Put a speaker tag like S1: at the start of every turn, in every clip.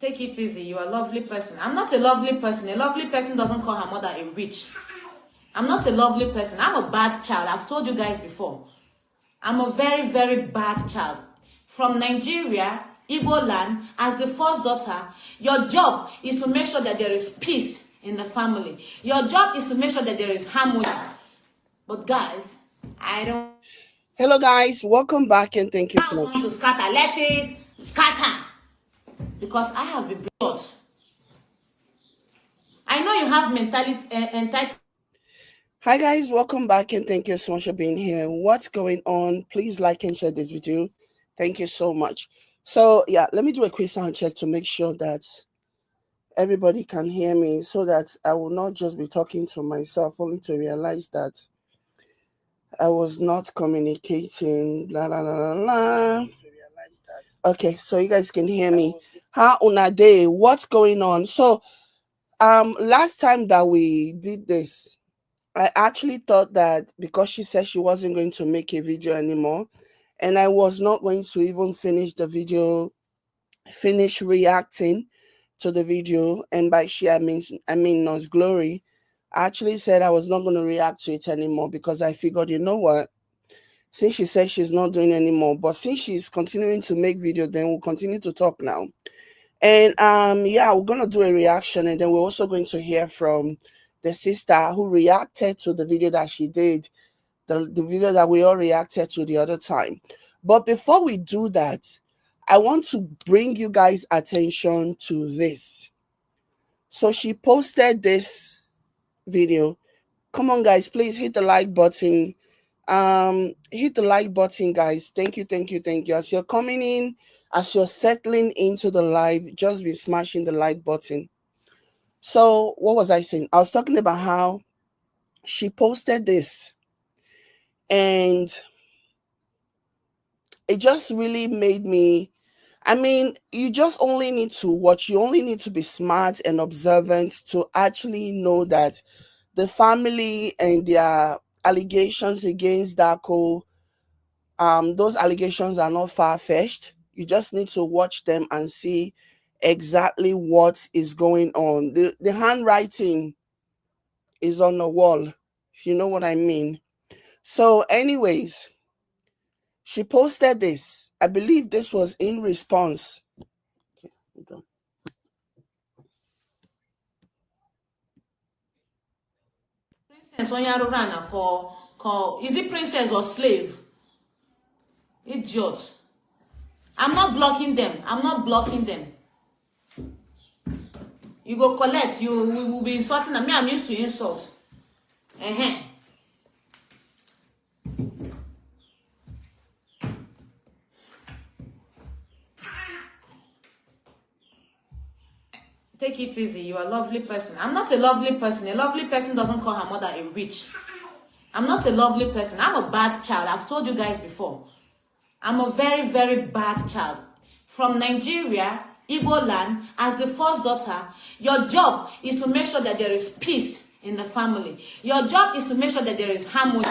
S1: Take it easy. You are a lovely person. I'm not a lovely person. A lovely person doesn't call her mother a witch. I'm not a lovely person. I'm a bad child. I've told you guys before. I'm a very, very bad child. From Nigeria, Igbo land, as the first daughter, your job is to make sure that there is peace in the family. Your job is to make sure that there is harmony. But guys, I don't...
S2: Hello guys, welcome back and thank you so much.
S1: To scatter, let it scatter. Because I have been taught. I know you have mentality entitled.
S2: Hi guys, welcome back and thank you so much for being here. What's going on? Please like and share this video. Thank you so much. So yeah, let me do a quick sound check to make sure that everybody can hear me so that I will not just be talking to myself only to realize that I was not communicating. La la la la la. Okay, so you guys can hear me. How una day? What's going on? So last time that we did this, I actually thought that because she said she wasn't going to make a video anymore, and I was not going to even finish the video, finish reacting to the video, and by she I mean Nurse Glory. I actually said I was not going to react to it anymore because I figured, you know what, since she said she's not doing anymore, but since she's continuing to make video, then we'll continue to talk now. And yeah, we're gonna do a reaction, and then we're also going to hear from the sister who reacted to the video that she did, the video that we all reacted to the other time. But before we do that, I want to bring you guys attention to this. So she posted this video. Come on guys, please hit the like button. Hit the like button, guys. Thank you. As you're coming in, as you're settling into the live, just be smashing the like button. So what was I saying? I was talking about how she posted this, and it just really made me, I mean, you just only need to watch, you only need to be smart and observant to actually know that the family and their allegations against Darko, those allegations are not far-fetched. You just need to watch them and see exactly what is going on. The handwriting is on the wall, if you know what I mean. So anyways, she posted this. I believe this was in response. Okay, hold on.
S1: Princess Onyarurana call, is it princess or slave? Idiot. I'm not blocking them. You go collect, we will be insulting them. Me, I'm used to insult. Take it easy. You are a lovely person. I'm not a lovely person. A lovely person doesn't call her mother a witch. I'm not a lovely person. I'm a bad child. I've told you guys before. I'm a very, very bad child. From Nigeria, Igbo land, as the first daughter, your job is to make sure that there is peace in the family. Your job is to make sure that there is harmony.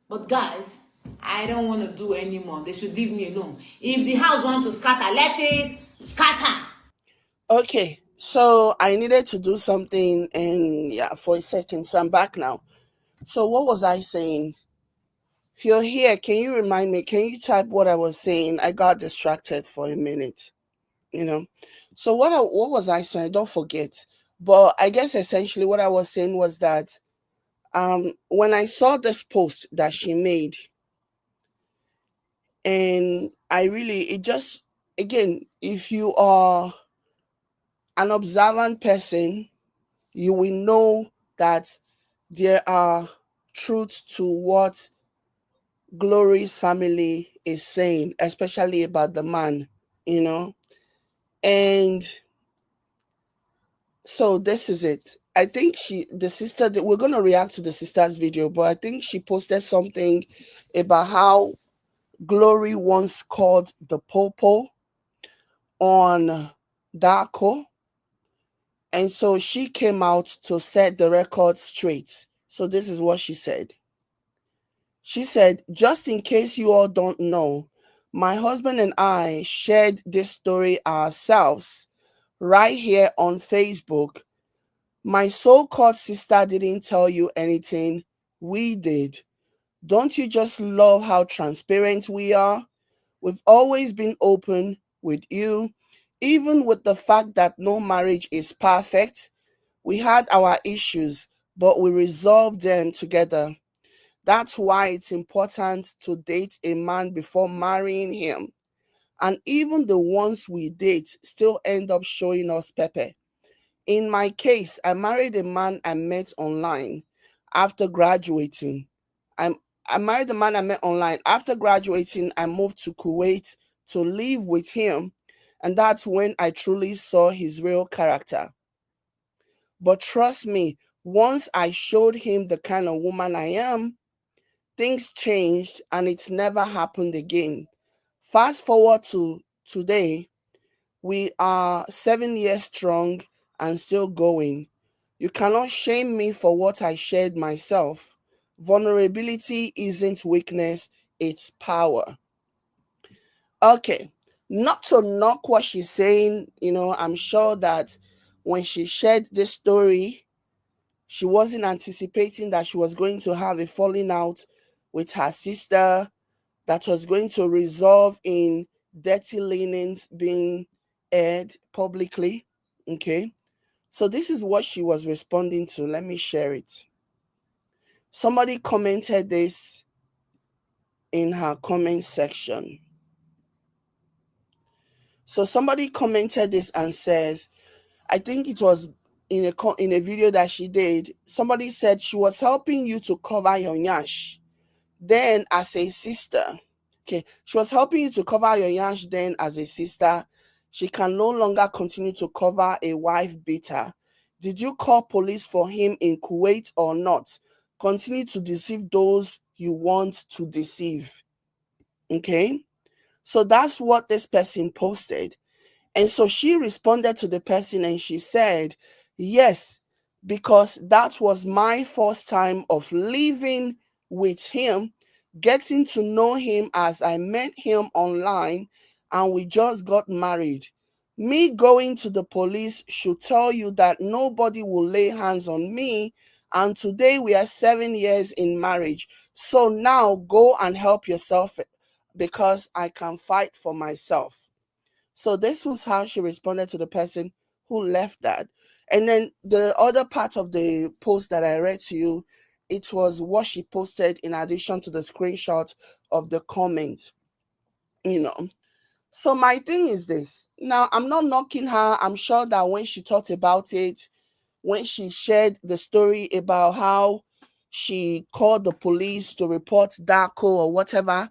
S1: But guys, I don't want to do anymore. They should leave me alone. If the house wants to scatter, let it scatter.
S2: Okay, so I needed to do something, and yeah, for a second, so I'm back now. So what was I saying? If you're here, can you remind me? Can you type what I was saying? I got distracted for a minute, you know. So what was I saying? Don't forget. But I guess essentially what I was saying was that when I saw this post that she made, and it just, again, if you are an observant person, you will know that there are truths to what Glory's family is saying, especially about the man, you know. And so this is it. I think the sister, we're going to react to the sister's video, but I think she posted something about how Glory once called the popo on Darko, And so she came out to set the record straight. So this is what she said. She said, just in case you all don't know, my husband and I shared this story ourselves right here on Facebook. My so-called sister didn't tell you anything. We did. Don't you just love how transparent we are? We've always been open with you, even with the fact that no marriage is perfect. We had our issues, but we resolved them together. That's why it's important to date a man before marrying him. And even the ones we date still end up showing us pepper. In my case, I married a man I met online after graduating. I'm, I married the man I met online. After graduating, I moved to Kuwait to live with him. And that's when I truly saw his real character. But trust me, once I showed him the kind of woman I am, things changed and it's never happened again. Fast forward to today, we are 7 years strong and still going. You cannot shame me for what I shared myself. Vulnerability isn't weakness, it's power. Okay, not to knock what she's saying, I'm sure that when she shared this story, she wasn't anticipating that she was going to have a falling out with her sister that was going to resolve in dirty linens being aired publicly. Okay. So this is what she was responding to. Let me share it. Somebody commented this in her comment section. So somebody commented this and says, I think it was in a video that she did. Somebody said she was helping you to cover your nyash. Then as a sister, okay, she was helping you to cover your nyash then as a sister. She can no longer continue to cover a wife beater. Did you call police for him in Kuwait or not? Continue to deceive those you want to deceive. Okay, so that's what this person posted. And so she responded to the person and she said, yes, because that was my first time of living with him, getting to know him as I met him online, and we just got married. Me going to the police should tell you that nobody will lay hands on me. And today we are 7 years in marriage. So now go and help yourself because I can fight for myself. So this was how she responded to the person who left that. And then the other part of the post that I read to you, it was what she posted in addition to the screenshot of the comment. So my thing is this. Now, I'm not knocking her. I'm sure that when she talked about it, when she shared the story about how she called the police to report Darko or whatever,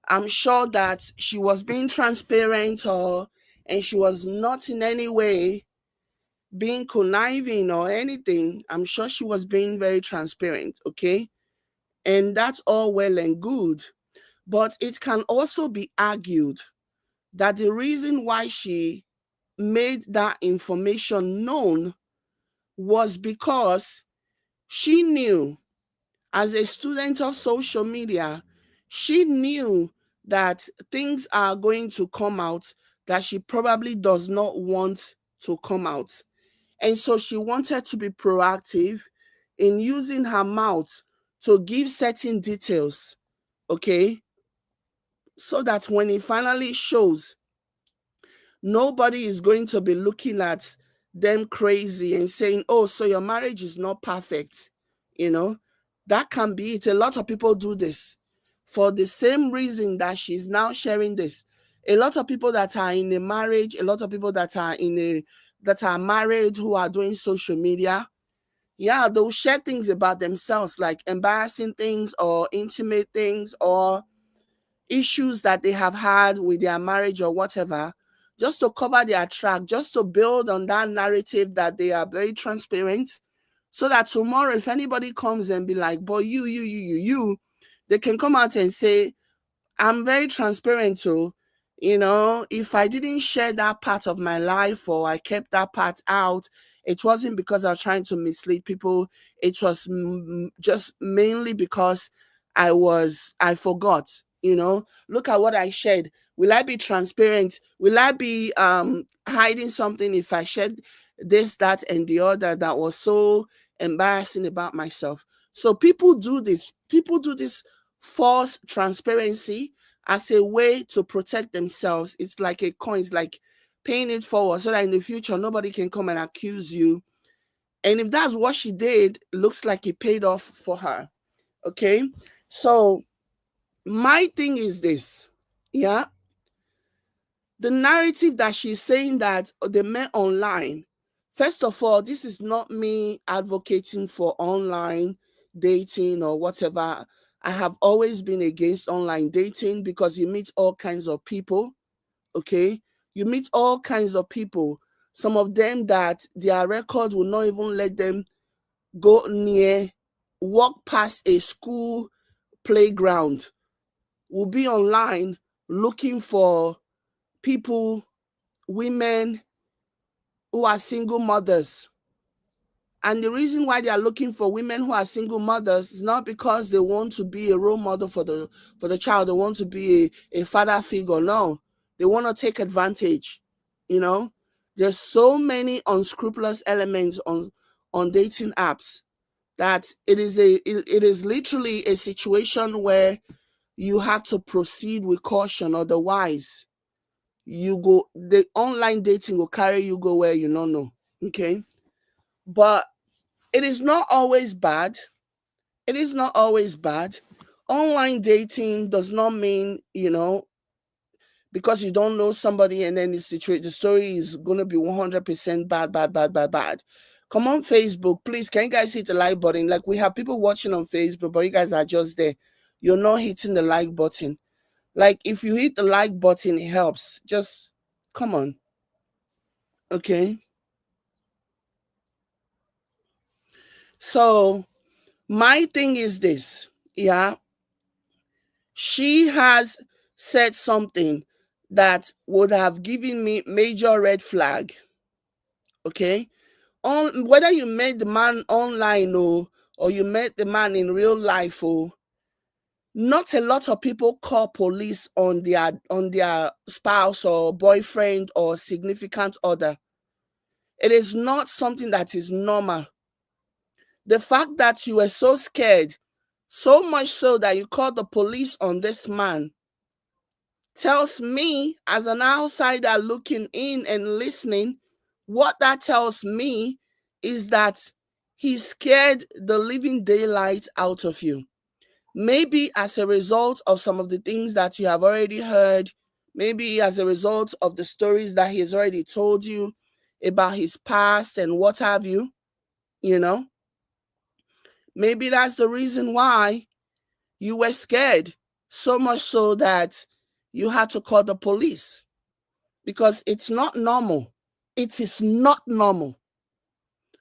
S2: I'm sure that she was being transparent and she was not in any way being conniving or anything. I'm sure she was being very transparent, okay? And that's all well and good. But it can also be argued that the reason why she made that information known was because she knew, as a student of social media, she knew that things are going to come out that she probably does not want to come out. And so she wanted to be proactive in using her mouth to give certain details, okay? So that when it finally shows, nobody is going to be looking at them crazy and saying, oh, so your marriage is not perfect. That can be it. A lot of people do this for the same reason that she's now sharing this. A lot of people that are in a marriage, a lot of people that are married who are doing social media, yeah, they'll share things about themselves, like embarrassing things or intimate things or issues that they have had with their marriage or whatever, just to cover their track, just to build on that narrative that they are very transparent, so that tomorrow if anybody comes and be like, boy, you, they can come out and say, I'm very transparent too. If I didn't share that part of my life or I kept that part out It wasn't because I was trying to mislead people. It was just mainly because I forgot, look at what I shared. Will I be transparent? Will I be hiding something if I shared this, that, and the other that was so embarrassing about myself? So people do this. People do this false transparency as a way to protect themselves. It's like a coin. It's like paying it forward so that in the future nobody can come and accuse you. And if that's what she did, looks like it paid off for her. Okay. So my thing is this. Yeah. The narrative that she's saying that they met online. First of all, this is not me advocating for online dating or whatever. I have always been against online dating because you meet all kinds of people. Okay. You meet all kinds of people. Some of them that their record will not even let them go near, walk past a school playground, will be online looking for people, women who are single mothers. And the reason why they are looking for women who are single mothers is not because they want to be a role model for the child. They want to be a father figure. No, they want to take advantage. There's so many unscrupulous elements on dating apps that it is literally a situation where you have to proceed with caution. Otherwise, the online dating will carry you go where you don't know. Okay. But it is not always bad. It is not always bad. Online dating does not mean, because you don't know somebody and then the story is going to be 100% bad, bad, bad, bad, bad. Come on Facebook, please. Can you guys hit the like button? Like, we have people watching on Facebook, but you guys are just there. You're not hitting the like button. Like, if you hit the like button, it helps. Just come on. Okay. So my thing is this. Yeah. She has said something that would have given me major red flag. Okay. Whether you met the man online or you met the man in real life, not a lot of people call police on their spouse or boyfriend or significant other. It is not something that is normal. The fact that you were so scared, so much so that you called the police on this man, tells me, as an outsider looking in and listening, what that tells me is that he scared the living daylight out of you. Maybe as a result of some of the things that you have already heard, maybe as a result of the stories that he has already told you about his past and what have you, maybe that's the reason why you were scared, so much so that you had to call the police, because it's not normal. It is not normal.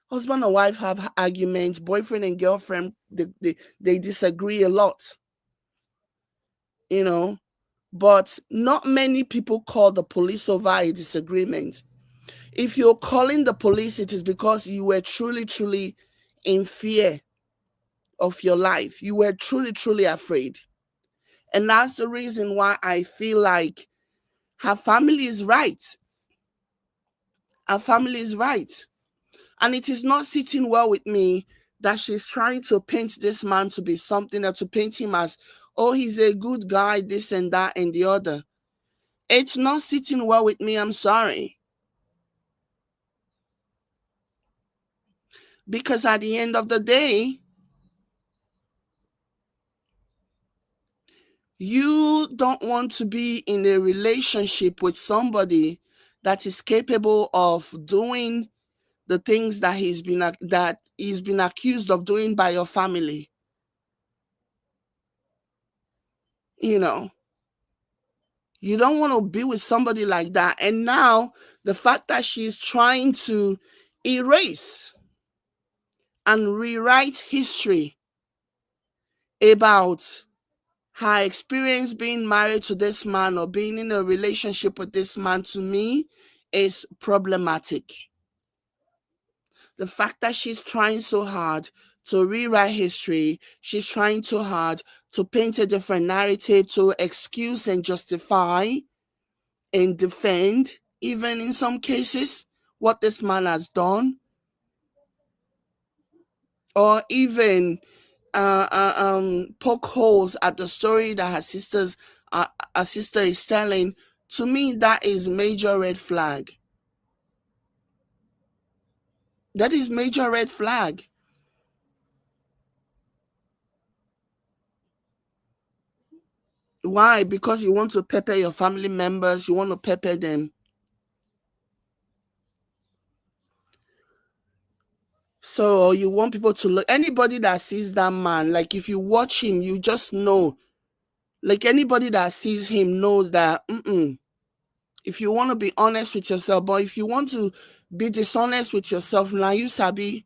S2: Husband and wife have arguments, boyfriend and girlfriend, they disagree a lot, but not many people call the police over a disagreement. If you're calling the police, it is because you were truly, truly in fear of your life. You were truly, truly afraid. And that's the reason why I feel like her family is right. Her family is right. And it is not sitting well with me that she's trying to paint this man to be something, or to paint him as, oh, he's a good guy, this and that and the other. It's not sitting well with me. I'm sorry. Because at the end of the day, you don't want to be in a relationship with somebody that is capable of doing the things that he's been accused of doing by your family. You don't want to be with somebody like that. And now the fact that she's trying to erase and rewrite history about her experience being married to this man or being in a relationship with this man, to me, is problematic. The fact that she's trying so hard to rewrite history, she's trying too hard to paint a different narrative, to excuse and justify and defend, even in some cases, what this man has done, or even poke holes at the story that her sister is telling. To me, that is major red flag. That is major red flag. Why? Because you want to pepper your family members, you want to pepper them. So you want people to look, anybody that sees that man, like if you watch him, you just know, like anybody that sees him knows that, if you want to be honest with yourself, but if you want to be dishonest with yourself, now you sabi,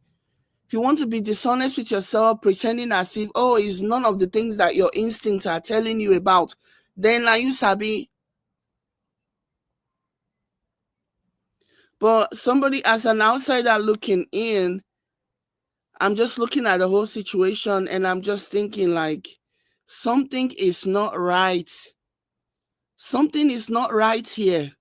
S2: if you want to be dishonest with yourself, pretending as if, oh, it's none of the things that your instincts are telling you about, then now you sabi. But somebody, as an outsider looking in, I'm just looking at the whole situation and I'm just thinking like, something is not right. Something is not right here.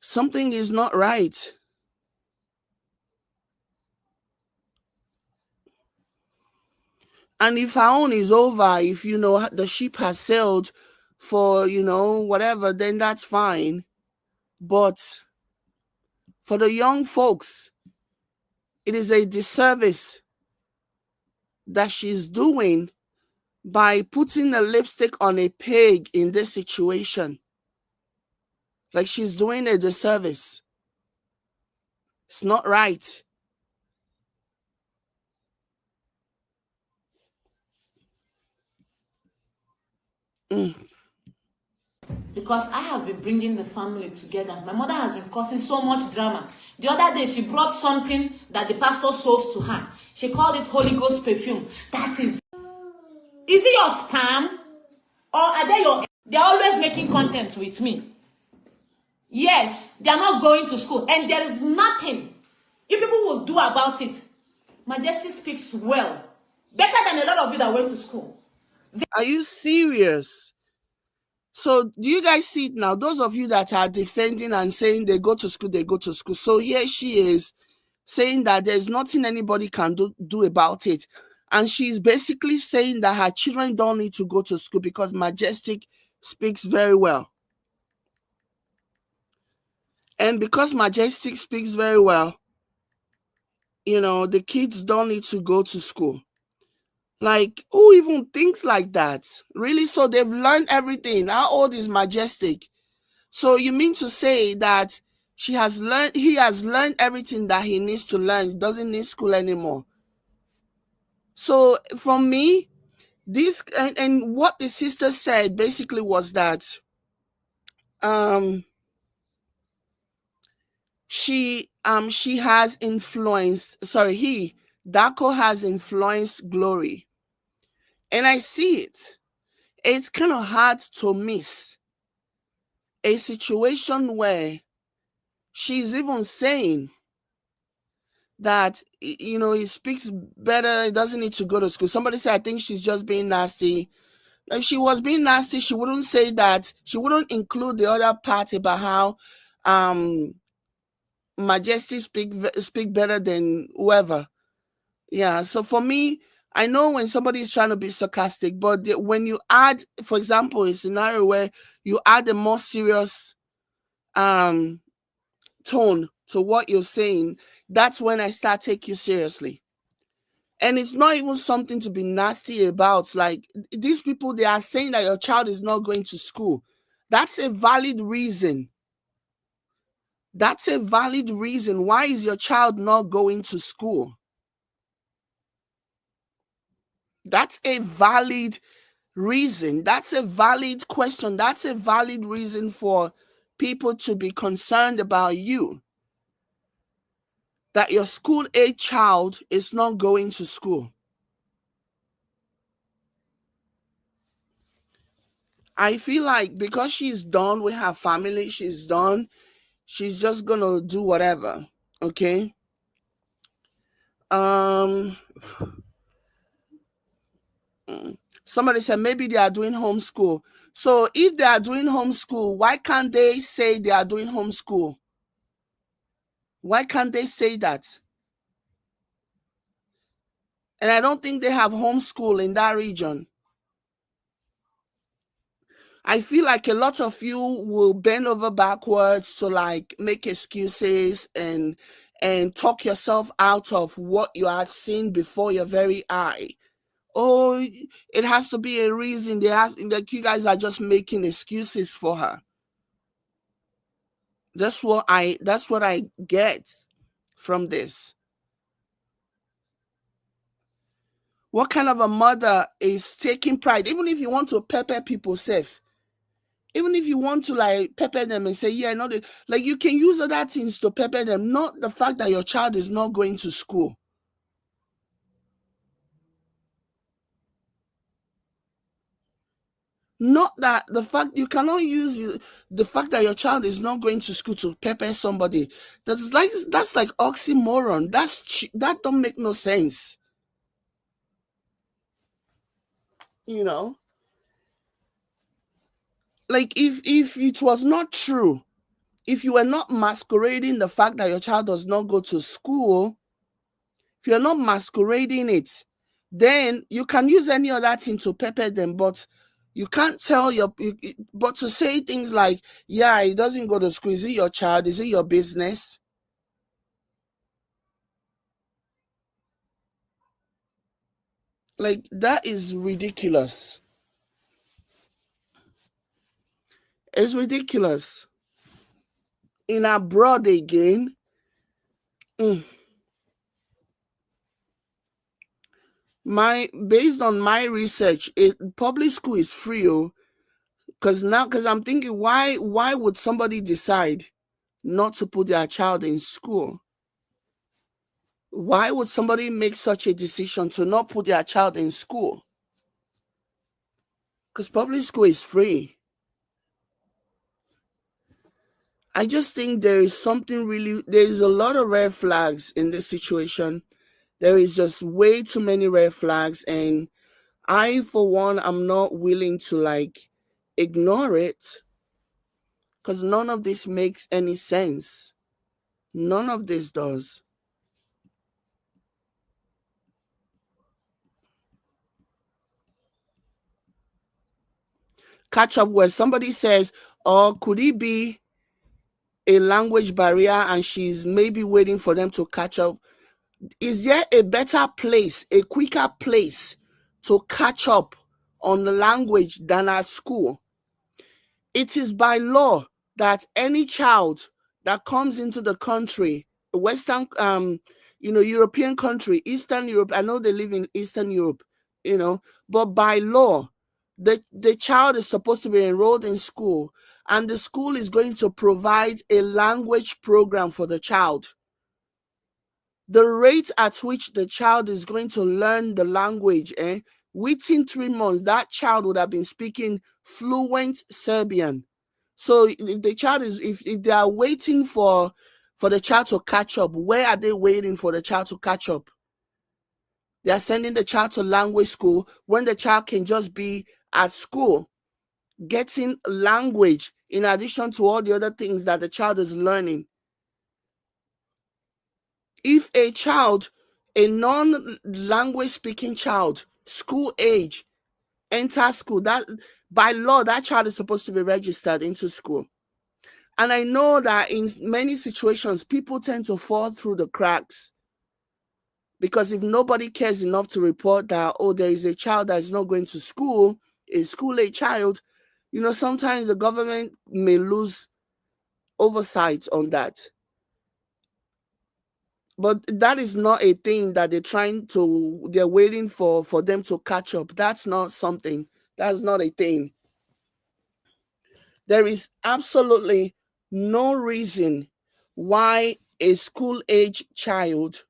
S2: Something is not right. And if her own is over, if, the ship has sailed for, whatever, then that's fine. But for the young folks, it is a disservice that she's doing by putting a lipstick on a pig in this situation. Like, she's doing a disservice. It's not right.
S1: Because I have been bringing the family together. My mother has been causing so much drama. The other day, she brought something that the pastor sold to her. She called it Holy Ghost perfume. That is it your spam? Or are they your... They're always making content with me. Yes, they're not going to school. And there is nothing if people will do about it. Majesty speaks well. Better than a lot of you that went to school.
S2: Are you serious? So do you guys see it now? Those of you that are defending and saying they go to school, they go to school. So here she is saying that there's nothing anybody can do about it. And she's basically saying that her children don't need to go to school because Majestic speaks very well. And because Majestic speaks very well, the kids don't need to go to school. Like, who even thinks like that? Really? So they've learned everything. How old is Majestic? So you mean to say that he has learned everything that he needs to learn. He doesn't need school anymore. So from me, this and what the sister said basically was that she has influenced, Daco has influenced Glory. And I see it. It's kind of hard to miss a situation where she's even saying that, he speaks better, he doesn't need to go to school. Somebody said, I think she's just being nasty. If she was being nasty, she wouldn't say that. She wouldn't include the other part about how Majesty speak better than whoever. Yeah, so for me, I know when somebody is trying to be sarcastic, but when you add, for example, a scenario where you add a more serious tone to what you're saying, that's when I start taking you seriously. And it's not even something to be nasty about. Like, these people, they are saying that your child is not going to school. That's a valid reason. That's a valid reason. Why is your child not going to school? That's a valid reason. That's a valid question. That's a valid reason for people to be concerned about you. That your school age child is not going to school. I feel like because she's done with her family, she's done, she's just gonna do whatever. Okay. Um Somebody said maybe they are doing homeschool. So if they are doing homeschool, why can't they say they are doing homeschool? Why can't they say that? And I don't think they have homeschool in that region. I feel like a lot of you will bend over backwards to like make excuses and talk yourself out of what you had seen before your very eye. Oh, it has to be a reason. Like you guys are just making excuses for her. That's what I get from this. What kind of a mother is taking pride? Even if you want to pepper people safe, even if you want to like pepper them and say, yeah, not like you can use other things to pepper them, not the fact that your child is not going to school. Not that the fact you cannot use the fact that your child is not going to school to pepper somebody. That's like oxymoron. That don't make no sense. You know, like if it was not true, if you were not masquerading the fact that your child does not go to school, if you're not masquerading it, then you can use any other thing to pepper them, but you can't tell but to say things like, yeah, he doesn't go to school. Is it your child? Is it your business? Like, that is ridiculous. It's ridiculous. In abroad again, mm, based on my research, public school is free. Oh, because I'm thinking, why would somebody decide not to put their child in school? Why would somebody make such a decision to not put their child in school? Because public school is free. I just think there is a lot of red flags in this situation. There is just way too many red flags. And I, for one, am not willing to like ignore it because none of this makes any sense. None of this does. Catch up where somebody says, or could it be a language barrier and she's maybe waiting for them to catch up? Is there a better place, a quicker place to catch up on the language than at school? It is by law that any child that comes into the country, Western, European country, Eastern Europe, I know they live in Eastern Europe, but by law, the child is supposed to be enrolled in school, and the school is going to provide a language program for the child. The rate at which the child is going to learn the language, within 3 months, that child would have been speaking fluent Serbian. So if the child is, if they are waiting for the child to catch up, where are they waiting for the child to catch up? They are sending the child to language school when the child can just be at school getting language in addition to all the other things that the child is learning. If a non-language speaking child, school age, enters school, that by law, that child is supposed to be registered into school. And I know that in many situations, people tend to fall through the cracks because if nobody cares enough to report that, oh, there is a child that is not going to school, a school-age child, sometimes the government may lose oversight on that. But that is not a thing that they're waiting for them to catch up. That's not a thing. There is absolutely no reason why a school age child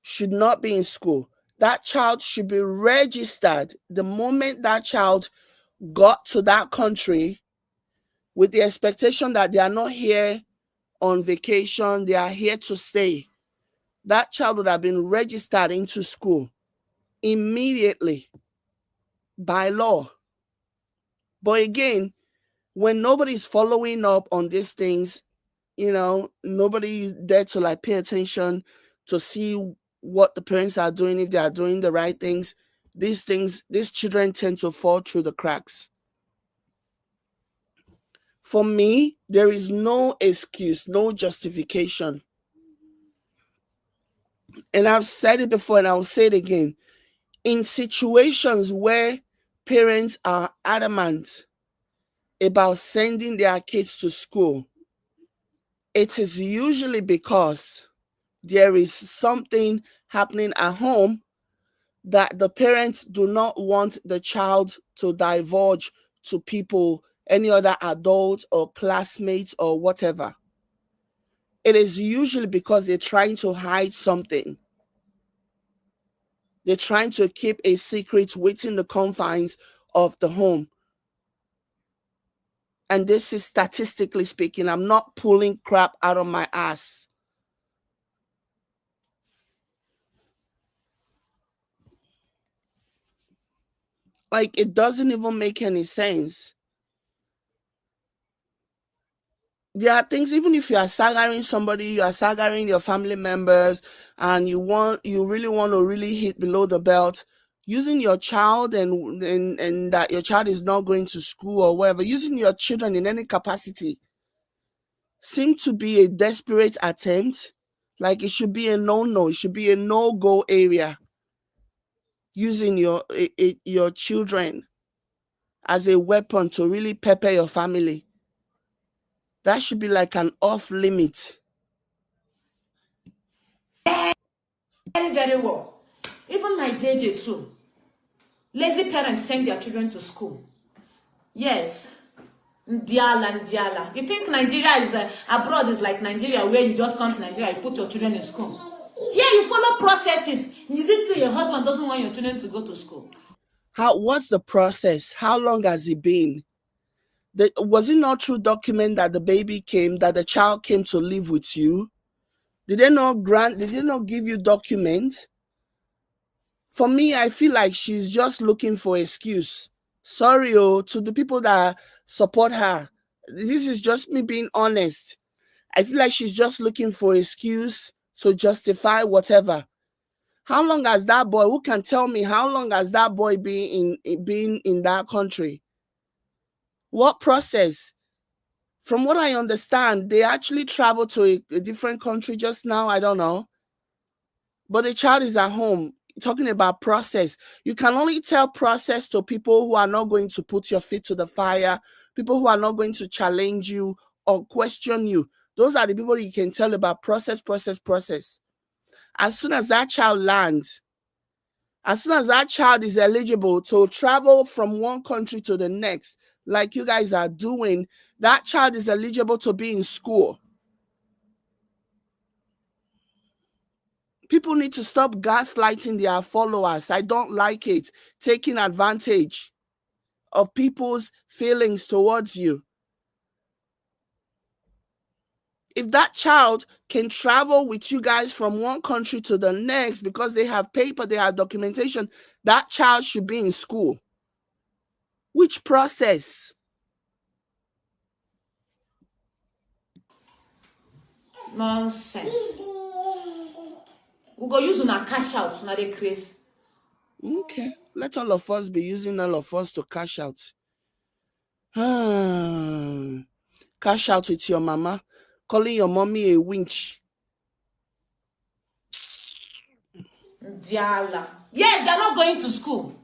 S2: should not be in school. That child should be registered the moment that child got to that country with the expectation that they are not here on vacation, they are here to stay, that child would have been registered into school immediately by law. But again, when nobody's following up on these things, nobody's there to like pay attention to see what the parents are doing, if they are doing the right things, these children tend to fall through the cracks. For me, there is no excuse, no justification. And I've said it before and I'll say it again. In situations where parents are adamant about sending their kids to school, it is usually because there is something happening at home that the parents do not want the child to divulge to people, any other adults or classmates or whatever. It is usually because they're trying to hide something. They're trying to keep a secret within the confines of the home. And this is statistically speaking. I'm not pulling crap out of my ass. Like, it doesn't even make any sense. There are things, even if you are sagaring somebody, you are sagaring your family members, and you really want to really hit below the belt, using your child and that your child is not going to school or whatever, using your children in any capacity seem to be a desperate attempt. Like, it should be a no-no, it should be a no-go area, using your children as a weapon to really pepper your family. That should be like an off limit.
S1: Very, very well. Even my JJ too. Lazy parents send their children to school. Yes. Ndiala. You think Nigeria is abroad is like Nigeria, where you just come to Nigeria, you put your children in school. Here you follow processes. You think your husband doesn't want your children to go to school?
S2: What's the process? How long has it been? Was it not through document that the baby came, that the child came to live with you? Did they not give you documents? For me, I feel like she's just looking for excuse. Sorry, to the people that support her. This is just me being honest. I feel like she's just looking for excuse to justify whatever. How long has that boy, who can tell me how long has that boy been in that country? What process? From what I understand, they actually traveled to a different country just now. I don't know. But the child is at home. Talking about process. You can only tell process to people who are not going to put your feet to the fire, people who are not going to challenge you or question you. Those are the people you can tell about process. As soon as that child lands, as soon as that child is eligible to travel from one country to the next, like you guys are doing, that child is eligible to be in school. People need to stop gaslighting their followers. I don't like it. Taking advantage of people's feelings towards you. If that child can travel with you guys from one country to the next because they have paper, they have documentation, that child should be in school. Which process?
S1: Nonsense. We go use una cash out, na dey craze.
S2: Okay, let all of us be using all of us to cash out. Cash out with your mama, calling your mommy a winch.
S1: Diala. Yes, they're not going to school.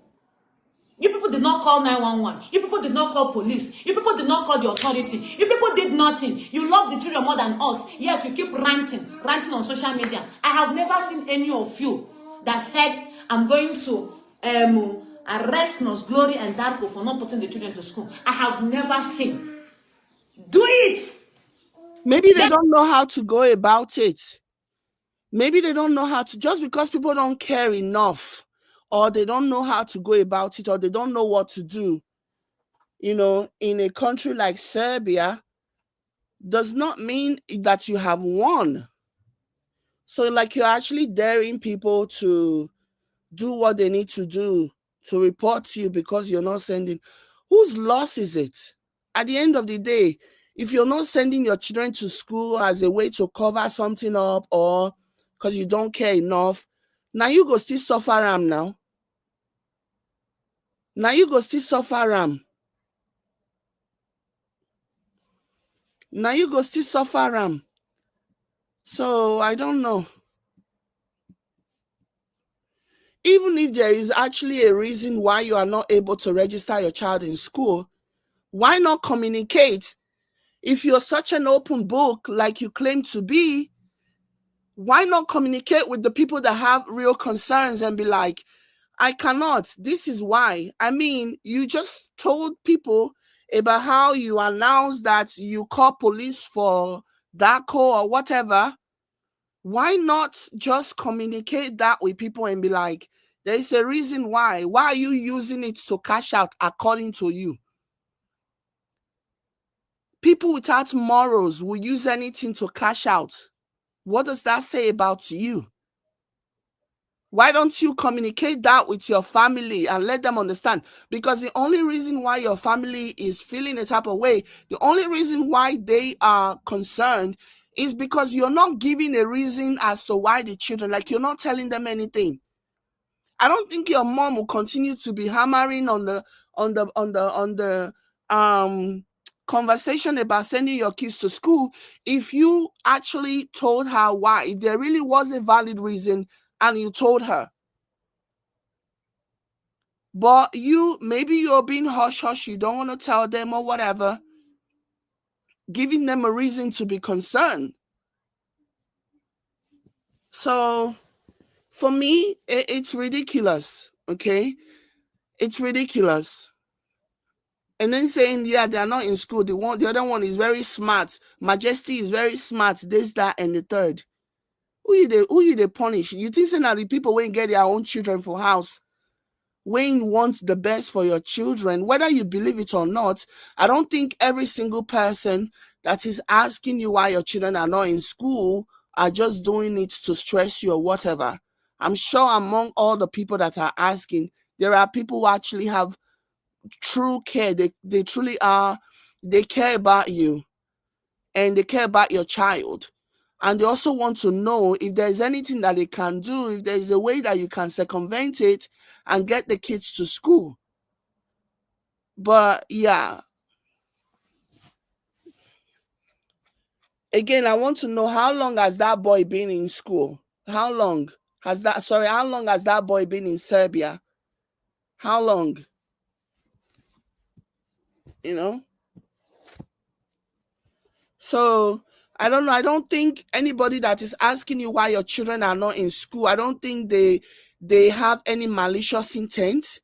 S1: You people did not call 911. You people did not call police. You people did not call the authority. You people did nothing. You love the children more than us. Yet you keep ranting on social media. I have never seen any of you that said, I'm going to arrest Nos Glory and Darko for not putting the children to school. I have never seen. Do it.
S2: Maybe they don't know how to go about it. Maybe they don't know how to, just because people don't care enough, or they don't know how to go about it, or they don't know what to do. in a country like Serbia does not mean that you have won. So, like, you're actually daring people to do what they need to do to report to you because you're not sending. Whose loss is it? At the end of the day, if you're not sending your children to school as a way to cover something up or because you don't care enough, now you go still suffer am now. Now you go still suffer am. Now you go still suffer am. So I don't know. Even if there is actually a reason why you are not able to register your child in school, why not communicate? If you're such an open book like you claim to be, why not communicate with the people that have real concerns and be like, I cannot. This is why. I mean, you just told people about how you announced that you call police for DACO or whatever. Why not just communicate that with people and be like, there's a reason why. Why are you using it to cash out according to you? People without morals will use anything to cash out. What does that say about you? Why don't you communicate that with your family and let them understand? Because the only reason why your family is feeling a type of way, the only reason why they are concerned is because you're not giving a reason as to why the children, like you're not telling them anything. I don't think your mom will continue to be hammering on the conversation about sending your kids to school if you actually told her why. If there really was a valid reason and you told her. But maybe you're being hush hush, you don't want to tell them or whatever, giving them a reason to be concerned. So for me, it's ridiculous, okay? It's ridiculous. And then saying, yeah, they're not in school. The other one is very smart. Majesty is very smart. This, that, and the third. Who you they punish? You think that the people when get their own children for house, when want the best for your children, whether you believe it or not, I don't think every single person that is asking you why your children are not in school are just doing it to stress you or whatever. I'm sure among all the people that are asking, there are people who actually have true care. They truly are, they care about you and they care about your child. And they also want to know if there's anything that they can do, if there's a way that you can circumvent it and get the kids to school. But yeah, again, I want to know, how long has that boy been in school? How long has that boy been in Serbia? How long? You know? So I don't know. I don't think anybody that is asking you why your children are not in school, I don't think they have any malicious intent.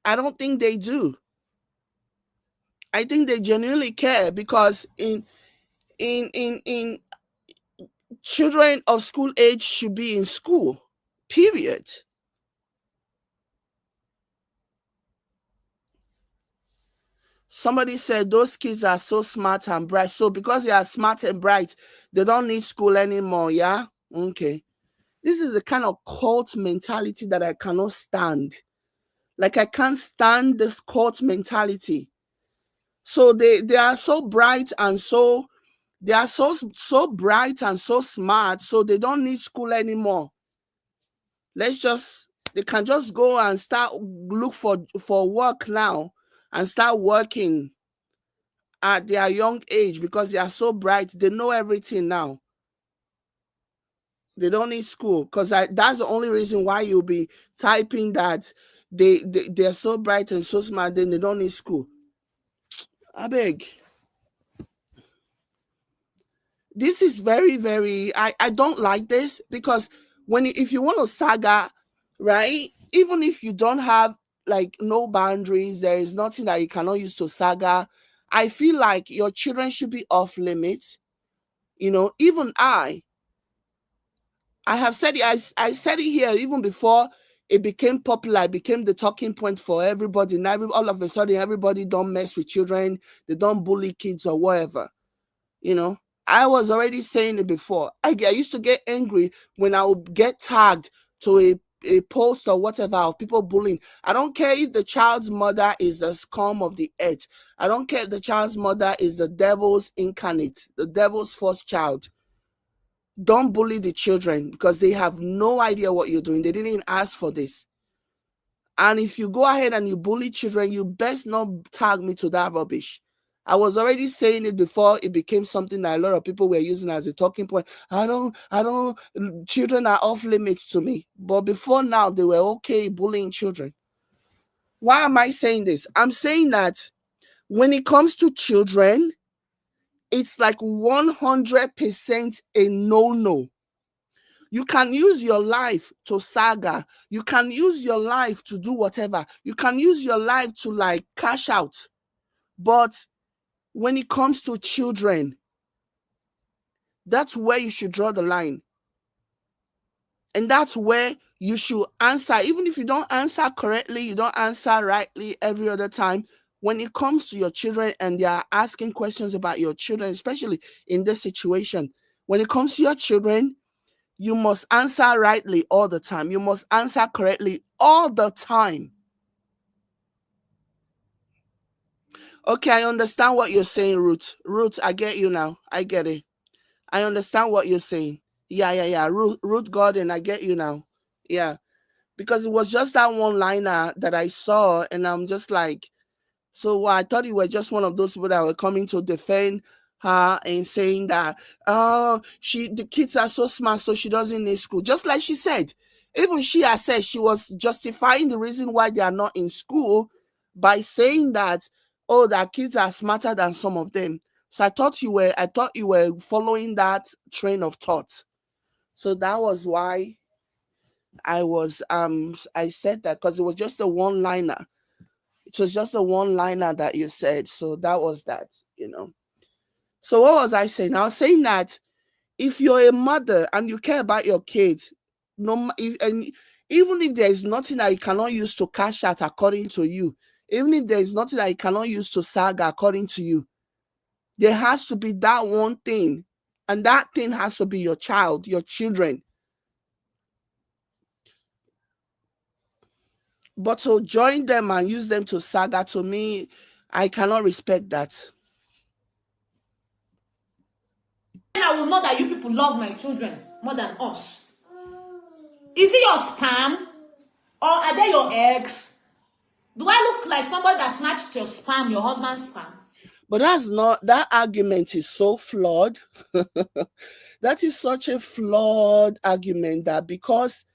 S2: I don't think they do. I think they genuinely care because in children of school age should be in school. Period. Somebody said those kids are so smart and bright. So because they are smart and bright, they don't need school anymore. Yeah? Okay. This is the kind of cult mentality that I cannot stand. Like, I can't stand this cult mentality. So they are so bright and they are so bright and so smart, so they don't need school anymore. They can just go and start look for work now and start working at their young age because they are so bright. They know everything now. They don't need school because that's the only reason why you'll be typing that they're so bright and so smart, then they don't need school. I beg. This is very, very, I don't like this because if you want to saga, right, even if you don't have like no boundaries, there is nothing that you cannot use to saga. I feel like your children should be off limits. Even I have said it, I said it here even before it became popular, it became the talking point for everybody. Now all of a sudden, everybody don't mess with children, they don't bully kids or whatever. You know, I was already saying it before. I used to get angry when I would get tagged to a post or whatever of people bullying. I don't care if the child's mother is the scum of the earth. I don't care if the child's mother is the devil's incarnate, the devil's first child. Don't bully the children because they have no idea what you're doing. They didn't even ask for this. And if you go ahead and you bully children, you best not tag me to that rubbish. I was already saying it before it became something that a lot of people were using as a talking point. Children are off limits to me. But before now, they were okay bullying children. Why am I saying this? I'm saying that when it comes to children, it's like 100% a no-no. You can use your life to saga. You can use your life to do whatever. You can use your life to like cash out. But when it comes to children, that's where you should draw the line. And that's where you should answer. Even if you don't answer correctly, you don't answer rightly every other time. When it comes to your children and they are asking questions about your children, especially in this situation, when it comes to your children, you must answer rightly all the time. You must answer correctly all the time. Okay, I understand what you're saying, Ruth. Ruth, I get you now. I get it. I understand what you're saying. Yeah. Ruth Gordon, I get you now. Yeah. Because it was just that one liner that I saw, and I'm just like, so I thought you were just one of those people that were coming to defend her and saying that, oh, the kids are so smart, so she doesn't need school. Just like she said, even she has said she was justifying the reason why they are not in school by saying that, oh, that kids are smarter than some of them. So I thought you were following that train of thought. So that was why I said that, because it was just a one-liner. It was just a one-liner that you said. So that was that, So what was I saying? I was saying that if you're a mother and you care about your kids, even if there is nothing that you cannot use to cash out according to you, even if there is nothing that you cannot use to saga according to you, there has to be that one thing, and that thing has to be your child, your children. But to join them and use them to saga, to me, I cannot respect that.
S1: I will know that you people love my children more than us. Is it your spam? Or are they your eggs? Do I look like somebody that snatched your spam, your husband's spam?
S2: But that argument is so flawed. That is such a flawed argument, that because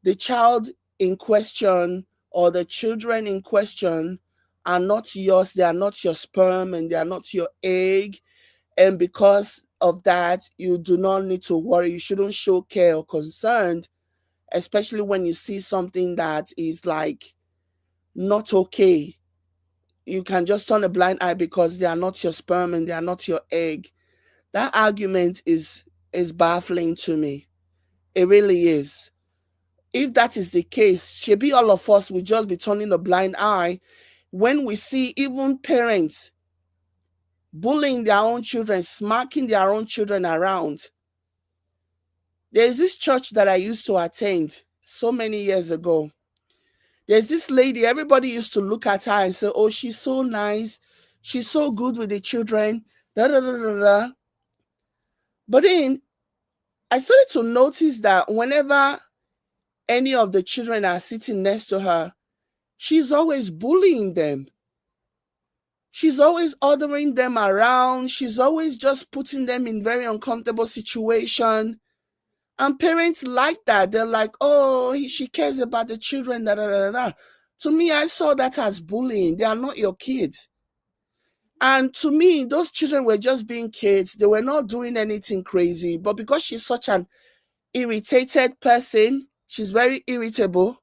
S2: the child in question or the children in question are not yours, they are not your sperm and they are not your egg. And because of that, you do not need to worry. You shouldn't show care or concern, especially when you see something that is like not okay. You can just turn a blind eye because they are not your sperm and they are not your egg. That argument is baffling to me. It really is. If that is the case, should be all of us will just be turning a blind eye when we see even parents bullying their own children, smacking their own children around. There's this church that I used to attend so many years ago. There's this lady, everybody used to look at her and say, oh, she's so nice. She's so good with the children. Da, da, da, da, da. But then I started to notice that whenever any of the children are sitting next to her, she's always bullying them. She's always ordering them around. She's always just putting them in very uncomfortable situation. And parents like that. They're like, oh, she cares about the children. Da, da, da, da. To me, I saw that as bullying. They are not your kids. And to me, those children were just being kids. They were not doing anything crazy. But because she's such an irritated person, she's very irritable,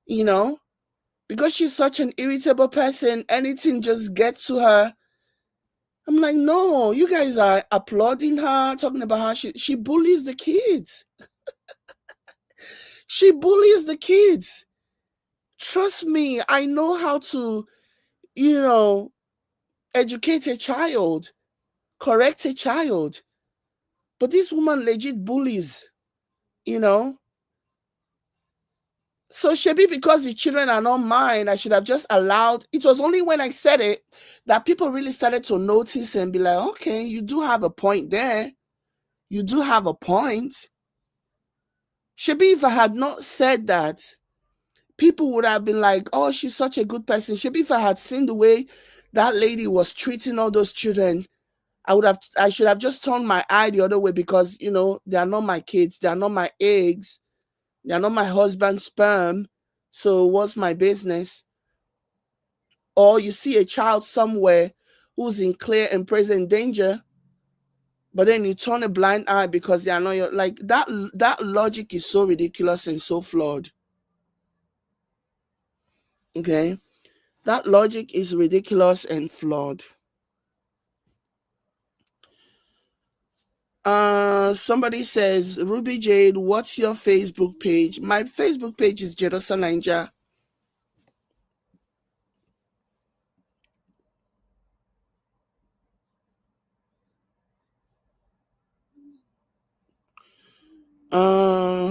S2: because she's such an irritable person, anything just gets to her. I'm like, no, you guys are applauding her, talking about how she bullies the kids. She bullies the kids. Trust me, I know how to, educate a child, correct a child. But this woman legit bullies, you know. So Shebi, because the children are not mine, I should have just allowed. It was only when I said it that people really started to notice and be like, okay, you do have a point there. You do have a point. Shebi, if I had not said that, people would have been like, oh, she's such a good person. Shebi, if I had seen the way that lady was treating all those children, I should have just turned my eye the other way because, they are not my kids. They are not my eggs. They are not my husband's sperm. So what's my business? Or you see a child somewhere who's in clear and present danger, but then you turn a blind eye because they are not your, like that logic is so ridiculous and so flawed. Okay? That logic is ridiculous and flawed. Somebody says, Ruby Jade, what's your Facebook page? My Facebook page is Jerosa Ninja.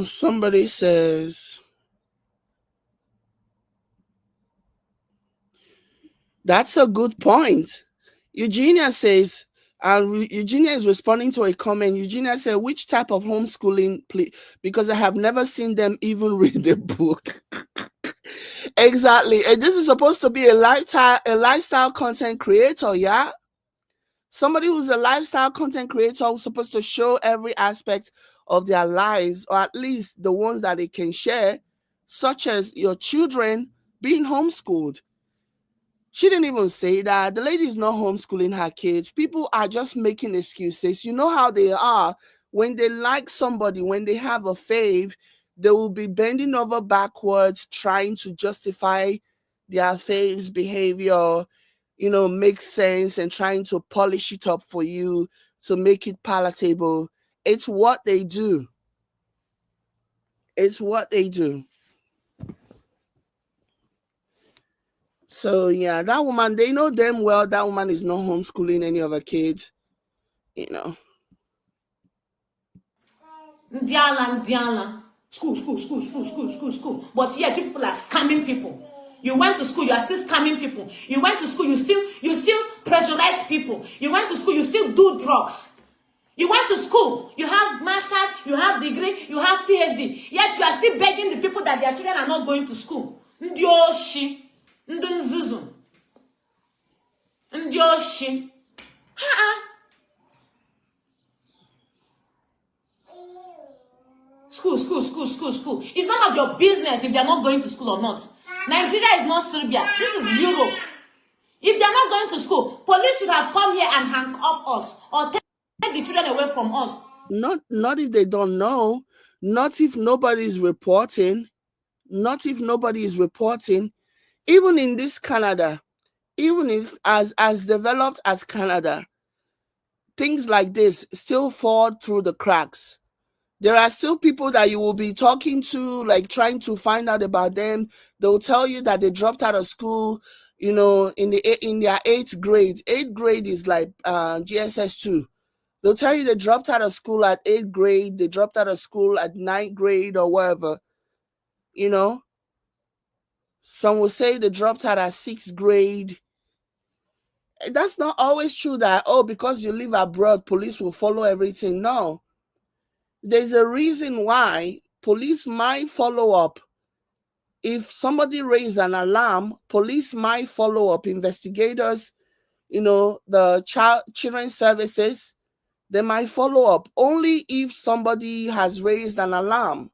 S2: Somebody says, that's a good point. Eugenia says, Eugenia is responding to a comment. Eugenia said, which type of homeschooling, please? Because I have never seen them even read the book. Exactly. And this is supposed to be a lifestyle content creator, yeah? Somebody who's a lifestyle content creator who's supposed to show every aspect of their lives, or at least the ones that they can share, such as your children being homeschooled. She didn't even say that. The lady is not homeschooling her kids. People are just making excuses. You know how they are. When they like somebody, when they have a fave, they will be bending over backwards trying to justify their fave's behavior, make sense and trying to polish it up for you to make it palatable. It's what they do. It's what they do. So yeah, that woman, they know damn well that woman is not homeschooling any of her kids.
S1: Ndiala. School. But yet people are scamming people. You went to school, you are still scamming people. You went to school, you still pressurize people. You went to school, you still do drugs. You went to school, you have masters, you have degree, you have PhD. Yet you are still begging the people that their children are not going to school. Ndioshi. Ndunzuzu. Ndioshi. School. It's none of your business if they're not going to school or not. Nigeria is not Serbia. This is Europe. If they're not going to school, police should have come here and handcuff us or take the children away from us.
S2: Not if they don't know. Not if nobody is reporting. Not if nobody is reporting. Even in this Canada, even if as developed as Canada, things like this still fall through the cracks. There are still people that you will be talking to, like trying to find out about them. They'll tell you that they dropped out of school, in their 8th grade. 8th grade is like GSS2. They'll tell you they dropped out of school at 8th grade. They dropped out of school at 9th grade or whatever. Some will say they dropped out at 6th grade. That's not always true that, because you live abroad, police will follow everything. No. There's a reason why police might follow up. If somebody raises an alarm, police might follow up. Investigators, the children's services, they might follow up only if somebody has raised an alarm.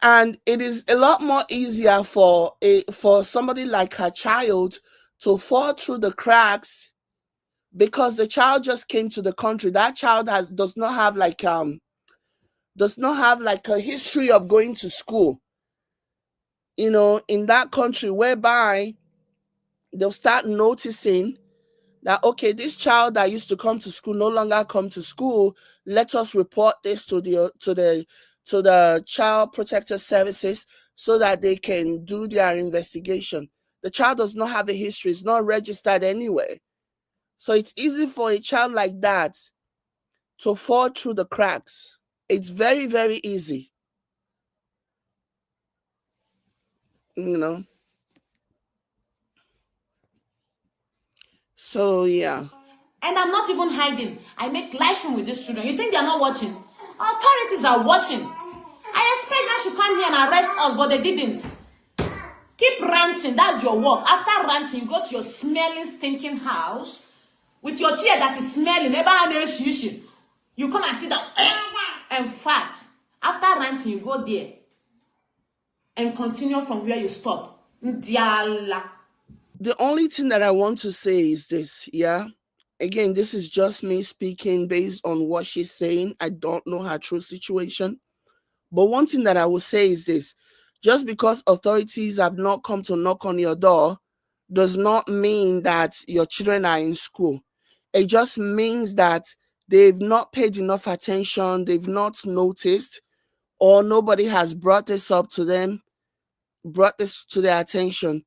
S2: And it is a lot more easier for somebody like her child to fall through the cracks because the child just came to the country. That child does not have like a history of going to school, in that country, whereby they'll start noticing that, okay, this child that used to come to school no longer come to school. Let us report this to the to the Child Protector Services so that they can do their investigation. The child does not have a history, it's not registered anywhere. So it's easy for a child like that to fall through the cracks. It's very, very easy. You know? So, yeah.
S1: And I'm not even hiding. I make live stream with these children. You think they're not watching? Authorities are watching. I expect them to come here and arrest us, but they didn't. Keep ranting. That's your work. After ranting, you go to your smelling, stinking house with your chair that is smelling. You come and sit down and fart. After ranting, you go there and continue from where you stop. Ndiala.
S2: The only thing that I want to say is this, yeah? Again, this is just me speaking based on what she's saying. I don't know her true situation. But one thing that I will say is this. Just because authorities have not come to knock on your door does not mean that your children are in school. It just means that they've not paid enough attention, they've not noticed, or nobody has brought this up to them, brought this to their attention.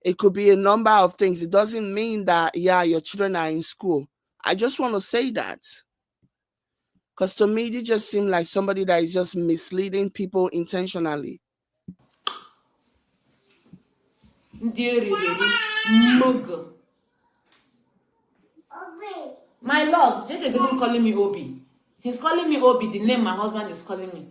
S2: It could be a number of things. It doesn't mean that, yeah, your children are in school. I just want to say that. Because to me, they just seem like somebody that is just misleading people intentionally.
S1: My love, JJ is even calling me Obi. He's calling me Obi, the name my husband is calling me.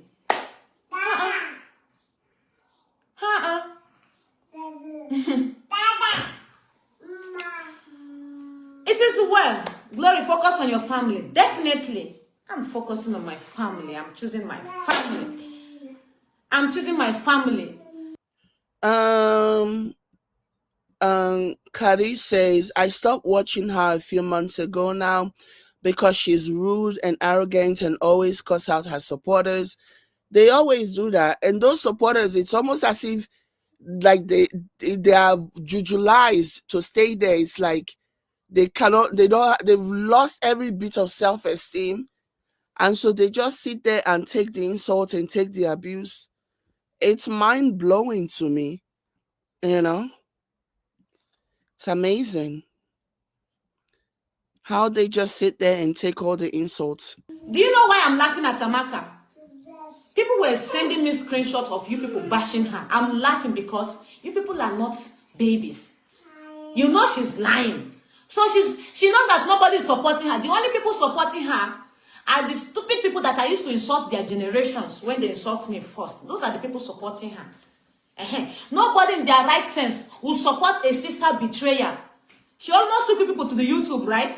S1: It is well. Glory, focus on your family. Definitely. I'm focusing on my family. I'm choosing my family. I'm choosing my family.
S2: Kari says, I stopped watching her a few months ago now because she's rude and arrogant and always cuss out her supporters. They always do that. And those supporters, it's almost as if like they are jujulized to stay there. It's like they've lost every bit of self-esteem. And so they just sit there and take the insult and take the abuse. It's mind-blowing to me, you know? It's amazing how they just sit there and take all the insults.
S1: Do you know why I'm laughing at Amaka? People were sending me screenshots of you people bashing her. I'm laughing because you people are not babies. You know she's lying. So she knows that nobody is supporting her. The only people supporting her are the stupid people that I used to insult their generations when they insult me first. Those are the people supporting her. Nobody in their right sense will support a sister betrayer. She almost took you people to the YouTube, right?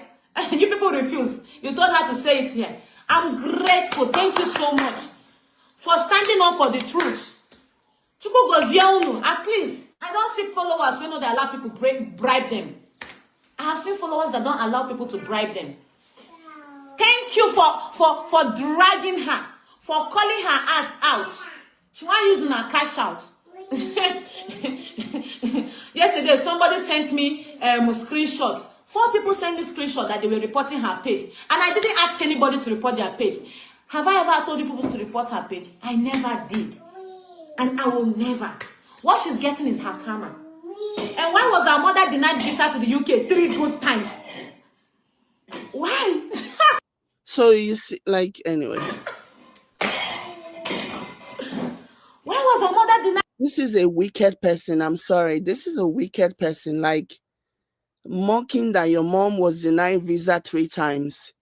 S1: You people refuse. You told her to say it here. I'm grateful. Thank you so much for standing up for the truth. At least I don't seek followers when they allow people bribe them. I have seen followers that don't allow people to bribe them. Thank you for dragging her, for calling her ass out. She was using her cash out. Yesterday, somebody sent me a screenshot. 4 people sent me a screenshot that they were reporting her page. And I didn't ask anybody to report their page. Have I ever told you people to report her page? I never did. And I will never. What she's getting is her karma. And why was her mother denied visa to the UK 3 good times? Why?
S2: So you see, like, anyway.
S1: Why was her mother denied?
S2: This is a wicked person. I'm sorry. This is a wicked person. Like, mocking that your mom was denied visa 3 times.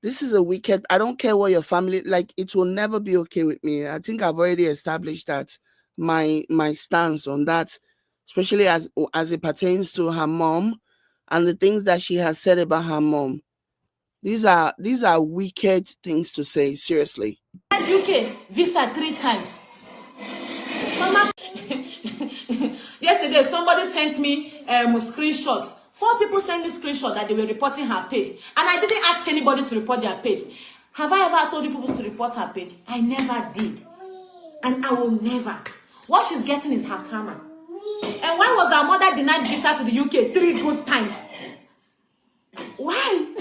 S2: This is a wicked. I don't care what your family, like, it will never be okay with me. I think I've already established that my stance on that, especially as it pertains to her mom and the things that she has said about her mom. These are wicked things to say, seriously.
S1: UK visa 3 times. Mama. Yesterday, somebody sent me a screenshot. 4 people sent me a screenshot that they were reporting her page. And I didn't ask anybody to report their page. Have I ever told you people to report her page? I never did. And I will never. What she's getting is her karma. And why was her mother denied visa to the UK 3 good times? Why?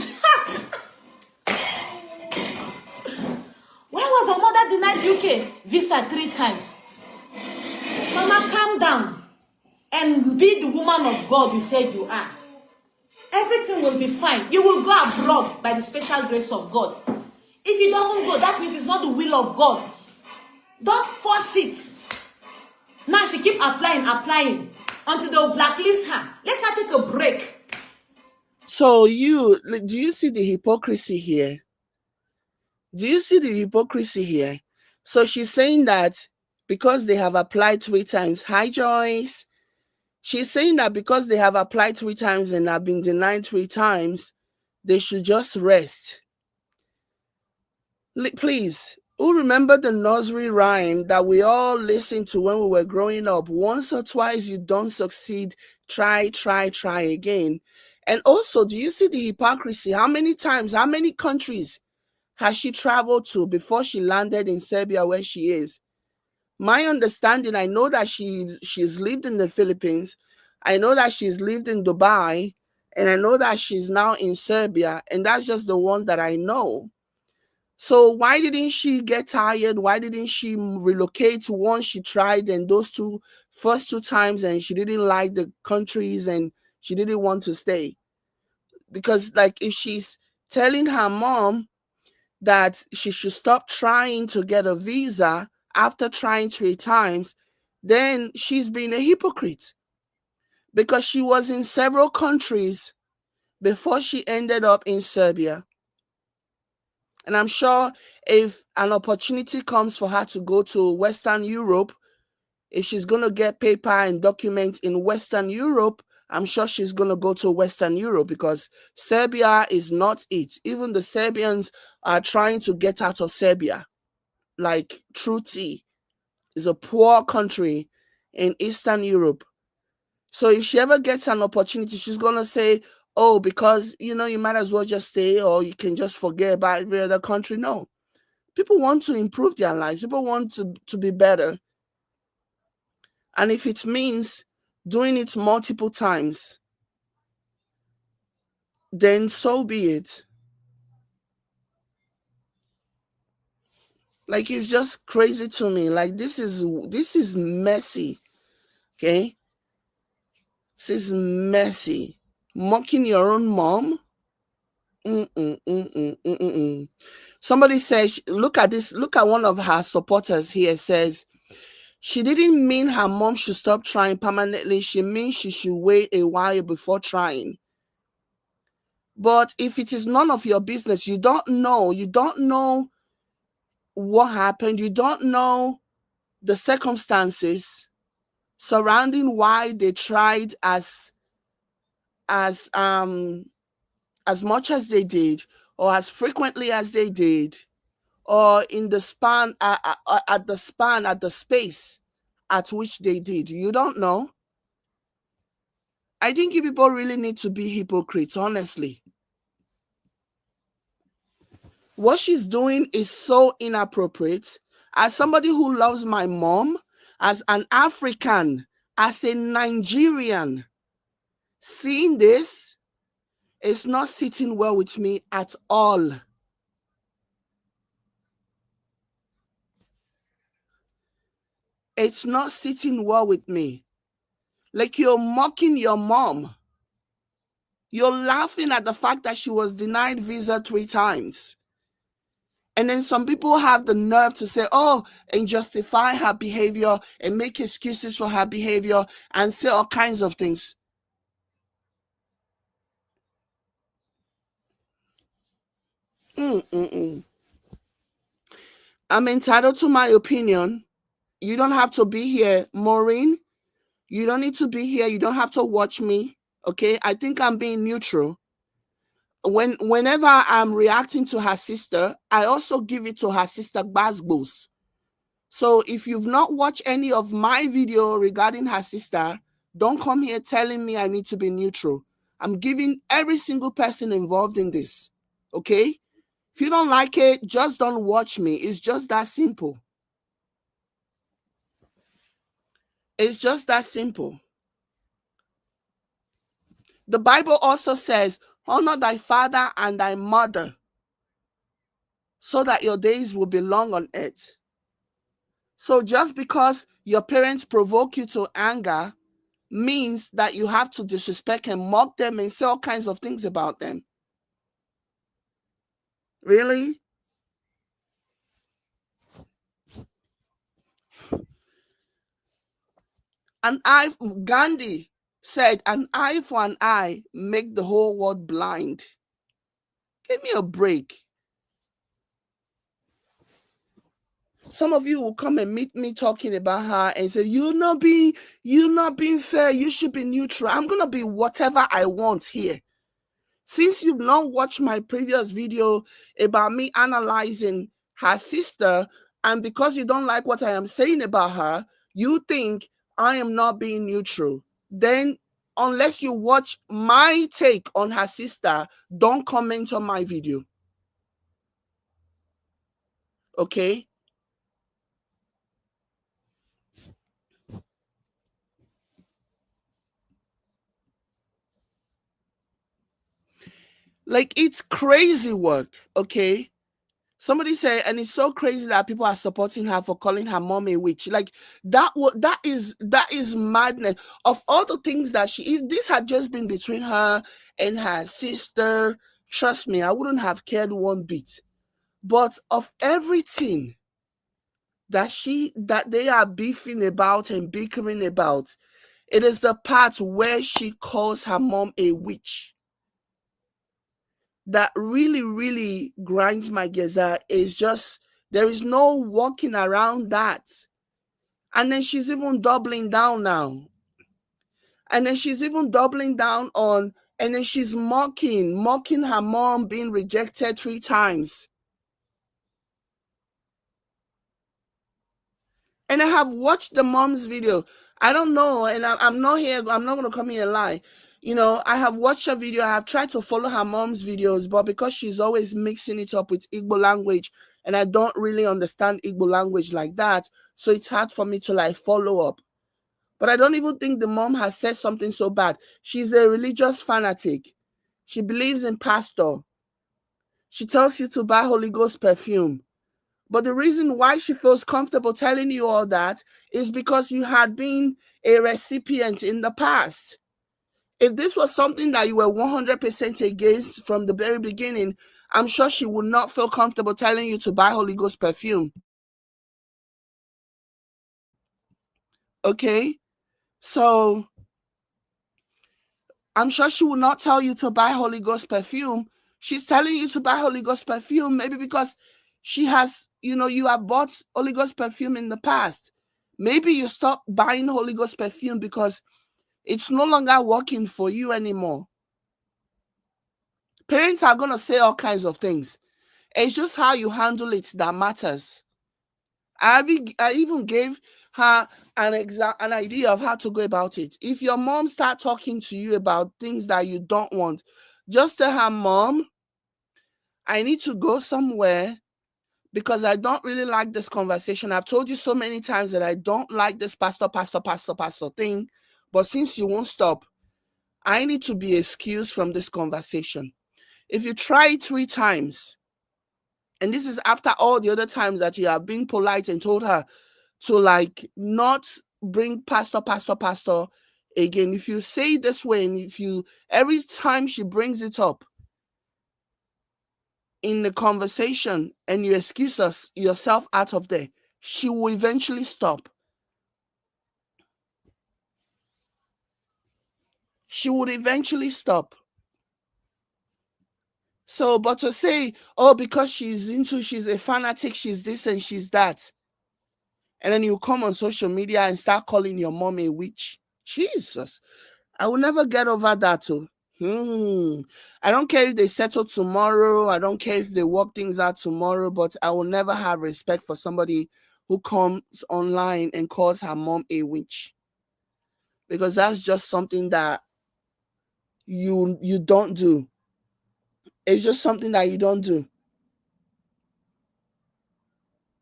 S1: Why was her mother denied UK visa 3 times. Mama, calm down and be the woman of God you said you are. Everything will be fine. You will go abroad by the special grace of God. If he doesn't go, that means it's not the will of God. Don't force it. Now she keep applying until they'll blacklist her. Let her take a break.
S2: So do you see the hypocrisy here? Do you see the hypocrisy here? So she's saying that because they have applied 3 times. Hi, Joyce. She's saying that because they have applied 3 times and have been denied 3 times, they should just rest. Please, who remember the nursery rhyme that we all listened to when we were growing up? Once or twice you don't succeed, try again. And also, do you see the hypocrisy? How many times, how many countries has she traveled to before she landed in Serbia where she is? My understanding, I know that she's lived in the Philippines. I know that she's lived in Dubai. And I know that she's now in Serbia. And that's just the one that I know. So why didn't she get tired? Why didn't she relocate once she tried and those first 2 times and she didn't like the countries and she didn't want to stay? Because like if she's telling her mom that she should stop trying to get a visa after trying 3 times, then she's being a hypocrite. Because she was in several countries before she ended up in Serbia. And I'm sure if an opportunity comes for her to go to Western Europe, if she's going to get paper and documents in Western Europe, I'm sure she's going to go to Western Europe because Serbia is not it. Even the Serbians are trying to get out of Serbia. Like true tea is a poor country in Eastern Europe. So if she ever gets an opportunity, she's going to say, oh, because, you might as well just stay or you can just forget about the other country. No. People want to improve their lives. People want to be better. And if it means doing it multiple times, then so be it. Like, it's just crazy to me. Like, this is messy. Okay? This is messy. Mocking your own mom? Somebody says, look at this. Look at one of her supporters here says, she didn't mean her mom should stop trying permanently. She means she should wait a while before trying. But if it is none of your business, you don't know what happened. You don't know the circumstances surrounding why they tried as much as they did, or as frequently as they did, or in the span at the space at which they did. You don't know. I think you people really need to be hypocrites, honestly. What she's doing is so inappropriate. As somebody who loves my mom, as an African, as a Nigerian, seeing this is not sitting well with me at all. It's not sitting well with me. Like, you're mocking your mom. You're laughing at the fact that she was denied visa 3 times. And then some people have the nerve to say, oh, and justify her behavior and make excuses for her behavior and say all kinds of things. I'm entitled to my opinion. You don't have to be here, Maureen. You don't need to be here. You don't have to watch me. Okay? I think I'm being neutral. Whenever I'm reacting to her sister, I also give it to her sister Basbos. So if you've not watched any of my video regarding her sister, don't come here telling me I need to be neutral. I'm giving every single person involved in this. Okay? If you don't like it, just don't watch me. It's just that simple. It's just that simple. The Bible also says, honor thy father and thy mother so that your days will be long on earth. So just because your parents provoke you to anger means that you have to disrespect and mock them and say all kinds of things about them. Really? An eye, Gandhi said, an eye for an eye make the whole world blind. Give me a break. Some of you will come and meet me talking about her and say, you're not being fair. You should be neutral. I'm gonna be whatever I want here. Since you've not watched my previous video about me analyzing her sister, and because you don't like what I am saying about her, you think I am not being neutral. Then, unless you watch my take on her sister, don't comment on my video. Okay? Like, it's crazy work, okay? Somebody said, and it's so crazy that people are supporting her for calling her mom a witch. Like, that is madness. Of all the things that if this had just been between her and her sister, trust me, I wouldn't have cared one bit. But of everything that they are beefing about and bickering about, it is the part where she calls her mom a witch that really, really grinds my gears. Is just, there is no walking around that. And then she's even doubling down now. And then she's even doubling down on, and then she's mocking her mom being rejected 3 times. And I have watched the mom's video. I don't know, and I'm not here, I'm not going to come here and lie. You know, I have watched her video. I have tried to follow her mom's videos, but because she's always mixing it up with Igbo language, and I don't really understand Igbo language like that, so it's hard for me to like follow up. But I don't even think the mom has said something so bad. She's a religious fanatic. She believes in pastor. She tells you to buy Holy Ghost perfume. But the reason why she feels comfortable telling you all that is because you had been a recipient in the past. If this was something that you were 100% against from the very beginning, I'm sure she would not feel comfortable telling you to buy Holy Ghost perfume. Okay? So, I'm sure she will not tell you to buy Holy Ghost perfume. She's telling you to buy Holy Ghost perfume maybe because she has, you have bought Holy Ghost perfume in the past. Maybe you stop buying Holy Ghost perfume because it's no longer working for you anymore. Parents are going to say all kinds of things. It's just how you handle it that matters. I even gave her an idea of how to go about it. If your mom start talking to you about things that you don't want, just tell her, Mom, I need to go somewhere because I don't really like this conversation. I've told you so many times that I don't like this pastor thing, but since you won't stop, I need to be excused from this conversation. If you try it 3 times, and this is after all the other times that you have been polite and told her to like not bring pastor again. If you say it this way, and if you every time she brings it up in the conversation and you excuse yourself out of there, she will eventually stop. She would eventually stop. So, but to say, oh, because she's a fanatic, she's this and she's that, and then you come on social media and start calling your mom a witch. Jesus, I will never get over that too. I don't care if they settle tomorrow. I don't care if they work things out tomorrow, but I will never have respect for somebody who comes online and calls her mom a witch. Because that's just something that you don't do. It's just something that you don't do.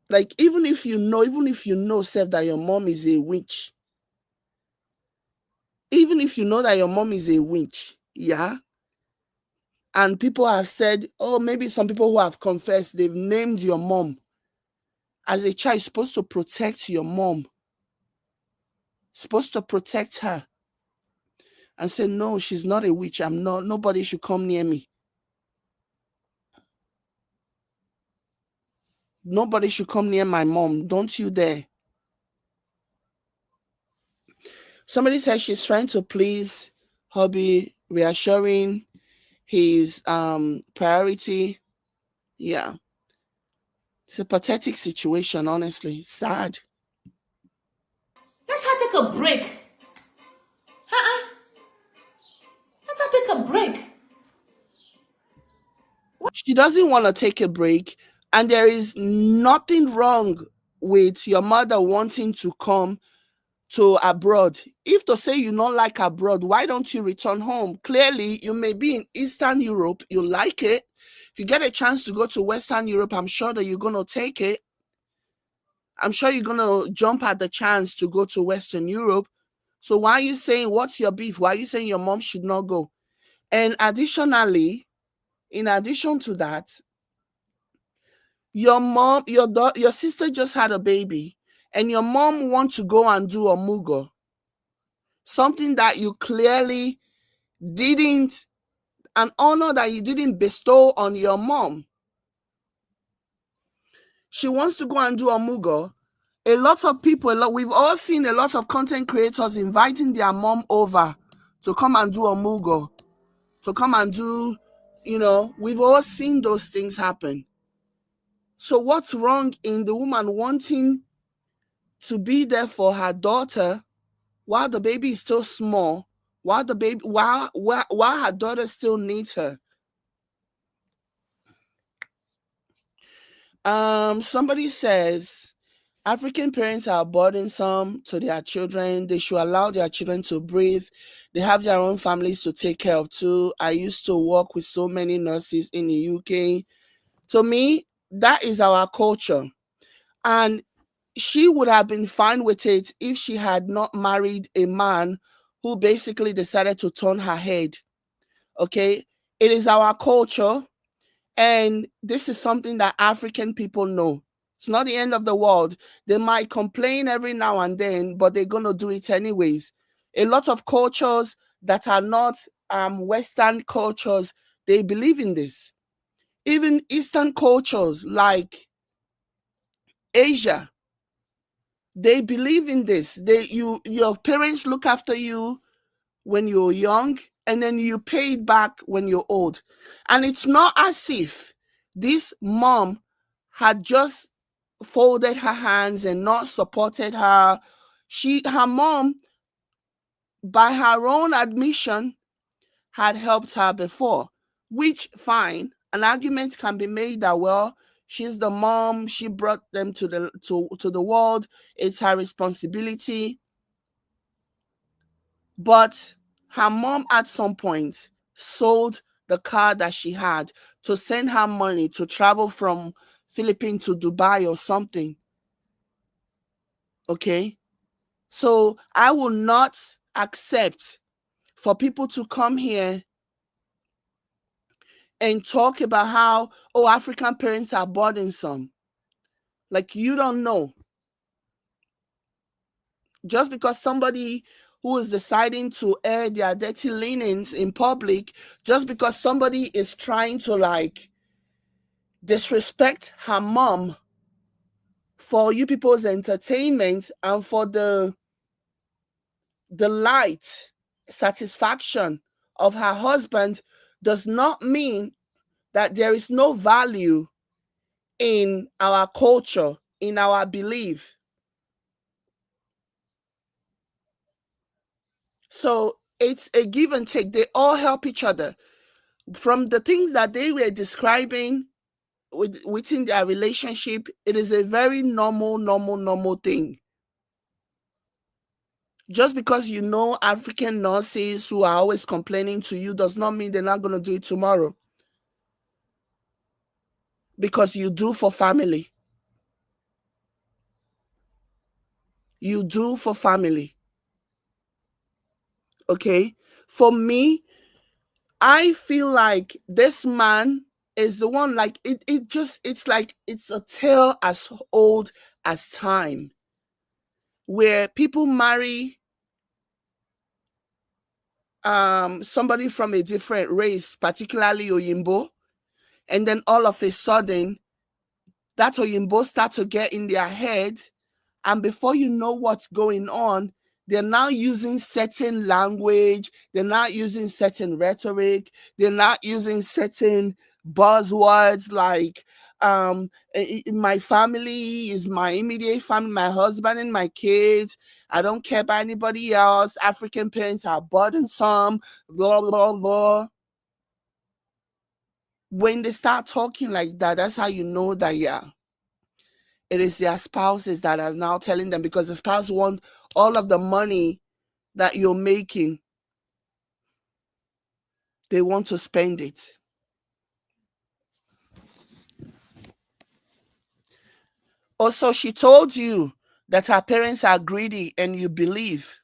S2: Like, even if you know, Seth, that your mom is a witch, even if you know that your mom is a witch, yeah, and people have said, oh, maybe some people who have confessed, they've named your mom As a child, you're supposed to protect your mom, supposed to protect her and say, no, she's not a witch. I'm not, nobody should come near me. Nobody should come near my mom. Don't you dare. Somebody said she's trying to please hubby, reassuring his priority. Yeah. It's a pathetic situation, honestly. Sad.
S1: Let's her take a break. Uh-uh. Let her take a break.
S2: She doesn't want to take a break, and there is nothing wrong with your mother wanting to come to abroad. If to say you don't like abroad, why don't you return home? Clearly, you may be in Eastern Europe, you like it. If you get a chance to go to Western Europe, I'm sure that you're going to take it. I'm sure you're going to jump at the chance to go to Western Europe. So why are you saying, what's your beef? Why are you saying your mom should not go? And additionally, in addition to that, your mom, your sister just had a baby, and your mom wants to go and do a mugo, something that you clearly didn't, an honor that you didn't bestow on your mom. She wants to go and do a mugo. A lot of people, we've all seen a lot of content creators inviting their mom over to come and do a mugo, to come and do, we've all seen those things happen. So what's wrong in the woman wanting to be there for her daughter while the baby is still small, while her daughter still needs her? Somebody says African parents are burdensome to their children. They should allow their children to breathe. They have their own families to take care of too. I used to work with so many nurses in the UK. To me, that is our culture. And she would have been fine with it if she had not married a man who basically decided to turn her head. Okay? It is our culture. And this is something that African people know. It's not the end of the world. They might complain every now and then, but they're going to do it anyways. A lot of cultures that are not Western cultures, they believe in this. Even Eastern cultures like Asia, they believe in this. Your parents look after you when you're young, and then you pay it back when you're old. And it's not as if this mom had just folded her hands and not supported her. Her mom, by her own admission, had helped her before, which fine. An argument can be made that, well, she's the mom, she brought them to the world, it's her responsibility. But her mom at some point sold the car that she had to send her money to travel from Philippines to Dubai or something. Okay? So I will not accept for people to come here and talk about how, oh, African parents are burdensome. Like, you don't know. Just because somebody who is deciding to air their dirty linens in public, just because somebody is trying to disrespect her mom for you people's entertainment and for the light satisfaction of her husband, does not mean that there is no value in our culture, in our belief. So it's a give and take. They all help each other. From the things that they were describing within their relationship, it is a very normal thing. Just because you know African nurses who are always complaining to you does not mean they're not going to do it tomorrow. Because you do for family. You do for family. Okay? For me, I feel like this man is the one, like it's like it's a tale as old as time, where people marry somebody from a different race, particularly Oyimbo, and then all of a sudden that Oyimbo start to get in their head, and before you know what's going on, they're now using certain language, they're not using certain rhetoric, they're not using certain buzzwords like my family is my immediate family, my husband and my kids. I don't care about anybody else. African parents are burdensome, blah, blah, blah. When they start talking like that, that's how you know that, yeah, it is their spouses that are now telling them, because the spouse want all of the money that you're making. They want to spend it. Also, she told you that her parents are greedy and you believe.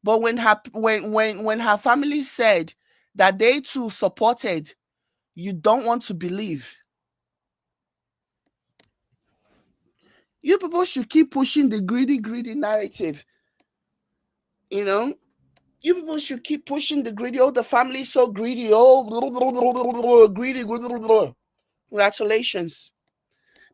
S2: But when her family said that they too supported, you don't want to believe. You people should keep pushing the greedy narrative. You know, you people should keep pushing the greedy. Oh, the family is so greedy. Oh, greedy. Congratulations.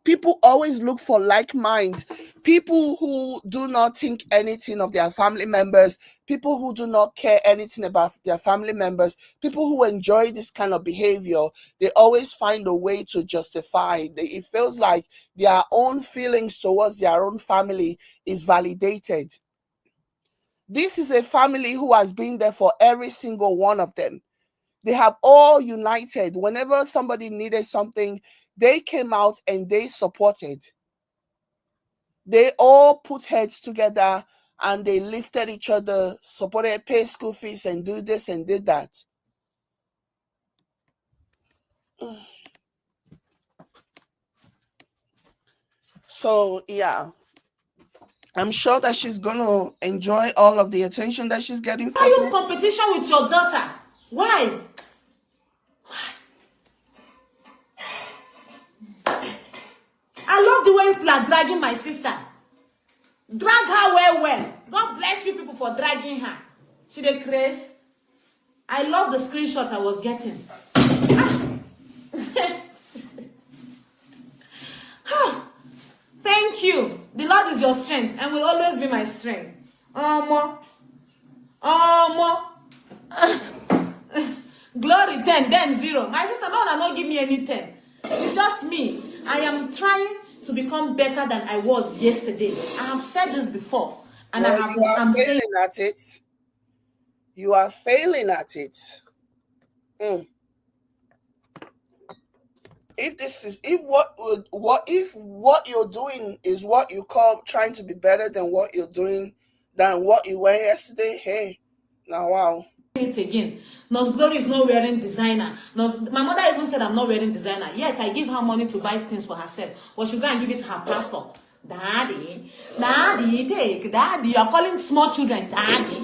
S2: People always look for like mind. People who do not think anything of their family members, people who do not care anything about their family members, people who enjoy this kind of behavior, they always find a way to justify. It feels like their own feelings towards their own family is validated. This is a family who has been there for every single one of them. They have all united. Whenever somebody needed something, they came out and they supported. They all put heads together and they lifted each other, supported, paid school fees, and do this and did that. So, yeah, I'm sure that she's going to enjoy all of the attention that she's getting from
S1: Why are you in
S2: this.
S1: competition with your daughter? Why? I love the way people are dragging my sister. Drag her well. God bless you people for dragging her. She dey craze. I love the screenshot I was getting. Thank you. The Lord is your strength and will always be my strength. Glory 10, then 0. My sister, no, not give me any 10. It's just me. I am trying to become better than I was yesterday. I have said this before, and
S2: Well,
S1: I'm
S2: failing
S1: saying
S2: at it. You are failing at it. If what you're doing is what you call trying to be better than what you're doing than what you were yesterday, hey, now wow.
S1: it again. Nurse Glory is not wearing designer. My mother even said I'm not wearing designer. Yet I give her money to buy things for herself. But she go and give it to her pastor. Daddy, take. Daddy, you're calling small children daddy.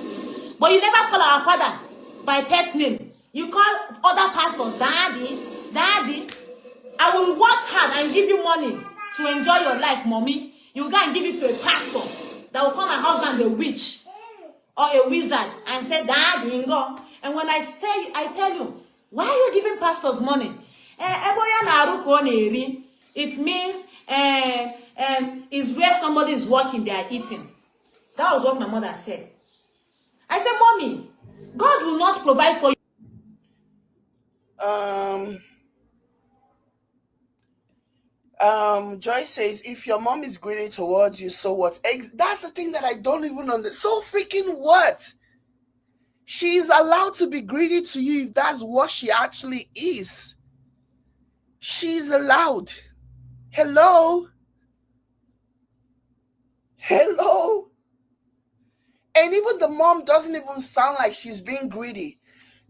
S1: But you never call our father by pet name. You call other pastors daddy. I will work hard and give you money to enjoy your life, mommy. You go and give it to a pastor that will call my husband a witch or a wizard and say, Daddy, go. And when I tell you, why are you giving pastors money? It means is where somebody is working, they are eating. That was what my mother said. I said, Mommy, God will not provide for you.
S2: Joy says, if your mom is greedy towards you, so what? That's the thing that I don't even understand. So freaking what? She's allowed to be greedy to you if that's what she actually is. She's allowed. Hello? And even the mom doesn't even sound like she's being greedy.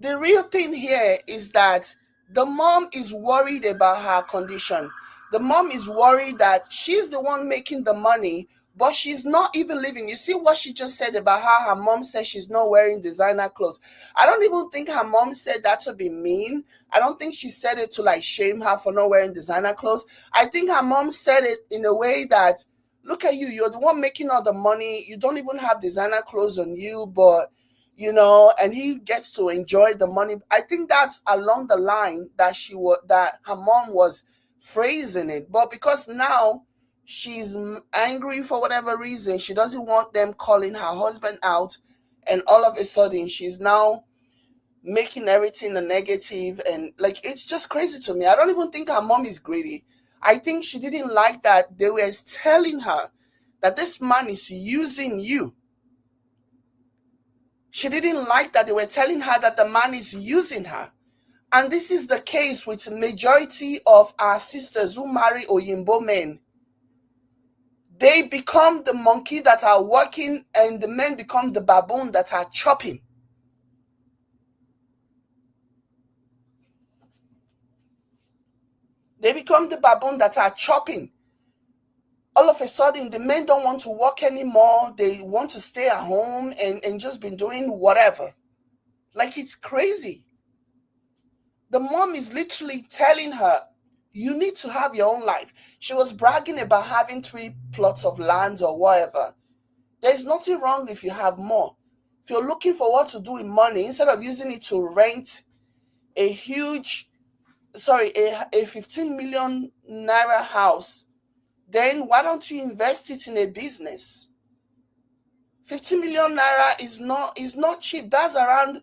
S2: The real thing here is that the mom is worried about her condition. The mom is worried that she's the one making the money, but she's not even living. You see what she just said about how her mom says she's not wearing designer clothes. I don't even think her mom said that to be mean. I don't think she said it to like shame her for not wearing designer clothes. I think her mom said it in a way that, look at you, you're the one making all the money. You don't even have designer clothes on you, but and he gets to enjoy the money. I think that's along the line that that her mom was phrasing it. But because now she's angry for whatever reason, she doesn't want them calling her husband out, and all of a sudden she's now making everything a negative, and like, it's just crazy to me. I don't even think her mom is greedy. I think she didn't like that they were telling her that this man is using you. She didn't like that they were telling her that the man is using her. And this is the case with majority of our sisters who marry Oyinbo men. They become the monkey that are working, and the men become the baboon that are chopping. They become the baboon that are chopping. All of a sudden, the men don't want to work anymore. They want to stay at home and just be doing whatever. Like, it's crazy. The mom is literally telling her, you need to have your own life. She was bragging about having 3 plots of lands or whatever. There's nothing wrong if you have more. If you're looking for what to do with money, instead of using it to rent a 15 million naira house, then why don't you invest it in a business? 50 million naira is not cheap. That's around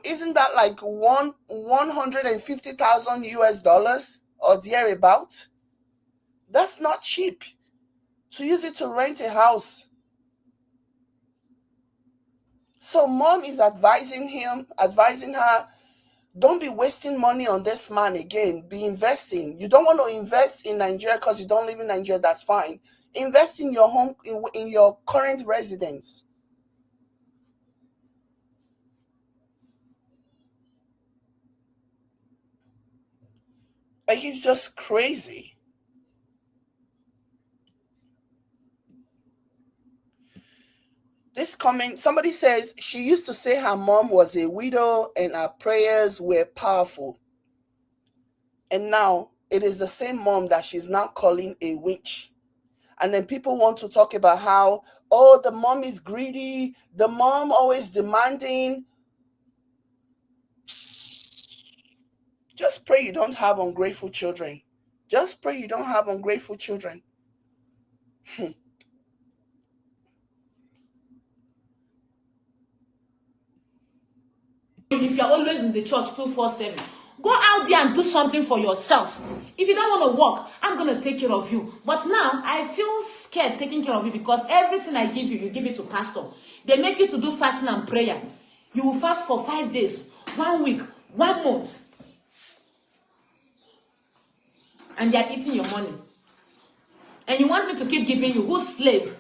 S2: isn't that like 150,000 US dollars or thereabout? That's not cheap to use it to rent a house. So mom is advising her, don't be wasting money on this man again. Be investing. You don't want to invest in Nigeria because you don't live in Nigeria. That's fine. Invest in your home, in your current residence. Like, it's just crazy. This comment, somebody says she used to say her mom was a widow and her prayers were powerful. And now it is the same mom that she's now calling a witch. And then people want to talk about how, oh, the mom is greedy, the mom always demanding. Just pray you don't have ungrateful children. Just pray you don't have ungrateful children.
S1: If you're always in the church 247, go out there and do something for yourself. If you don't want to work, I'm going to take care of you. But now I feel scared taking care of you because everything I give you, you give it to pastor. They make you to do fasting and prayer. You will fast for 5 days, 1 week, 1 month. And they're eating your money. And you want me to keep giving you? Who's slave?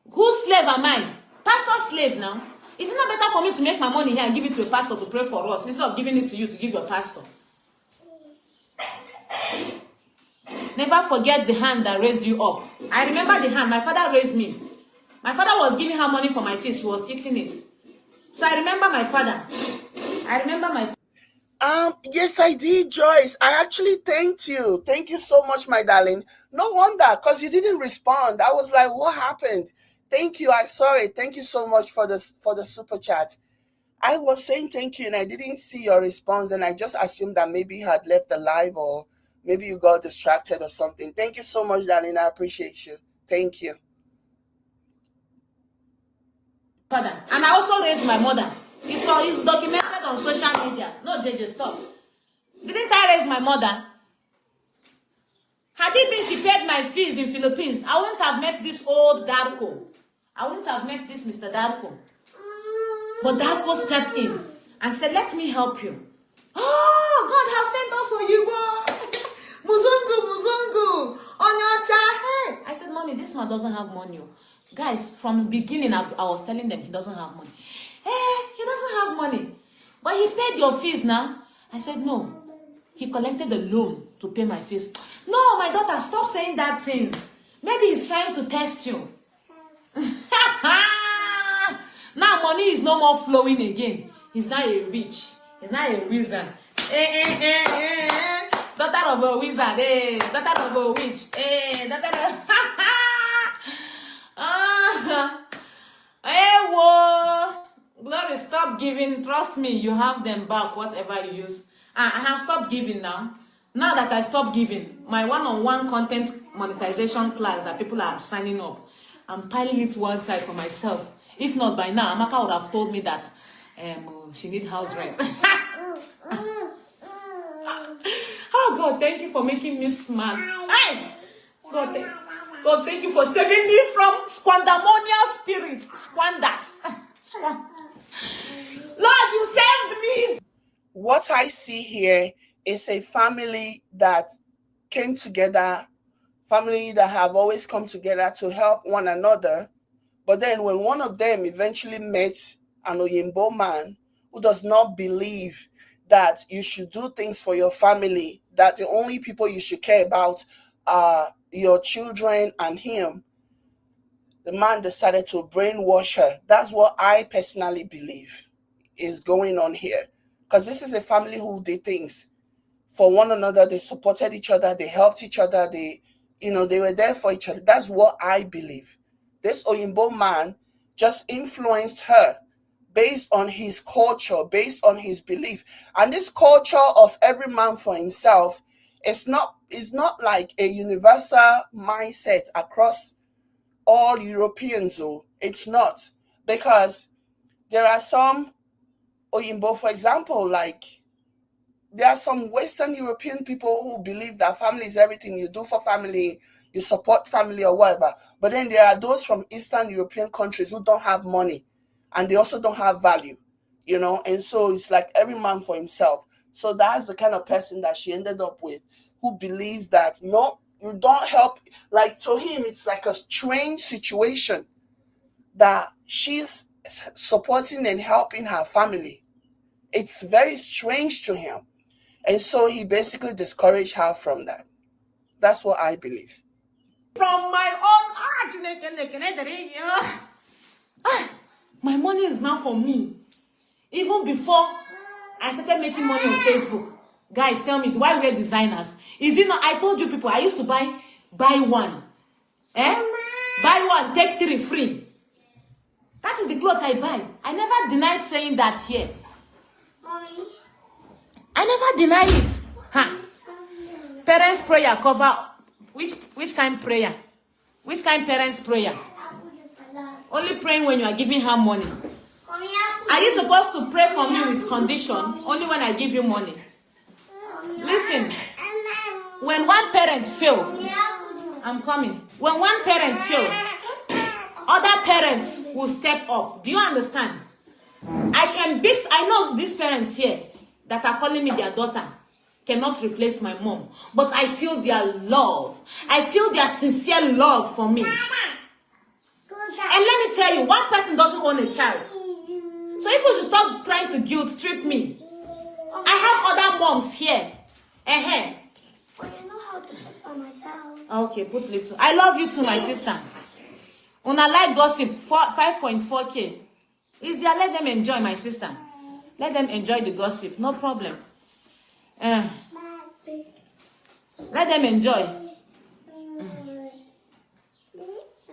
S1: Whose slave am I? Pastor's slave now. Is it not better for me to make my money here and give it to a pastor to pray for us instead of giving it to you to give your pastor? Never forget the hand that raised you up. I remember the hand. My father raised me. My father was giving her money for my fees. She was eating it. So I remember my father.
S2: Yes, I did, Joyce. I actually thanked you. Thank you so much, my darling. No wonder, because you didn't respond. I was like, what happened? Thank you. I'm sorry. Thank you so much for the super chat. I was saying thank you and I didn't see your response, and I just assumed that maybe you had left the live or maybe you got distracted or something. Thank you so much, darling. I appreciate you. Thank you.
S1: Father. And I also raised my mother. It's documented on social media. No, JJ, stop. Didn't I raise my mother? Had it been she paid my fees in Philippines, I wouldn't have met this old Darko. I wouldn't have met this Mr. Darko. But Darko stepped in and said, let me help you. Oh, God have sent us for you. Muzungu, on your child. I said, Mommy, this man doesn't have money. Guys, from the beginning, I was telling them he doesn't have money. Hey, he doesn't have money. But he paid your fees now. I said, no. He collected a loan to pay my fees. No, my daughter, stop saying that thing. Maybe he's trying to test you. Now money is no more flowing again. He's not a rich. He's not a wizard. Daughter of a wizard. Daughter of a witch. Daughter of... whoa. Glory, stop giving. Trust me, you have them back, whatever you use. I have stopped giving now. Now that I stopped giving, my one-on-one content monetization class that people are signing up, I'm piling it one side for myself. If not by now, Amaka would have told me that she needs house rent. Oh God, thank you for making me smart. Hey! God, thank you for saving me from squandamonial spirit. Squanders. Lord, you saved me.
S2: What I see here is a family that came together, family that have always come together to help one another. But then when one of them eventually met an Oyinbo man who does not believe that you should do things for your family, that the only people you should care about are your children and him, the man decided to brainwash her. That's what I personally believe is going on here. Because this is a family who did things for one another. They supported each other. They helped each other. They were there for each other. That's what I believe. This Oyinbo man just influenced her based on his culture, based on his belief. And this culture of every man for himself is not like a universal mindset across all Europeans. Though it's not, because there are some Oyinbo, for example, like there are some Western European people who believe that family is everything. You do for family, you support family or whatever. But then there are those from Eastern European countries who don't have money and they also don't have value, and so it's like every man for himself. So that's the kind of person that she ended up with, who believes that no, you don't help. Like, to him, it's like a strange situation that she's supporting and helping her family. It's very strange to him. And so he basically discouraged her from that. That's what I believe.
S1: From my own my money is now for me. Even before I started making money on Facebook. Guys, tell me, do I wear designers? Is it not? I told you people, I used to buy one. Buy one, take 3 free. That is the clothes I buy. I never denied saying that here.
S3: Mommy.
S1: I never deny it. Parents' prayer cover. Which kind prayer? Which kind parents' prayer? Only praying when you are giving her money. Are you supposed to pray for me with condition? Only when I give you money. Listen. When one parent fail, I'm coming. When one parent fail, other parents will step up. Do you understand? I know these parents here that are calling me their daughter cannot replace my mom. But I feel their love. I feel their sincere love for me. And let me tell you, one person doesn't own a child. So people should stop trying to guilt trip me. I have other moms here.
S3: But I know how to cook for myself.
S1: Okay, put little. I love you too, my sister. Una like gossip, 5.4K. Is there? Let them enjoy, my sister. Let them enjoy the gossip. No problem. Let them enjoy.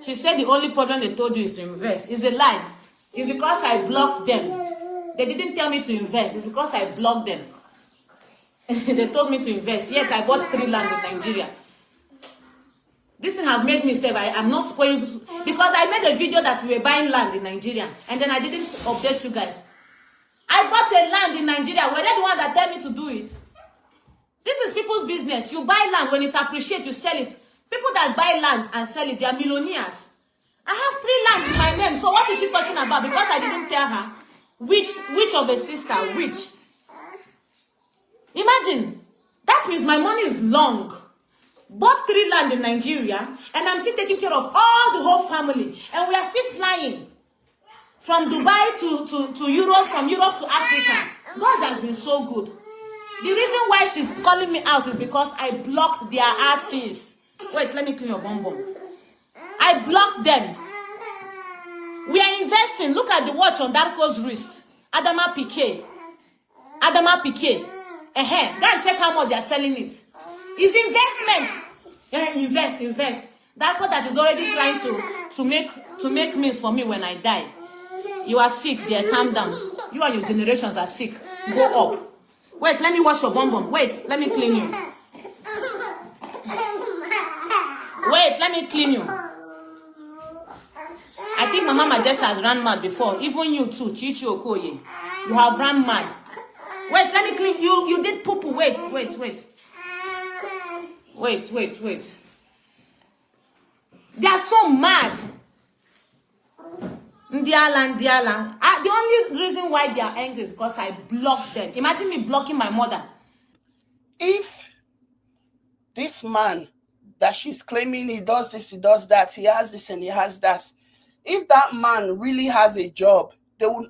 S1: She said the only problem they told you is to invest. It's a lie. It's because I blocked them. They didn't tell me to invest. It's because I blocked them. They told me to invest. Yes, I bought 3 land in Nigeria. This thing have made me say I'm not spoiled because I made a video that we were buying land in Nigeria and then I didn't update you guys. I bought a land in Nigeria. Were they the ones that tell me to do it? This is people's business. You buy land, when it appreciates, you sell it. People that buy land and sell it, they are millionaires. I have 3 lands in my name. So what is she talking about? Because I didn't tell her which of the sister, which. Imagine. That means my money is long. Bought 3 land in Nigeria, and I'm still taking care of all the whole family. And we are still flying from Dubai to Europe, from Europe to Africa. God has been so good. The reason why she's calling me out is because I blocked their asses. Wait, let me clean your bum bum. I blocked them. We are investing. Look at the watch on Darko's wrist. Adama PK. Adama PK. Go and check how much they are selling it. It's investment. Invest. Darko that is already trying to make means for me when I die. You are sick, dear. Calm down. You and your generations are sick. Go up. Wait, let me wash your bum. Wait, let me clean you. Wait, let me clean you. I think my mama just has run mad before. Even you too, Chichi Okoye. You have run mad. Wait, let me clean you. You did poo-poo. Wait. They are so mad. Ndiala. The only reason why they are angry is because I blocked them. Imagine me blocking my mother.
S2: If this man that she's claiming he does this, he does that, he has this and he has that, if that man really has a job, they would.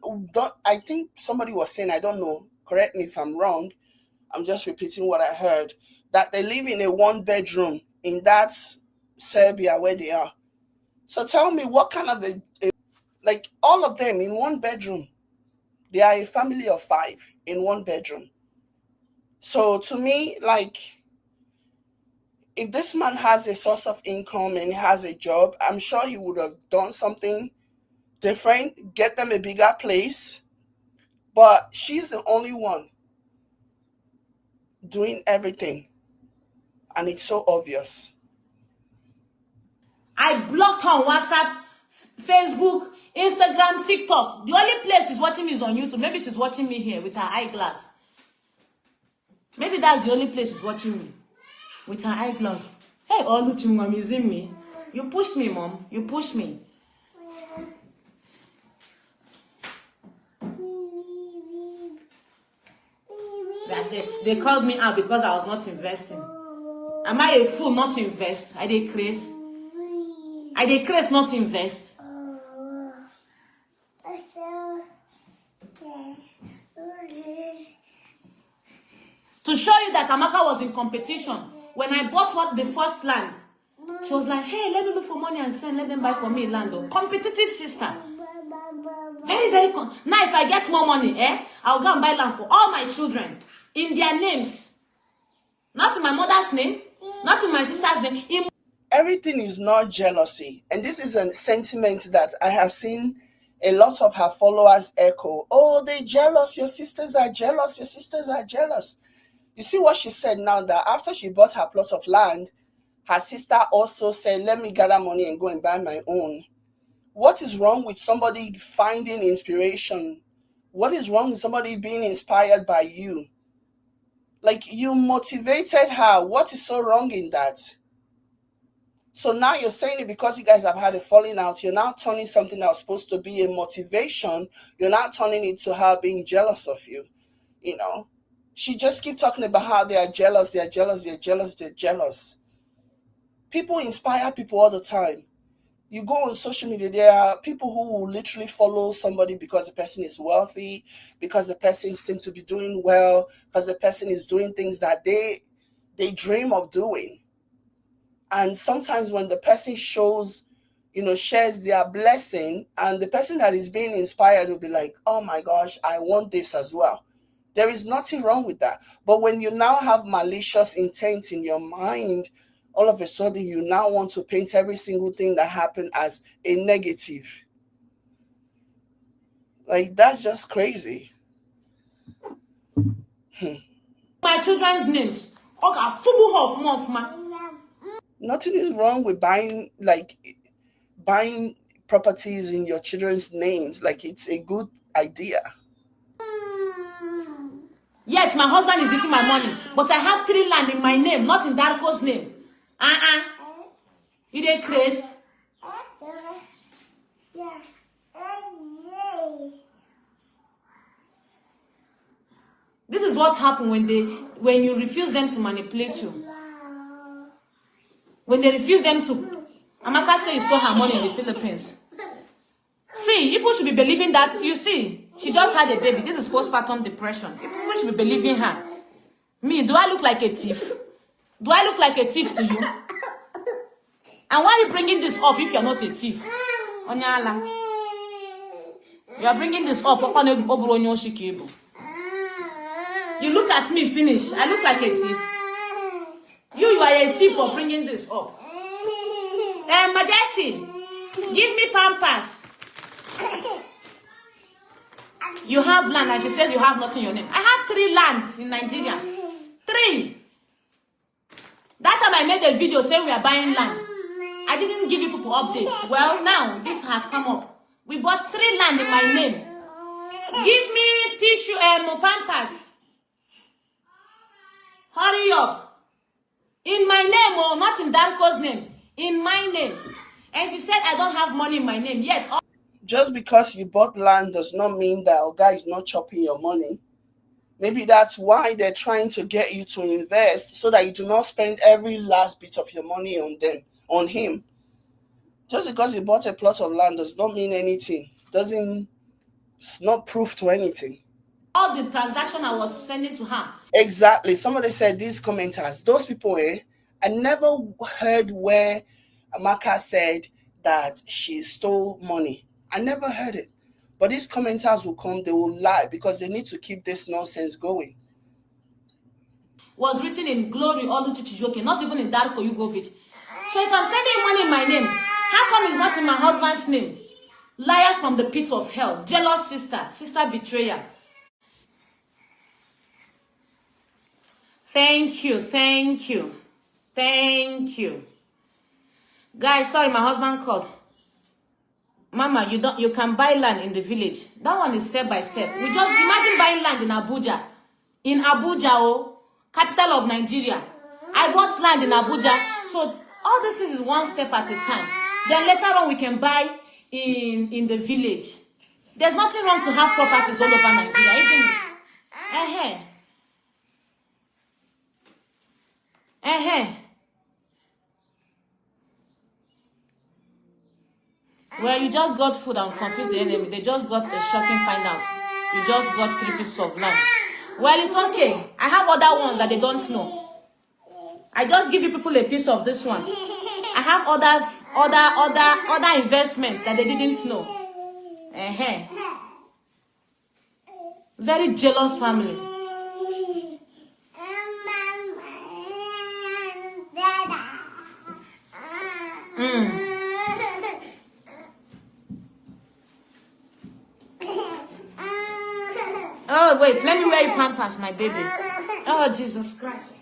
S2: I think somebody was saying, I don't know, correct me if I'm wrong, I'm just repeating what I heard, that they live in a 1-bedroom in that Serbia where they are. So tell me, what kind of like all of them in 1 bedroom? They are a family of 5 in 1 bedroom. So to me, like, if this man has a source of income and he has a job, I'm sure he would have done something different, get them a bigger place. But she's the only one doing everything. And it's so obvious.
S1: I blocked her on WhatsApp, Facebook, Instagram, TikTok. The only place she's watching me is on YouTube. Maybe she's watching me here with her eyeglass. Maybe that's the only place she's watching me. With her eyeglass. Hey, Oluchi, mom, is in me? You pushed me, mom. You pushed me. They called me out because I was not investing. Am I a fool not to invest? I did craze. Not to invest. To show you that Amaka was in competition. When I bought the first land, she was like, hey, let me look for money and send, let them buy for me land. Competitive sister. Very, very now if I get more money, I'll go and buy land for all my children. In their names. Not in my mother's name. Not in my sister's name.
S2: Everything is not jealousy. And this is a sentiment that I have seen a lot of her followers echo. Oh, they're jealous. Your sisters are jealous. Your sisters are jealous. You see what she said now, that after she bought her plot of land, her sister also said, let me gather money and go and buy my own. What is wrong with somebody finding inspiration? What is wrong with somebody being inspired by you? Like, you motivated her. What is so wrong in that? So now you're saying it because you guys have had a falling out. You're now turning something that was supposed to be a motivation. You're now turning it to her being jealous of you. You know, she just keep talking about how they are jealous. People inspire people all the time. You go on social media, there are people who will literally follow somebody because the person is wealthy, because the person seems to be doing well, because the person is doing things that they dream of doing. And sometimes when the person shares their blessing, and the person that is being inspired will be like, oh my gosh, I want this as well. There is nothing wrong with that. But when you now have malicious intent in your mind, all of a sudden you now want to paint every single thing that happened as a negative. Like, that's just crazy.
S1: My children's names.
S2: Nothing is wrong with buying properties in your children's names. Like, it's a good idea.
S1: Yes, my husband is eating my money, but I have 3 land in my name, not in Darko's name. You dey crazy? This is what happens when you refuse them to manipulate you. When they refuse them to, Amaka said you stole her money in the Philippines. See, people should be believing that. You see, she just had a baby. This is postpartum depression. People should be believing her. Me, do I look like a thief? Do I look like a thief to you? And why are you bringing this up if you're not a thief? Onyala. You are bringing this up. You look at me, finish. I look like a thief. You are a thief for bringing this up. Majesty, give me Pampers. You have land, and she says you have nothing in your name. I have 3 lands in Nigeria. 3. That time I made a video saying we are buying land. I didn't give you people updates. Well, now this has come up. We bought 3 land in my name. Give me tissue and Pampers. Hurry up. In my name, oh, not in Danko's name. In my name. And she said I don't have money in my name yet.
S2: Just because you bought land does not mean that a guy is not chopping your money. Maybe that's why they're trying to get you to invest so that you do not spend every last bit of your money on him. Just because you bought a plot of land does not mean anything. It's not proof to anything.
S1: All the transaction I was sending to her.
S2: Exactly. Somebody said these commenters, those people, I never heard where Amaka said that she stole money. I never heard it. But these commenters will come, they will lie because they need to keep this nonsense going.
S1: Was written in Glory, Oluchichijoke, not even in Darko Yugovich. So if I'm sending money in my name, how come it's not in my husband's name? Liar from the pit of hell, jealous sister betrayer. Thank you. Guys, sorry, my husband called. Mama, you can buy land in the village. That one is step by step. We just imagine buying land in Abuja. In Abuja, oh, capital of Nigeria. I bought land in Abuja. So all this is one step at a time. Then later on we can buy in the village. There's nothing wrong to have properties all over Nigeria, isn't it? Well, you just got food and confused the enemy. They just got a shocking find out. You just got 3 pieces of land. Well, it's okay. I have other ones that they don't know. I just give you people a piece of this one. I have other investments that they didn't know. Very jealous family. Oh, wait, let me wear you Pampers, my baby. Oh, Jesus Christ.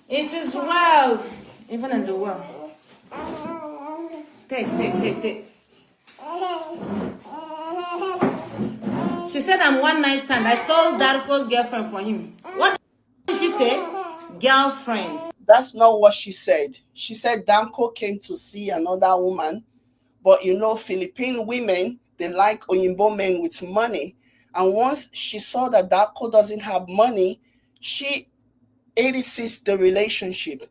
S1: It is well, even in the world. Take. She said I'm one night stand. I stole Darko's girlfriend from him. What did she say? Girlfriend.
S2: That's not what she said. She said Danko came to see another woman. But Philippine women, they like Oyinbo men with money. And once she saw that Danko doesn't have money, she 86 the relationship.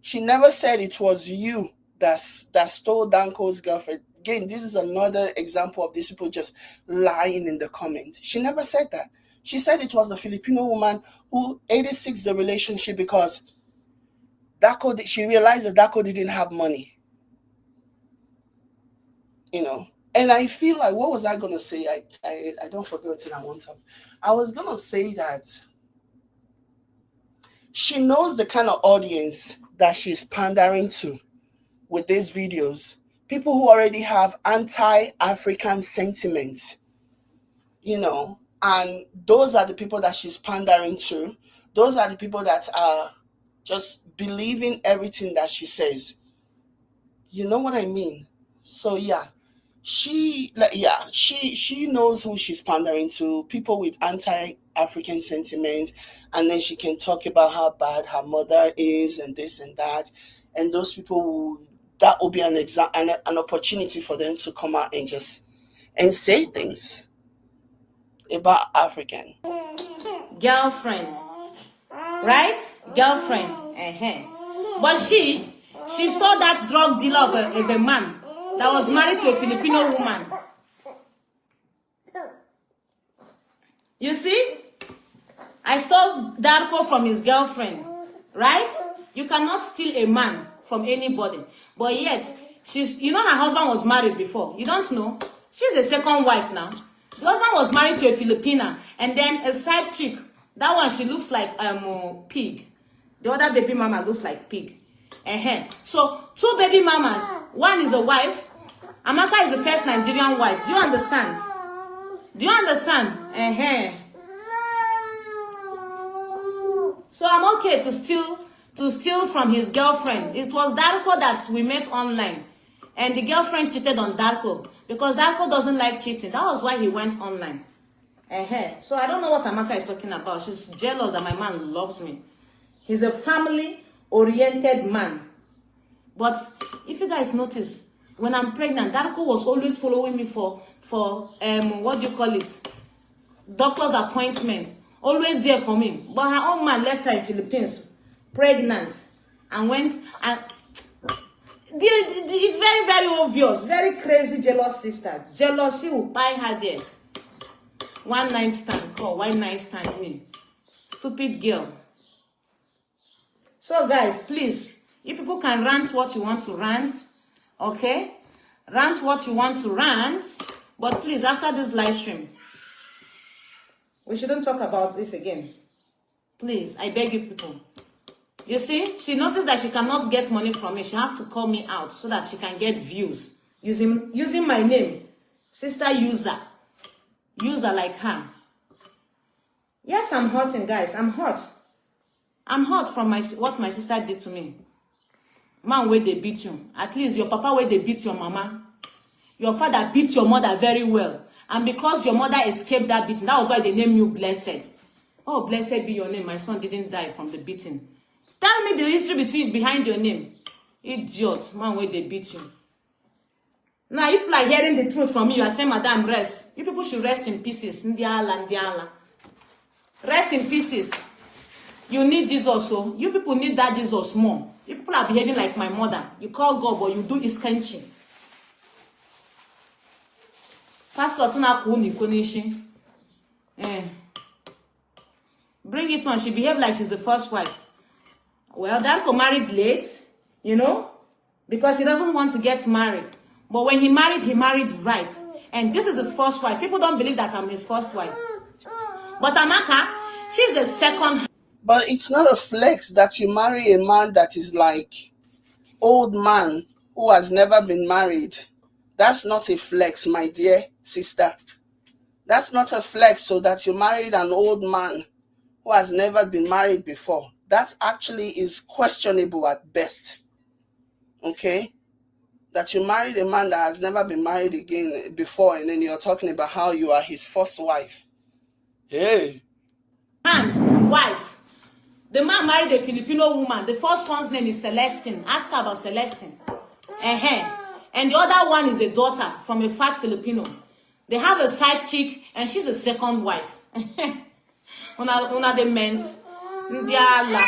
S2: She never said it was you that stole Danko's girlfriend. Again, this is another example of these people just lying in the comments. She never said that. She said it was the Filipino woman who 86 the relationship because she realized that Danko didn't have money. And I feel like, what was I going to say? I don't forget what I want to. I was going to say that she knows the kind of audience that she's pandering to with these videos. People who already have anti-African sentiments, and those are the people that she's pandering to. Those are the people that are just believing everything that she says. You know what I mean? So yeah. She knows who she's pandering to, people with anti-African sentiments, and then she can talk about how bad her mother is and this and that, and those people that will be an opportunity for them to come out and say things about African
S1: girlfriend, right? Girlfriend, but she stole that drug dealer of a man that was married to a Filipino woman. You see? I stole Darko from his girlfriend, right? You cannot steal a man from anybody. But yet, you know her husband was married before. You don't know? She's a second wife now. The husband was married to a Filipina, and then a side chick. That one, she looks like pig. The other baby mama looks like pig. So, 2 baby mamas. One is a wife. Amaka is the first Nigerian wife. Do you understand? Do you understand? So I'm okay to steal from his girlfriend. It was Darko that we met online. And the girlfriend cheated on Darko. Because Darko doesn't like cheating. That was why he went online. So I don't know what Amaka is talking about. She's jealous that my man loves me. He's a family-oriented man. But if you guys notice, when I'm pregnant, Darko was always following me for what do you call it? Doctor's appointment. Always there for me. But her own man left her in Philippines, pregnant, and went and it's very, very obvious. Very crazy, jealous sister. Jealousy will buy her there. One night stand call, one night stand me. Stupid girl. So guys, please, you people can rant what you want to rant, okay? Rant what you want to rant, but please, after this live stream, we shouldn't talk about this again. Please, I beg you people. You see, she noticed that she cannot get money from me. She have to call me out so that she can get views using my name, sister user like her. Yes, I'm hurting, guys. I'm hurt. I'm hurt from what my sister did to me. Man, where they beat you. At least your papa where they beat your mama. Your father beat your mother very well. And because your mother escaped that beating, that was why they named you Blessed. Oh, blessed be your name. My son didn't die from the beating. Tell me the history behind your name. Idiot. Man, where they beat you. Now, you people are hearing the truth from me. You are saying, Madam, rest. You people should rest in pieces. Ndiala, ndiala. Rest in pieces. You need Jesus, so you people need that Jesus more. You people are behaving like my mother. You call God, but you do iskenchi. Pastor Suna Kuni Kunishi. Bring it on. She behaved like she's the first wife. Well, Darko married late, you know, because he doesn't want to get married. But when he married right. And this is his first wife. People don't believe that I'm his first wife. But Amaka, she's the second.
S2: But it's not a flex that you marry a man that is like old man who has never been married. That's not a flex, my dear sister. That's not a flex, so that you married an old man who has never been married before. That actually is questionable at best. Okay? That you married a man that has never been married again before, and then you're talking about how you are his first wife. Hey.
S1: Man, wife. The man married a Filipino woman. The first one's name is Celestine. Ask her about Celestine. And the other one is a daughter from a fat Filipino. They have a side chick, and she's a second wife. Una de meant. Ndiala.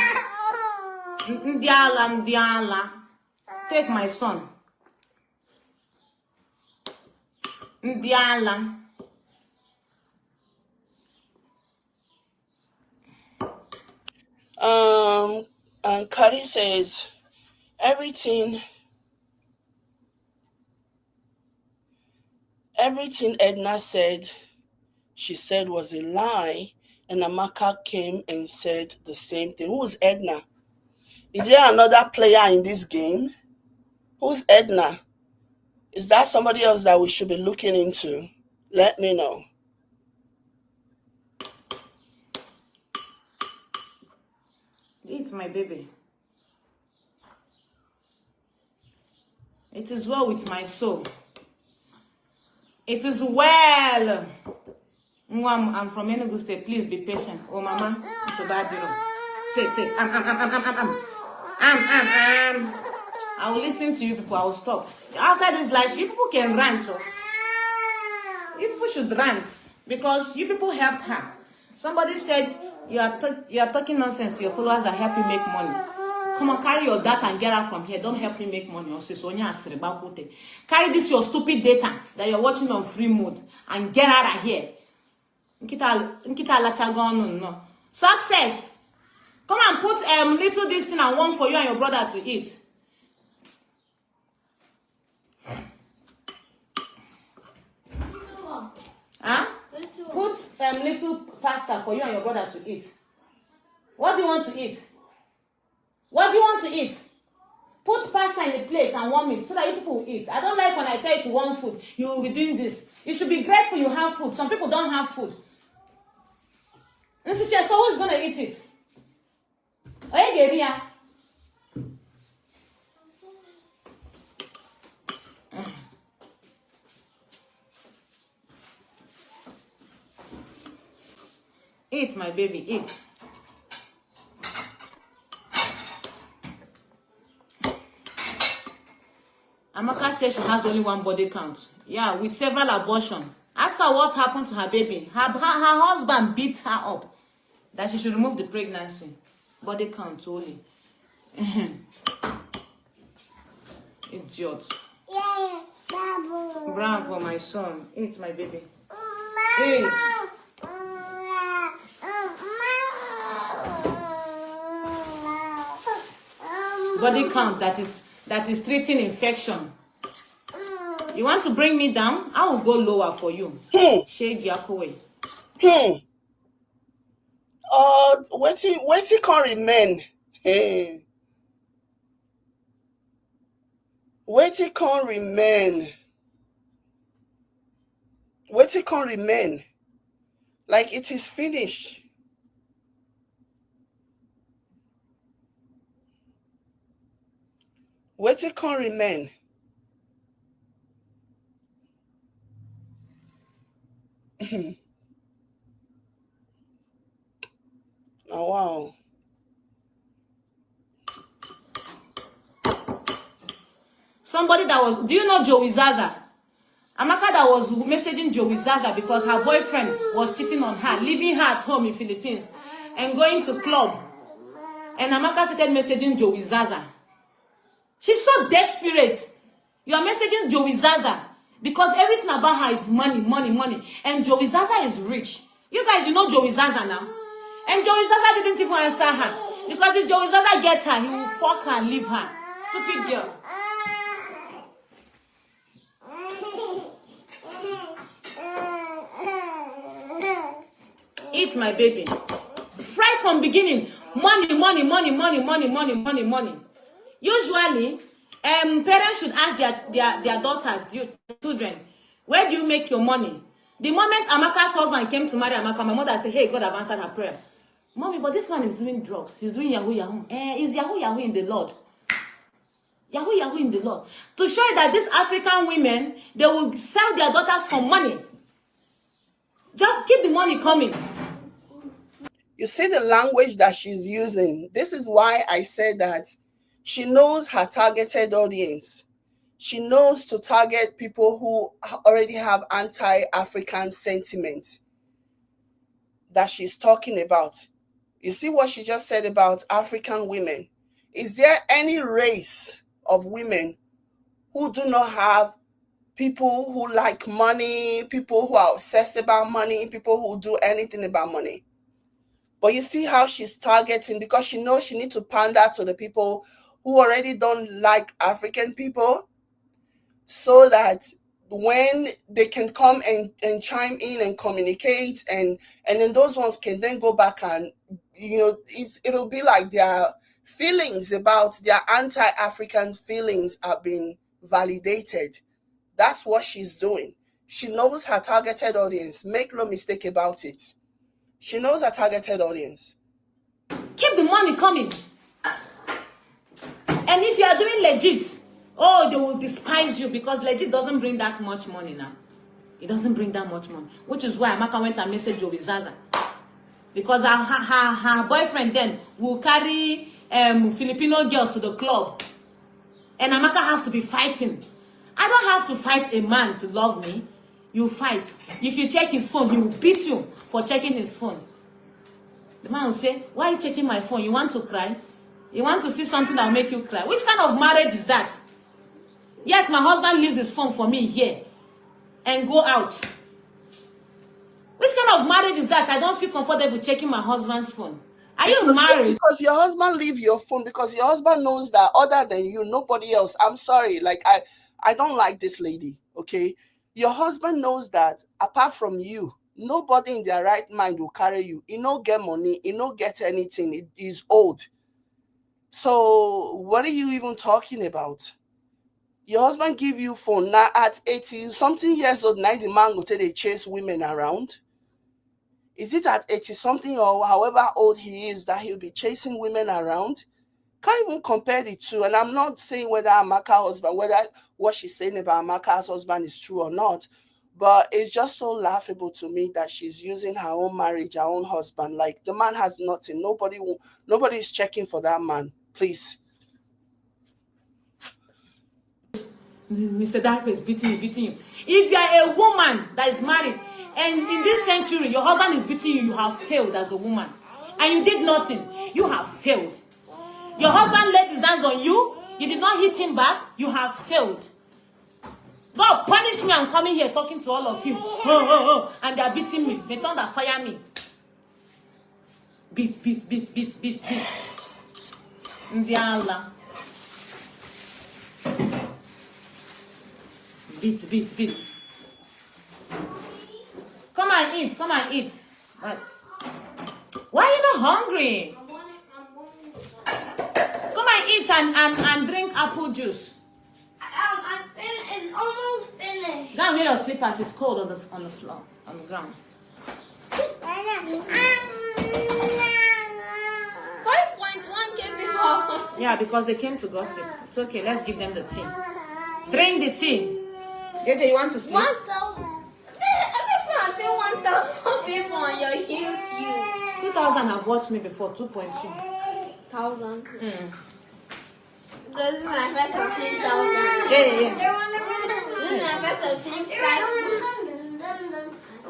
S1: Take my son. Ndiala.
S2: And Kari says, everything Edna said, she said was a lie, and Amaka came and said the same thing. Who's Edna? Is there another player in this game? Who's Edna? Is that somebody else that we should be looking into? Let me know.
S1: It's my baby. It is well with my soul. It is well. I'm from Enugu State. Please be patient. Oh, Mama, it's a bad deal. Take. I will listen to you people. I will stop. After this live, you people can rant. So you people should rant because you people helped her. Somebody said you are talking nonsense to your followers that help you make money. Come on, carry your data and get out from here. Don't help me make money. Carry this your stupid data that you're watching on free mode and get out of here. Success. Come and put little this thing and one for you and your brother to eat. Huh? Put little pasta for you and your brother to eat. What do you want to eat? What do you want to eat? Put pasta in the plate and warm it so that you people will eat. I don't like when I tell you to warm food. You will be doing this. You should be grateful you have food. Some people don't have food. Mr. Chair, so who's going to eat it? Oyegeria. Eat, my baby, eat. Amaka says she has only one body count. Yeah, with several abortions. Ask her what happened to her baby. Her husband beat her up. That she should remove the pregnancy. Body count only. Idiot.
S3: Yeah, Babu.
S1: Bravo, my son. Eat, my baby. Eat. Body count that is treating infection. You want to bring me down? I will go lower for you. Shake Yakowe.
S2: What's it called remain? What's it called remain? What's it called remain? Like it is finished. What's it called remain? Oh wow.
S1: Somebody that was, do you know Joey Zaza? Amaka that was messaging Joey Zaza because her boyfriend was cheating on her, leaving her at home in Philippines and going to club. And Amaka started messaging Joey Zaza. She's so desperate. You are messaging Joey Zaza because everything about her is money, money, money. And Joey Zaza is rich. You guys, you know Joey Zaza now. And Joey Zaza didn't even answer her. Because if Joey Zaza gets her, he will fuck her and leave her. Stupid girl. Eat, my baby. Right from beginning. Money, money, money, money, money, money, money, money. Usually, parents should ask their daughters, their children, where do you make your money? The moment Amaka's husband came to marry Amaka, my mother said, hey, God have answered her prayer. Mommy, but this man is doing drugs. He's doing Yahoo Yahoo. Is Yahoo Yahoo in the Lord? Yahoo Yahoo in the Lord. To show you that these African women, they will sell their daughters for money. Just keep the money coming.
S2: You see the language that she's using. This is why I said that she knows her targeted audience. She knows to target people who already have anti-African sentiment that she's talking about. You see what she just said about African women. Is there any race of women who do not have people who like money, people who are obsessed about money, people who do anything about money? But you see how she's targeting, because she knows she needs to pander to the people who already don't like African people, so that when they can come and chime in and communicate, and then those ones can then go back and, you know, it'll be like their feelings about their anti-African feelings are being validated. That's what she's doing. She knows her targeted audience. Make no mistake about it. She knows her targeted audience.
S1: Keep the money coming. And if you are doing legit, oh, they will despise you because legit doesn't bring that much money now. It doesn't bring that much money. Which is why Amaka went and messaged Joey Zaza. Because her boyfriend then will carry Filipino girls to the club. And Amaka has to be fighting. I don't have to fight a man to love me. You fight. If you check his phone, he will beat you for checking his phone. The man will say, why are you checking my phone? You want to cry? You want to see something that will make you cry? Which kind of marriage is that? Yet my husband leaves his phone for me here and go out. Which Which kind of marriage is that? I don't feel comfortable checking my husband's phone. Are you
S2: Because,
S1: married?
S2: because your husband leave your phone, because your husband knows that other than you, nobody else. I'm sorry, like I don't like this lady. Okay, your husband knows that apart from you, nobody in their right mind will carry you. He no get money, he no get anything. He is old. So what are you even talking about? Your husband give you phone now at 80 something years old. Now the man go tell they chase women around. Is it at 80 something or however old he is that he'll be chasing women around? Can't even compare the two. And I'm not saying whether Amaka's husband, whether what she's saying about Amaka's husband is true or not. But it's just so laughable to me that she's using her own marriage, her own husband. Like the man has nothing. Nobody is checking for that man. Please.
S1: Mr. Darko is beating you. If you are a woman that is married, and in this century, your husband is beating you have failed as a woman. And you did nothing. You have failed. Your husband laid his hands on you. You did not hit him back. You have failed. God punish me. I'm coming here talking to all of you. And they are beating me. They thunder fire me. Beat. Ndiala. Beat. Come and eat. Why are you not hungry? Come and eat and drink apple juice.
S3: It's almost finished.
S1: Go and wear your slippers. It's cold on the floor, on the ground.
S3: 5.1K before.
S1: Yeah, because they came to gossip. It's okay. Let's give them the tea. Drink the tea. JJ, you want to sleep?
S3: 1,000. I've seen 1,000 people on your YouTube.
S1: 2,000 have watched me before. 2.2.
S3: 1,000. This is my first time seeing 1,000.
S1: Yeah.
S3: This is my first time seeing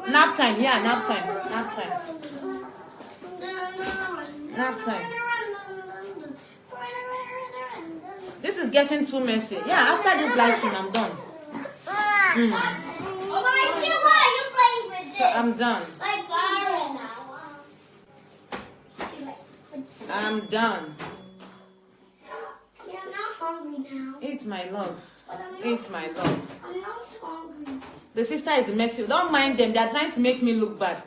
S3: 5.
S1: Nap time. Yeah, nap time. This is getting too messy. Yeah, after this live stream, I'm done. I'm done. I'm done.
S3: Yeah, I'm not hungry now.
S1: Eat my love. Eat my love.
S3: I'm not hungry.
S1: The sister is the messy. Don't mind them. They are trying to make me look bad.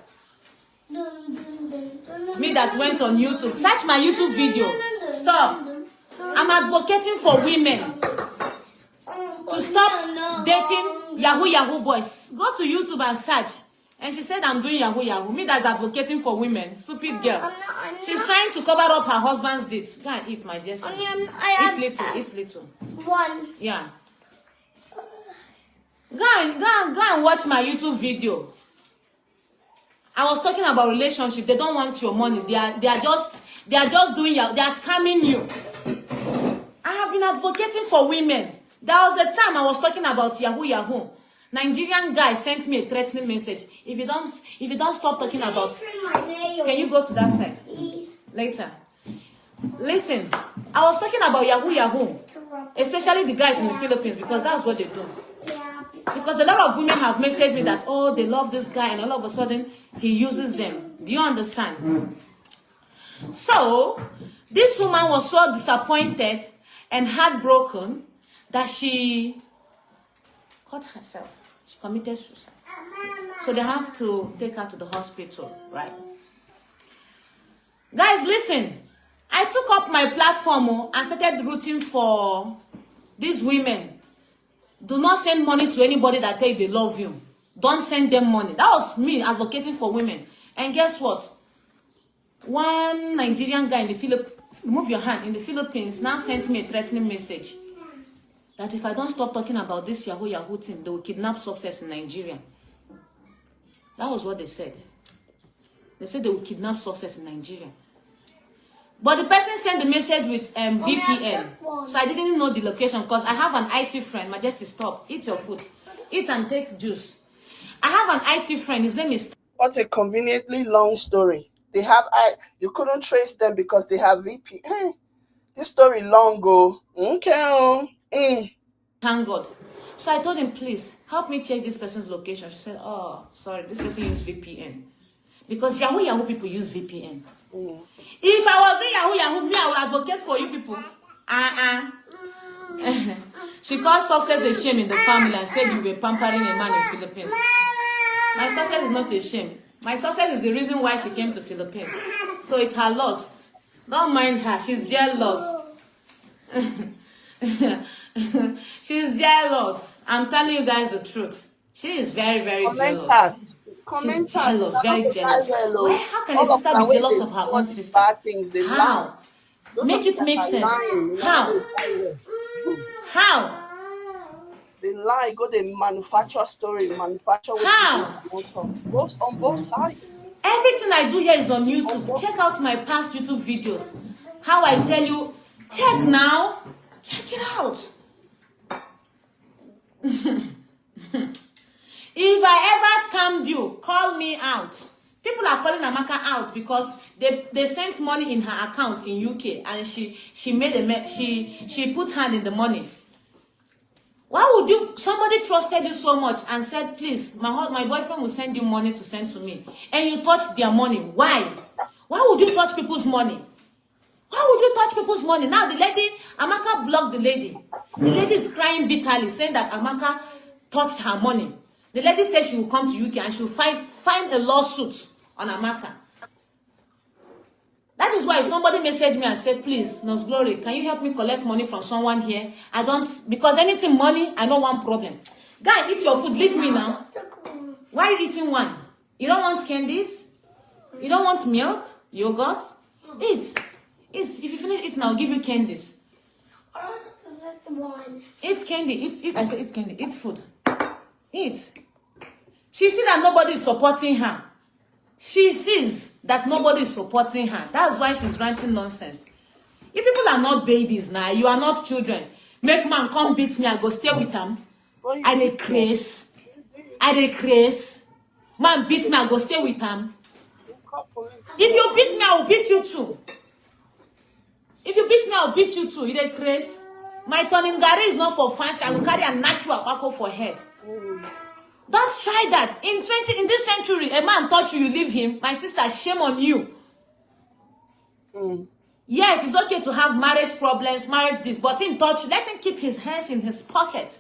S1: Me that went on YouTube. Search my YouTube video. Stop. I'm advocating for women to stop dating Yahoo boys. Go to YouTube and search. And she said I'm doing Yahoo. Me that's advocating for women. Stupid girl. She's trying to cover up her husband's deeds. Go and eat, my Jester. Eat little.
S3: One.
S1: Yeah. Go and watch my YouTube video. I was talking about relationship. They don't want your money. They are just doing, they are scamming you. I have been advocating for women. There was a time I was talking about Yahoo. Nigerian guy sent me a threatening message. If you don't stop talking about, can you go to that side later? Listen, I was talking about Yahoo, especially the guys in the Philippines, because that's what they do. Because a lot of women have messaged me that, oh, they love this guy, and all of a sudden he uses them. Do you understand? So this woman was so disappointed and heartbroken that she cut herself. She committed suicide. So they have to take her to the hospital, right? Guys, listen. I took up my platform and started rooting for these women. Do not send money to anybody that tell you they love you. Don't send them money. That was me advocating for women. And guess what? One Nigerian guy in the Philippines, move your hand, in the Philippines now sent me a threatening message that if I don't stop talking about this Yahoo thing, they will kidnap success in Nigeria. That was what they said. They said they will kidnap success in Nigeria. But the person sent the message with VPN. So I didn't know the location because I have an IT friend. Majesty, stop. Eat your food. Eat and take juice. I have an IT friend. His name is...
S2: What a conveniently long story. You couldn't trace them because they have VPN. This story long ago. Okay.
S1: Thank God. So I told him, please, help me check this person's location. She said, oh, sorry, this person uses VPN. Because Yahoo people use VPN. If I was in Yahoo, me, I would advocate for you people. She called success a shame in the family and said you were pampering a man in Philippines. My success is not a shame. My success is the reason why she came to Philippines. So it's her loss. Don't mind her. She's jealous. She's jealous. I'm telling you guys the truth. She is very, very jealous. She's jealous, very jealous. Why? How can a sister be jealous of her own sister? How? Make it make sense. How? How?
S2: They lie, go they manufacture story, manufacture
S1: how?
S2: Both on both sides.
S1: Everything I do here is on YouTube. Check out my past YouTube videos. How I tell you, check now. Check it out. If I ever scammed you, call me out. People are calling Amaka out because they sent money in her account in UK and she made she put hand in the money. Why would you? Somebody trusted you so much and said, please, my boyfriend will send you money to send to me, and you touched their money. Why? Why would you touch people's money? Why would you touch people's money? Now the lady, Amaka blocked the lady. The lady is crying bitterly, saying that Amaka touched her money. The lady said she will come to UK and she will find a lawsuit on Amaka. That is why if somebody messaged me and said, please, Nurse Glory, can you help me collect money from someone here? I don't, because anything money, I know one problem. Guy, eat your food, leave me now. Why are you eating one? You don't want candies? You don't want milk? Yogurt? Eat. If you finish eating, I'll give you candies. Eat candy. Eat. I said eat candy. Eat food. Eat. She sees that nobody is supporting her. She sees that nobody is supporting her. That's why she's ranting nonsense. If people are not babies now, you are not children. Make man come beat me, I go stay with him. I dey craze. Man beat me, I go stay with him. If you beat me, I will beat you too. If you beat me, I will beat you too. You dey craze. My turning gari is not for fancy. I will carry a natural alcohol for head. Don't try that. In this century, a man touch you, you leave him. My sister, shame on you. Yes, it's okay to have marriage problems, marriage this, but in touch, let him keep his hands in his pocket.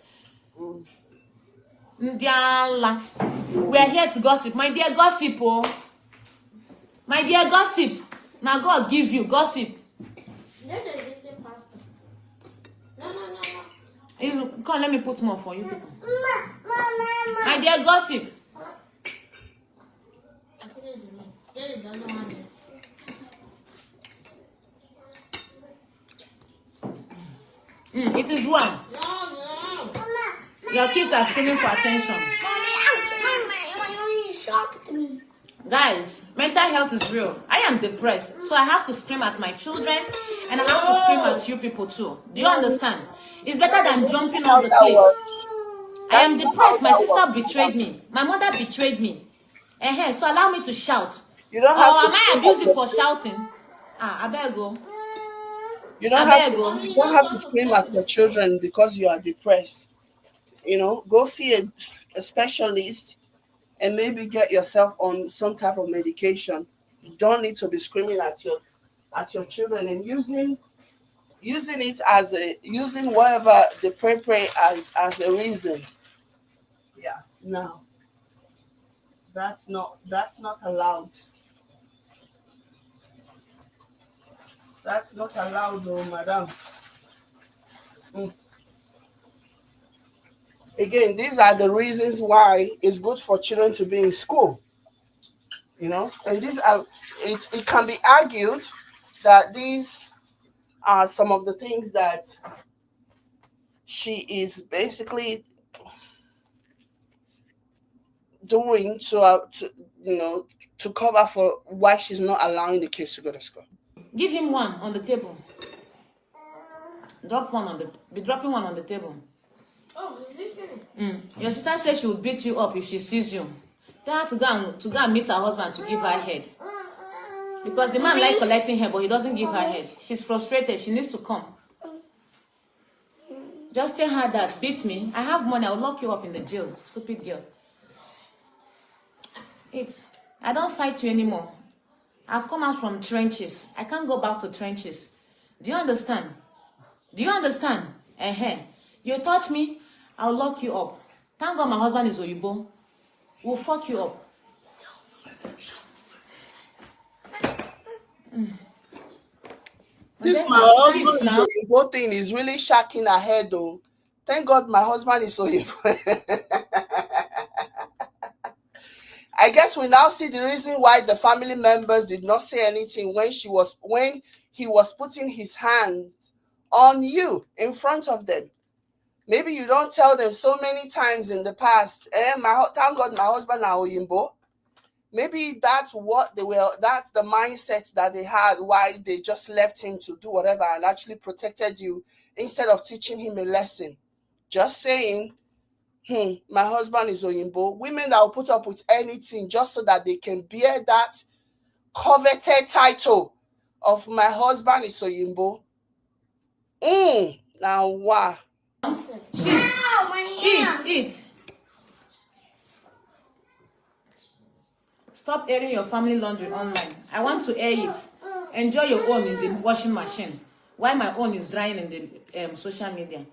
S1: Ndiala. We are here to gossip. My dear gossip, oh. My dear gossip. Now God give you gossip. Come, let me put more for you people. My dear gossip. It is one. No. Your kids are screaming for attention.
S3: Mommy, shocked me.
S1: Guys, mental health is real. I am depressed, so I have to scream at my children and I have to scream at you people too. Do you understand? It's better than jumping off the cliff. I am depressed. My sister betrayed me. My mother betrayed me. So allow me to shout.
S2: You don't have to.
S1: Am I abusing for shouting? I better go.
S2: You don't have to scream at your children because you are depressed. You know, go see a specialist and maybe get yourself on some type of medication. You don't need to be screaming at your children and using it as using whatever the pray as a reason. Yeah, no. That's not allowed. That's not allowed, oh, madam. Again, these are the reasons why it's good for children to be in school. You know, and these are it can be argued that these are some of the things that she is basically doing to cover for why she's not allowing the kids to go to school.
S1: Give him one on the table. Be dropping one on the table.
S3: Oh, is it finished?
S1: Your sister said she would beat you up if she sees you. Tell her to go and meet her husband to give her head. Because the man likes collecting her, but he doesn't give her head. She's frustrated. She needs to come. Just tell her that. Beat me. I have money. I'll lock you up in the jail. Stupid girl. I don't fight you anymore. I've come out from trenches. I can't go back to trenches. Do you understand? Do you understand? You touch me, I'll lock you up. Thank God my husband is Oyibo. We'll fuck you up.
S2: This my husband Oyibo thing is really shocking her head though. Thank God my husband is Oyibo. I guess we now see the reason why the family members did not say anything when he was putting his hand on you in front of them. Maybe you don't tell them so many times in the past. Thank God my husband are Oyimbo. Maybe that's that's the mindset that they had, why they just left him to do whatever and actually protected you instead of teaching him a lesson. Just saying, my husband is Oyimbo. Women that will put up with anything just so that they can bear that coveted title of my husband is Oyimbo. Now wow.
S1: Eat. Stop airing your family laundry online. I want to air it. Enjoy your own in the washing machine, while my own is drying in the social media.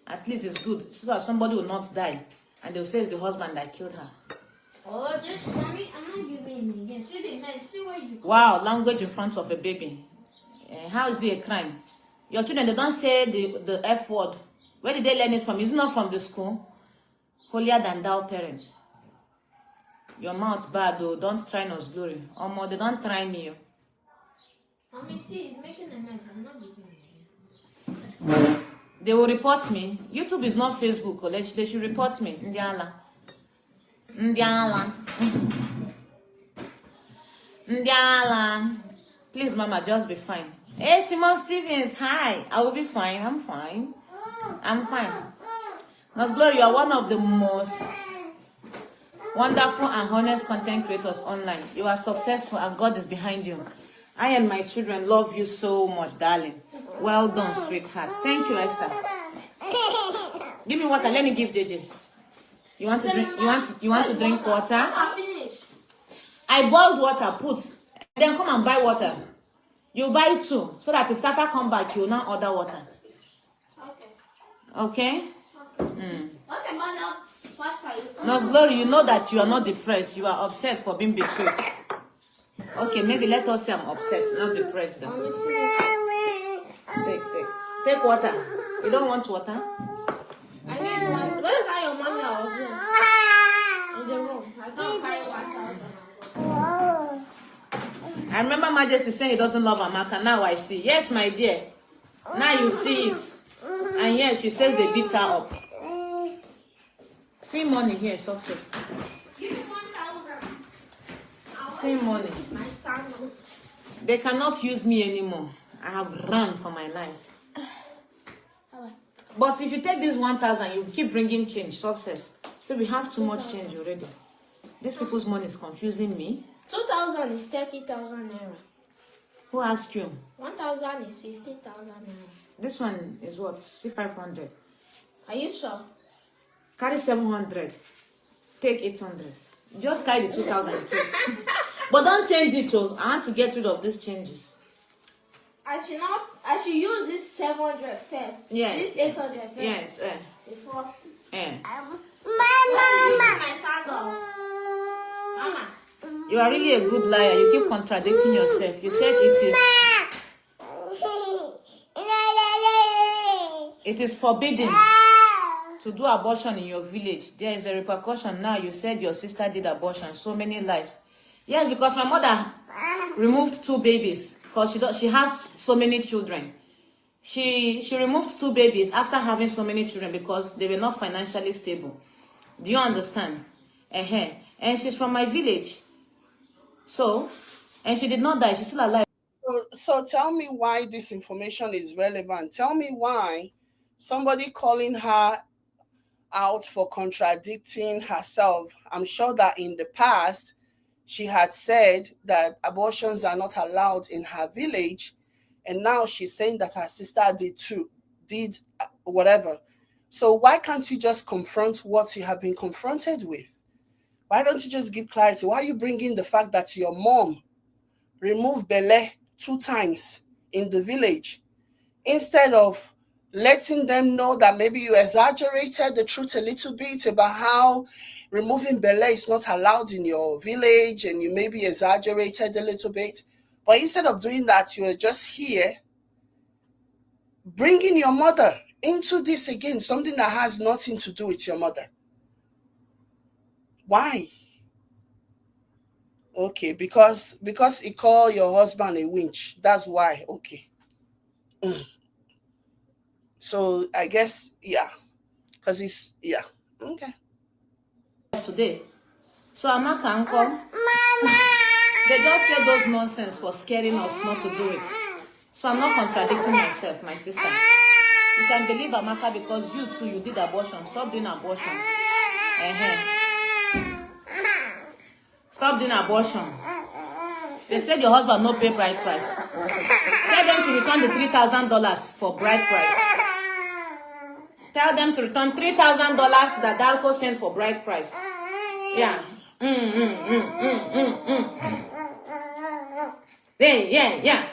S1: At least it's good, so that somebody will not die, and they'll say it's the husband that killed her.
S3: Oh, just mommy, I'm not giving me again. See the mess. See where you.
S1: Wow, language in front of a baby. How is it a crime? Your children, they don't say the F word. Where did they learn it from? Is it not from the school? Holier than thou parents. Your mouth bad though. Don't try God's glory. They don't try me.
S3: Mommy, see, he's making a mess. I'm not giving me again.
S1: They will report me. YouTube is not Facebook. They should report me. Ndiala. Please, Mama, just be fine. Hey, Simon Stevens, hi. I will be fine. I'm fine. God's glory, you are one of the most wonderful and honest content creators online. You are successful and God is behind you. I and my children love you so much, darling. Well done, sweetheart. Thank you, Esther. Give me water. Let me give JJ. You want to drink? You want to drink water?
S3: I'm finished.
S1: I boiled water. Put. Then come and buy water. You buy two, so that if Tata come back, you will not order water. Okay.
S3: What about now?
S1: God's glory, you know that you are not depressed. You are upset for being betrayed. Okay, maybe let us say I'm upset, not depressed. Though. Take water. You don't want water?
S3: I need one. Where is that your mommy also? In the room. I don't carry 1,000.
S1: I remember Majesty saying he doesn't love Amaka. Now I see. Yes, my dear. Now you see it. And yes, she says they beat her up. See money here, success.
S3: Give me 1,000.
S1: See money.
S3: My sandals.
S1: They cannot use me anymore. I have run for my life. But if you take this 1,000, you keep bringing change, success. So we have too much change already. These people's money is confusing me.
S3: 2,000 is 30,000 naira.
S1: Who asked you?
S3: 1,000 is 15,000 naira.
S1: This one is what? C500.
S3: Are you sure?
S1: Carry 700. Take 800. Just carry the 2,000 please. But don't change it, oh. I want to get rid of these changes.
S3: I should use this 700 first.
S1: Yes.
S3: This 800 first.
S1: Yes.
S3: Before. My sandals. Mama.
S1: You are really a good liar. You keep contradicting yourself. You said it is forbidden to do abortion in your village. There is a repercussion now. You said your sister did abortion. So many lies. Yes, because my mother removed 2 babies because she has so many children. She removed 2 babies after having so many children because they were not financially stable. Do you understand? And she's from my village. So, and she did not die. She's still alive.
S2: So tell me why this information is relevant. Tell me why somebody calling her out for contradicting herself. I'm sure that in the past, she had said that abortions are not allowed in her village. And now she's saying that her sister did whatever. So why can't you just confront what you have been confronted with? Why don't you just give clarity? Why are you bringing the fact that your mom removed Bele 2 times in the village instead of letting them know that maybe you exaggerated the truth a little bit about how removing Bele is not allowed in your village and you maybe exaggerated a little bit? But instead of doing that, you are just here bringing your mother into this again, something that has nothing to do with your mother. Why? Okay, because he called your husband a winch. That's why. Okay. So I guess, yeah, because he's, yeah, okay.
S1: Today. So Amaka uncle, they just said those nonsense for scaring us not to do it. So I'm not contradicting myself, my sister. You can believe Amaka because you too, you did abortion. Stop doing abortion. Stop doing abortion. They said your husband no pay bride price. Tell them to return the $3,000 for bride price. Tell them to return $3,000 that Dalco sent for bride price. Yeah. Yeah.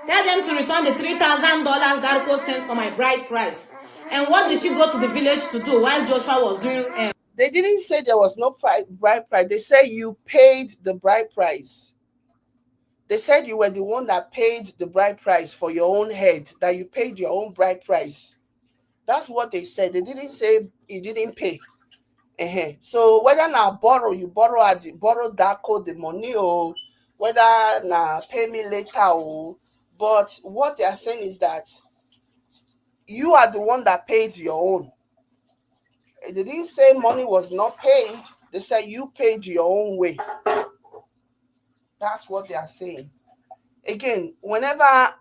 S1: Tell them to return the $3,000 Dalco sent for my bride price. And what did she go to the village to do while Joshua was doing?
S2: They didn't say there was no bride price. They said you paid the bride price. They said you were the one that paid the bride price for your own head, that you paid your own bride price. That's what they said. They didn't say you didn't pay. So whether now you borrow that code the money, or whether now pay me later, or, but what they are saying is that you are the one that paid your own. They didn't say money was not paid. They said you paid your own way. That's what they are saying. Again, whenever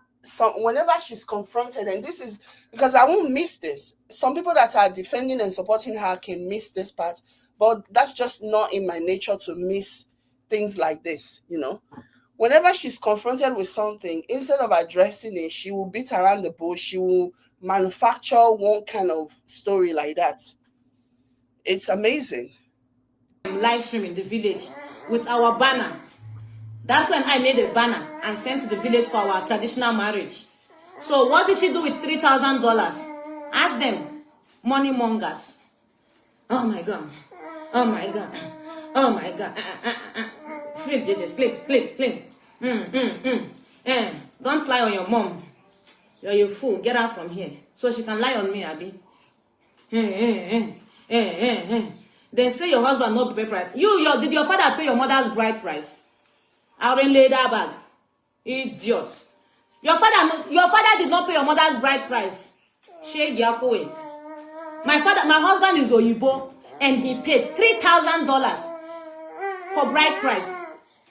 S2: she's confronted, and this is because I won't miss this. Some people that are defending and supporting her can miss this part, but that's just not in my nature to miss things like this, you know. Whenever she's confronted with something, instead of addressing it, she will beat around the bush. She will manufacture one kind of story like that. It's amazing.
S1: Live stream in the village with our banner. That's when I made a banner and sent to the village for our traditional marriage. So what did she do with $3,000? Ask them. Money mongers. Oh my God. Oh my God. Oh my God. Sleep, JJ. Sleep. Don't lie on your mom. You're a fool. Get out from here. So she can lie on me, Abby. Then say your husband no pay price. Did your father pay your mother's bride price? I already laid that bag. Idiot. Your father did not pay your mother's bride price. Shade Yakowe. My husband is Oyibo, and he paid $3,000 for bride price.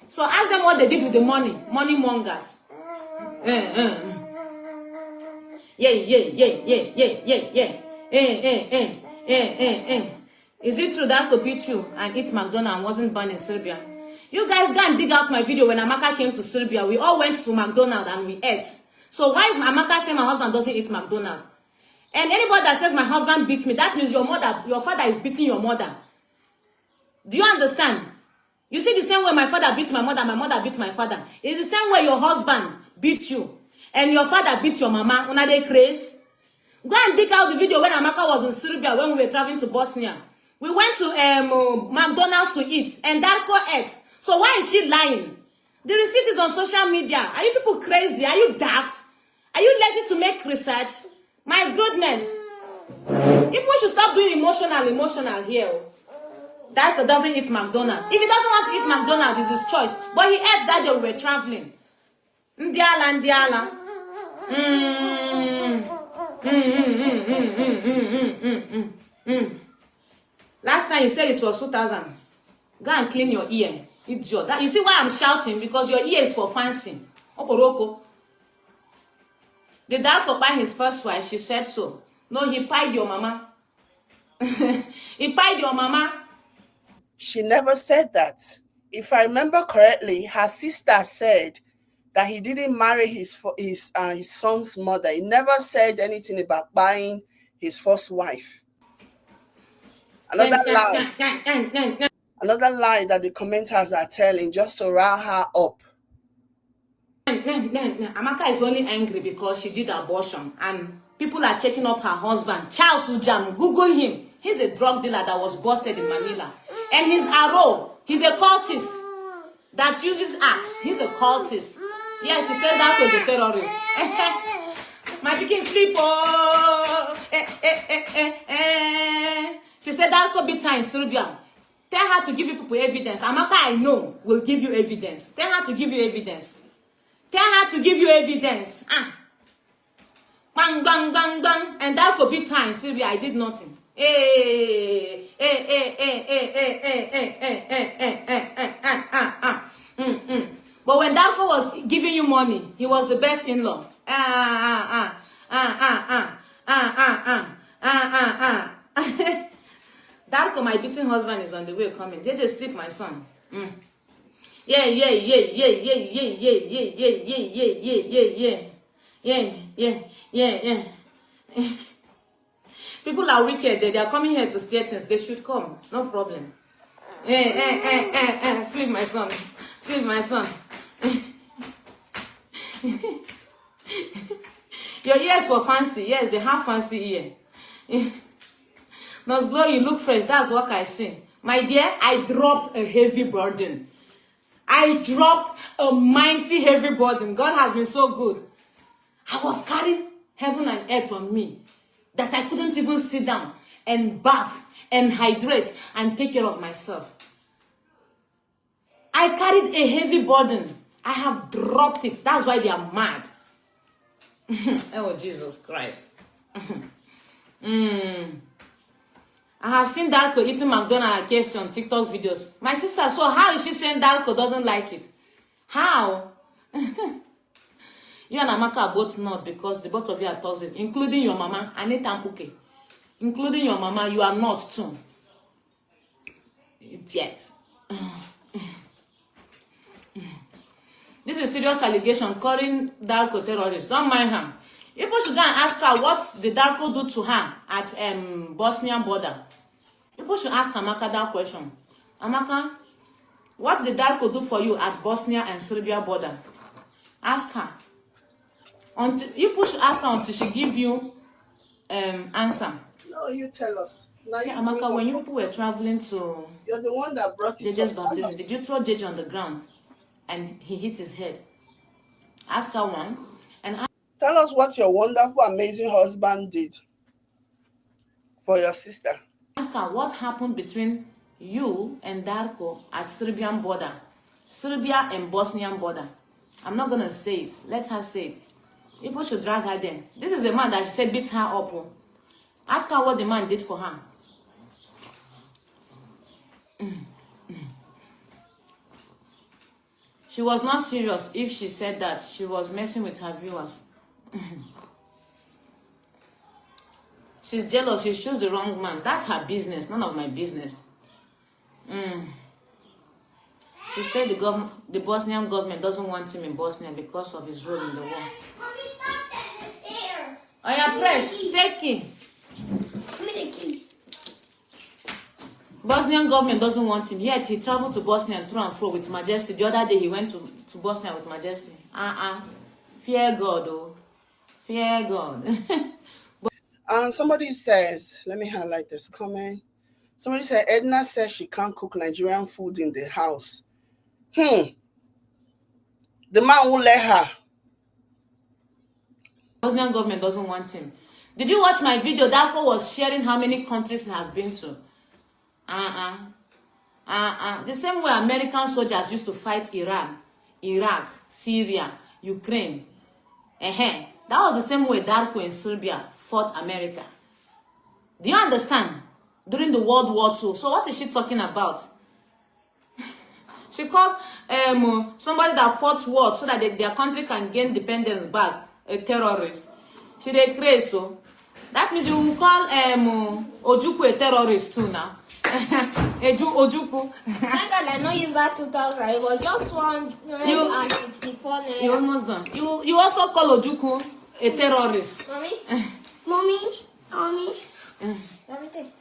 S1: So ask them what they did with the money. Money mongers. Yeah. Is it true that could beat you and eat McDonald's and wasn't born in Serbia? You guys go and dig out my video when Amaka came to Serbia. We all went to McDonald's and we ate. So why is Amaka saying my husband doesn't eat McDonald's? And anybody that says my husband beats me, that means your father is beating your mother. Do you understand? You see the same way my father beats my mother beats my father. It's the same way your husband beats you. And your father beats your mama. Una they crazy? Go and dig out the video when Amaka was in Serbia when we were traveling to Bosnia. We went to McDonald's to eat, and Darko ate. So why is she lying? The receipt is on social media. Are you people crazy? Are you daft? Are you lazy to make research? My goodness. People should stop doing emotional here. Darko doesn't eat McDonald's. If he doesn't want to eat McDonald's, it's his choice. But he ate that day we were traveling. Ndiala. Last time you said it was 2,000. Go and clean your ear. Idiot. You see why I'm shouting? Because your ear is for fancy. Oporoko. The dad for buying his first wife, she said so. No, he pied your mama. He pied your mama.
S2: She never said that. If I remember correctly, her sister said that he didn't marry his son's mother. He never said anything about buying his first wife. Another lie that the commenters are telling just to rile her up.
S1: Amaka is only angry because she did abortion and people are checking up her husband. Charles Ujam, Google him. He's a drug dealer that was busted in Manila. And he's Aro. He's a cultist that uses axe. He's a cultist. Yeah, she said that was a terrorist. My pikin sleep. Oh. She said that could be time in Serbia. Tell her to give you people evidence. Amaka, I know, will give you evidence. Tell her to give you evidence. Tell her to give you evidence. Bang, bang, bang, bang. And that could be time in Serbia. I did nothing. But when Darko was giving you money, he was the best in-law. Darko, my beating husband, is on the way coming. JJ, sleep, my son. Yeah. People are wicked. They are coming here to steal things. They should come. No problem. Sleep, my son. Sleep, my son. Your ears were fancy. Yes, they have fancy ear. Nurse Glory, you look fresh. That's what I see. My dear, I dropped a heavy burden. I dropped a mighty heavy burden. God has been so good. I was carrying heaven and earth on me that I couldn't even sit down and bath and hydrate and take care of myself. I carried a heavy burden. I have dropped it. That's why they are mad. Oh, Jesus Christ. I have seen Darko eating McDonald's and KFC on TikTok videos. My sister, so how is she saying Darko doesn't like it? How? You and Amaka are both not, because the both of you are toxic, including your mama, Anita Mpuke. Including your mama, you are not too. Yet. This is serious allegation calling Darko terrorist. Don't mind her. People should go and ask her what did Darko do to her at Bosnian border. People should ask Amaka that question. Amaka, what did Darko do for you at Bosnia and Serbia border? Ask her. You should ask her until she give you answer.
S2: No, you tell us. Now
S1: See, Amaka, when you people were traveling to
S2: you're the one that brought it
S1: JJ's
S2: up.
S1: baptism, did you throw JJ on the ground and he hit his head? Ask her one. And
S2: tell us what your wonderful, amazing husband did for your sister.
S1: ask her what happened between you and Darko at Serbian border. Serbia and Bosnian border. I'm not going to say it. Let her say it. People should drag her there. This is a man that she said beat her up. Ask her what the man did for her. She was not serious if she said that. She was messing with her viewers. She's jealous. She chose the wrong man. That's her business. None of my business. She said the Bosnian government doesn't want him in Bosnia because of his role in the war.
S3: Mommy, stop that. It's here.
S1: Oh yeah, press. Take it.
S3: Give me the key.
S1: Bosnian government doesn't want him. Yet he traveled to Bosnia and through and fro with Majesty. The other day he went to Bosnia with Majesty. Fear God, oh. Fear God.
S2: And somebody says, let me highlight this comment. Somebody said, Edna says she can't cook Nigerian food in the house. The man won't let her.
S1: Bosnian government doesn't want him. Did you watch my video? Darko was sharing how many countries he has been to. The same way American soldiers used to fight Iran, Iraq, Syria, Ukraine. That was the same way Darko in Serbia fought America. Do you understand? During the World War II. So what is she talking about? She called somebody that fought war so that their country can gain independence back a terrorist. She dey crazy, so that means you will call Ojukwu a terrorist too now. Ojukwu.
S3: Thank God I not use that 2000. It was just 164 naira.
S1: You almost done. You also call Ojukwu a terrorist.
S3: Mommy? Mommy? Mommy. Everything.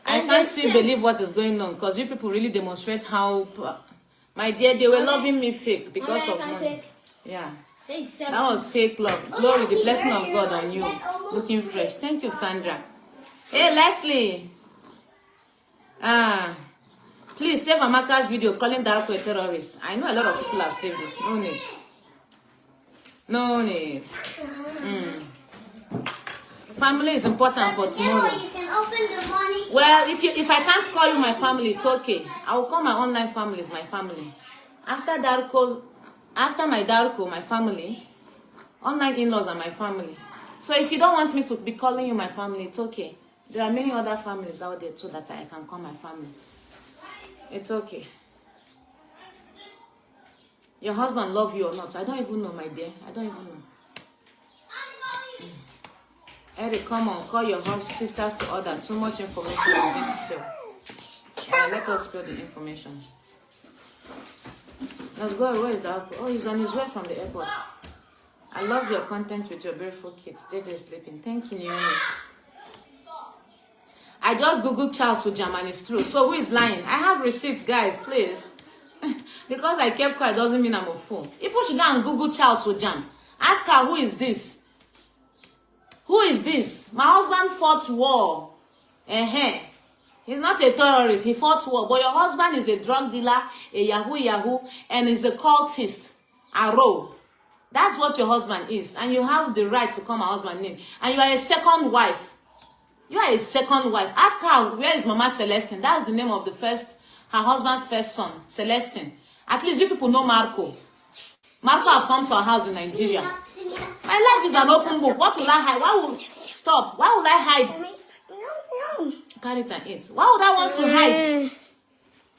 S1: I can't still believe what is going on because you people really demonstrate how, my dear, they were loving me fake because of money. Yeah. That was fake love. Glory, the blessing of God on you. Looking fresh. Thank you, Sandra. Hey, Leslie. Please save Amaka's video calling Darko a terrorist. I know a lot of people have saved this. No need. No need. Family is important for tomorrow.
S3: You can open the money.
S1: Well, if I can't call you my family, it's okay. I will call my online family as my family. After my Darko, my family, online in-laws are my family. So if you don't want me to be calling you my family, it's okay. There are many other families out there too that I can call my family. It's okay. Your husband love you or not? I don't even know, my dear. I don't even know. Eric, come on, call your sisters to order. Too much information is being spilled. Let us spill the information. Let's go. Where is the alcohol? Oh, he's on his way from the airport. I love your content with your beautiful kids. They're just sleeping. Thank you, Naomi. I just googled Charles Ujam and it's true. So who is lying? I have receipts, guys, please. Because I kept quiet doesn't mean I'm a fool. People should go and Google Charles Ujam. Ask her, who is this? Who is this? My husband fought war. He's not a terrorist. He fought war. But your husband is a drug dealer, a yahoo, and he's a cultist. A row. That's what your husband is. And you have the right to call my husband's name. And you are a second wife. You are a second wife. Ask her, where is Mama Celestine? That's the name of her husband's first son, Celestine. At least you people know Marco. Marco have come to our house in Nigeria. My life is an open book. What will I hide? Why will I hide?
S3: No.
S1: Carry it and eat. Why would I want to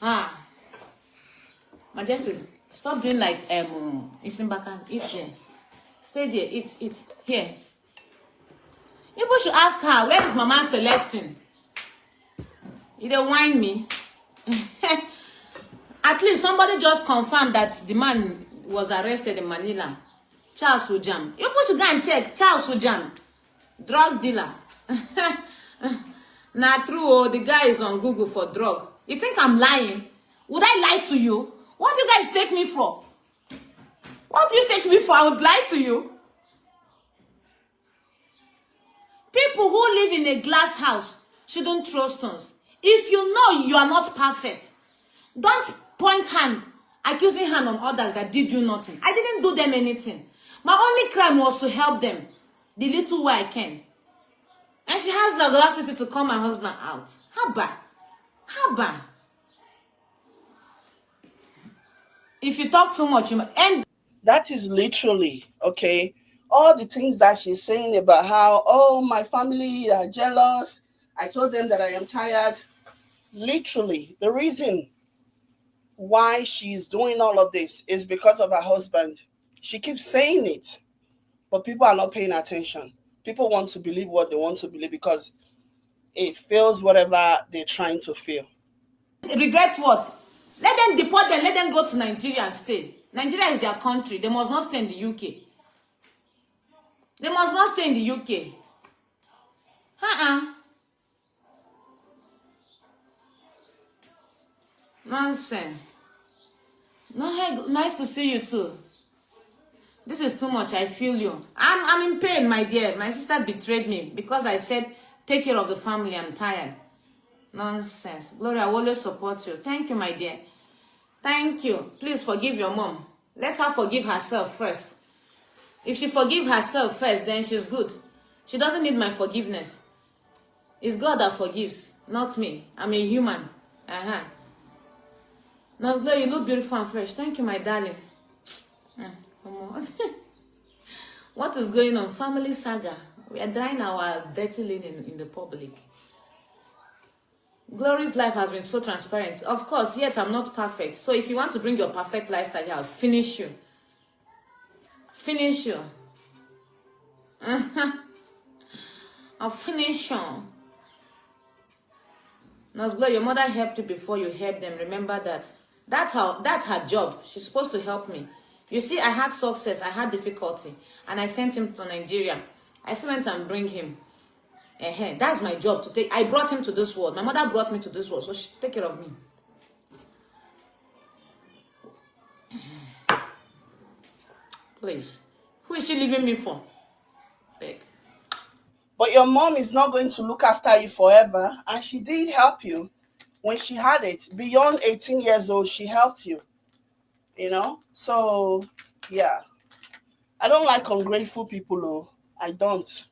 S1: hide? Majesty, stop doing like Isimbaka. Eat there. Stay there. Eat. Here. People should ask her, where is Mama Celestine? You don't whine me. At least somebody just confirmed that the man was arrested in Manila. Charles Ujam. You should go and check. Charles Ujam. Drug dealer. Nah, true. The guy is on Google for drug. You think I'm lying? Would I lie to you? What do you guys take me for? What do you take me for? I would lie to you. People who live in a glass house shouldn't throw stones. If you know you are not perfect, don't point hand, accusing hand on others that did you nothing. I didn't do them anything. My only crime was to help them the little way I can. And she has the audacity to call my husband out. Haba. If you talk too much, you might end.
S2: That is literally, okay, all the things that she's saying about how, oh, my family are jealous. I told them that I am tired. Literally, the reason why she's doing all of this is because of her husband. She keeps saying it, but people are not paying attention. People want to believe what they want to believe because it feels whatever they're trying to feel.
S1: Regret what? Let them deport them. Let them go to Nigeria and stay. Nigeria is their country. They must not stay in the UK. They must not stay in the UK. Nonsense. No, hey, nice to see you too. This is too much. I feel you. I'm in pain, my dear. My sister betrayed me because I said, take care of the family. I'm tired. Nonsense. Gloria, I will always support you. Thank you, my dear. Thank you. Please forgive your mom. Let her forgive herself first. If she forgives herself first, then she's good. She doesn't need my forgiveness. It's God that forgives, not me. I'm a human. Now, Gloria, you look beautiful and fresh. Thank you, my darling. Come on. What is going on? Family saga. We are drying our dirty linen in the public. Glory's life has been so transparent. Of course, yet I'm not perfect. So if you want to bring your perfect lifestyle here, I'll finish you. Finish you. I'll finish you. Now, Glory, your mother helped you before you helped them. Remember that. That's her job. She's supposed to help me. You see, I had success, I had difficulty, and I sent him to Nigeria. I still went and bring him. That's my job to take. I brought him to this world. My mother brought me to this world, so she take care of me. Please. Who is she leaving me for? Beg.
S2: But your mom is not going to look after you forever, and she did help you when she had it. Beyond 18 years old, she helped you. You know? So, yeah. I don't like ungrateful people, though. I don't.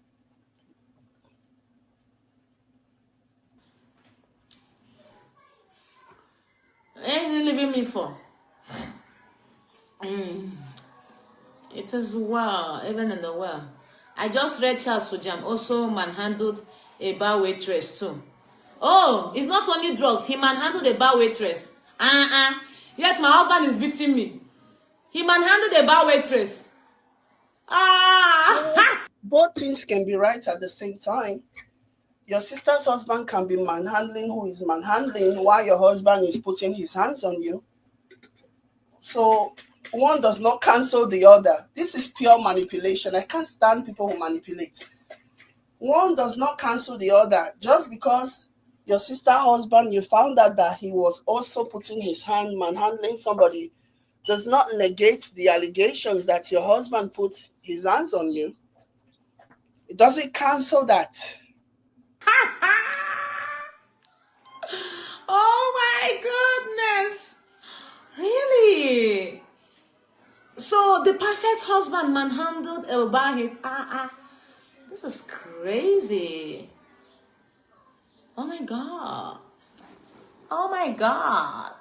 S1: What are you leaving me for? It is well, even in the well. I just read Charles Sujam also manhandled a bar waitress too. Oh, it's not only drugs. He manhandled a bar waitress. Yet my husband is beating me. He manhandled a bar waitress.
S2: Both things can be right at the same time. Your sister's husband can be manhandling who is manhandling while your husband is putting his hands on you. So one does not cancel the other. This is pure manipulation. I can't stand people who manipulate. One does not cancel the other. Just because your sister's husband, you found out that he was also putting his hand manhandling somebody, does not negate the allegations that your husband put his hands on you. It doesn't cancel that.
S1: Oh my goodness. Really? So the perfect husband manhandled a bar hit. This is crazy. Oh my God. Oh my God.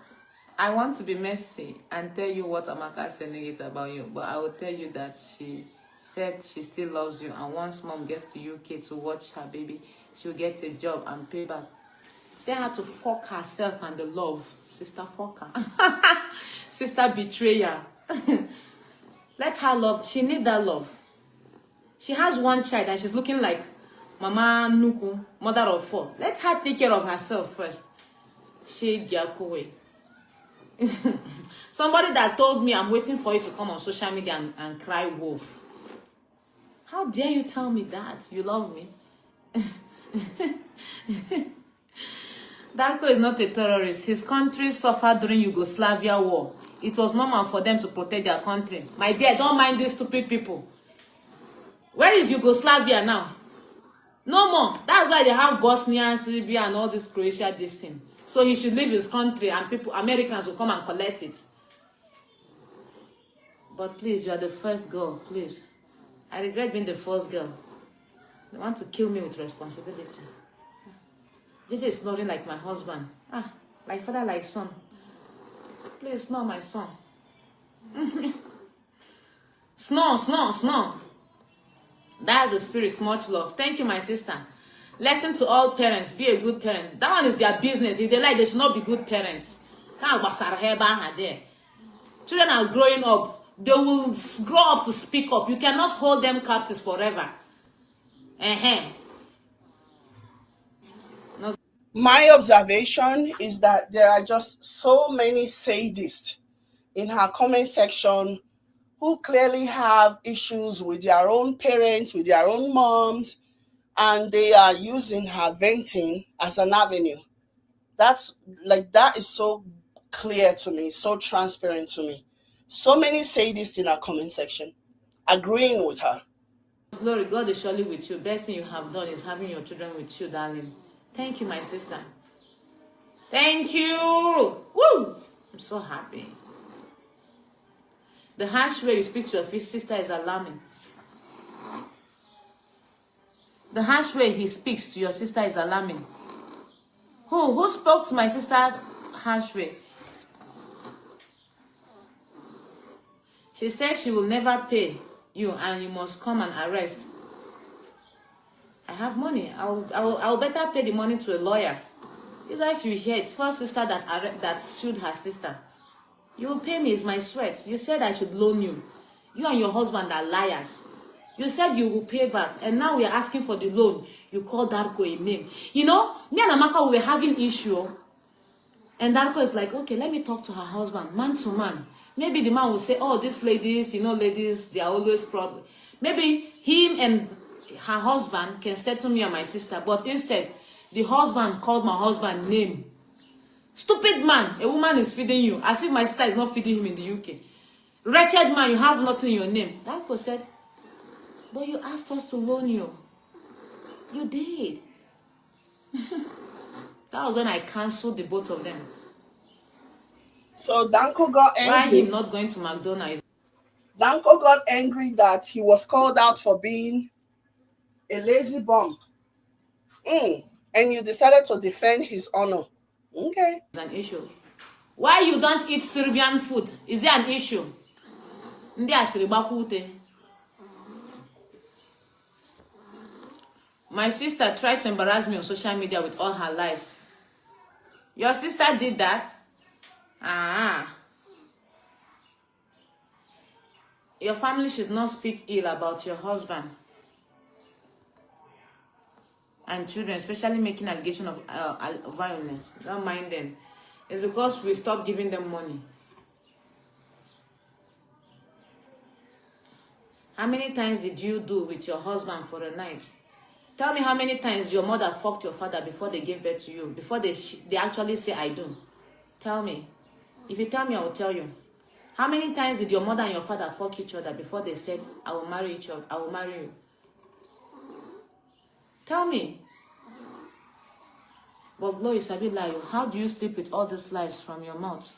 S1: I want to be messy and tell you what Amaka saying is about you, but I will tell you that she said she still loves you, and once mom gets to UK to watch her baby, she'll get a job and pay back. Then had to fuck herself and the love. Sister fucker. Sister betrayer. Let her love. She need that love. She has one child and she's looking like Mama Nuku, mother of 4. Let her take care of herself first. She Gyakowe. Somebody that told me I'm waiting for you to come on social media and cry wolf. How dare you tell me that? You love me. Darko is not a terrorist. His country suffered during Yugoslavia war. It was normal for them to protect their country. My dear, don't mind these stupid people. Where is Yugoslavia now? No more. That's why they have Bosnia, Serbia, and all this Croatia, this thing. So he should leave his country and people, Americans will come and collect it. But please, you are the first girl, please. I regret being the first girl. They want to kill me with responsibility. JJ is snoring like my husband. Like father, like son. Please snore, my son. Snore, snore, snore. That's the spirit. Much love. Thank you, my sister. Lesson to all parents. Be a good parent. That one is their business. If they like, they should not be good parents. Children are growing up. They will grow up to speak up. You cannot hold them captives forever.
S2: My observation is that there are just so many sadists in her comment section who clearly have issues with their own parents, with their own moms, and they are using her venting as an avenue. That is so clear to me, so transparent to me. So many sadists in her comment section agreeing with her.
S1: Glory, God is surely with you. Best thing you have done is having your children with you, darling. Thank you, my sister. Thank you. Woo! I'm so happy. The harsh way you speak to your sister is alarming. The harsh way he speaks to your sister is alarming. Who spoke to my sister harsh way? She said she will never pay you and you must come and arrest. I have money. I'll better pay the money to a lawyer. You guys will hear it. First sister that sued her sister. You will pay me, it's my sweat. You said I should loan you. You and your husband are liars. You said you will pay back, and now we are asking for the loan. You call Darko a name. You know, me and Amaka, we were having issue. And Darko is like, okay, let me talk to her husband, man to man. Maybe the man will say, oh, these ladies, ladies, they are always problem. Maybe him and her husband can settle me and my sister, but instead, the husband called my husband name. Stupid man, a woman is feeding you, as if my sister is not feeding him in the UK. Wretched man, you have nothing in your name. Darko said, but you asked us to loan you. You did. That was when I cancelled the both of them.
S2: So Danko got angry.
S1: Why him not going to McDonald's?
S2: Danko got angry that he was called out for being a lazy bum. And you decided to defend his honor. Okay.
S1: It's an issue. Why you don't eat Serbian food? Is there an issue? My sister tried to embarrass me on social media with all her lies. Your sister did that? Your family should not speak ill about your husband and children, especially making allegation of violence. Don't mind them. It's because we stopped giving them money. How many times did you do with your husband for a night? Tell me how many times your mother fucked your father before they gave birth to you, before they actually say I do. Tell me. If you tell me, I will tell you. How many times did your mother and your father fuck each other before they said I will marry each other, I will marry you? Tell me. But Glory Sabilayo, how do you sleep with all these lies from your mouth?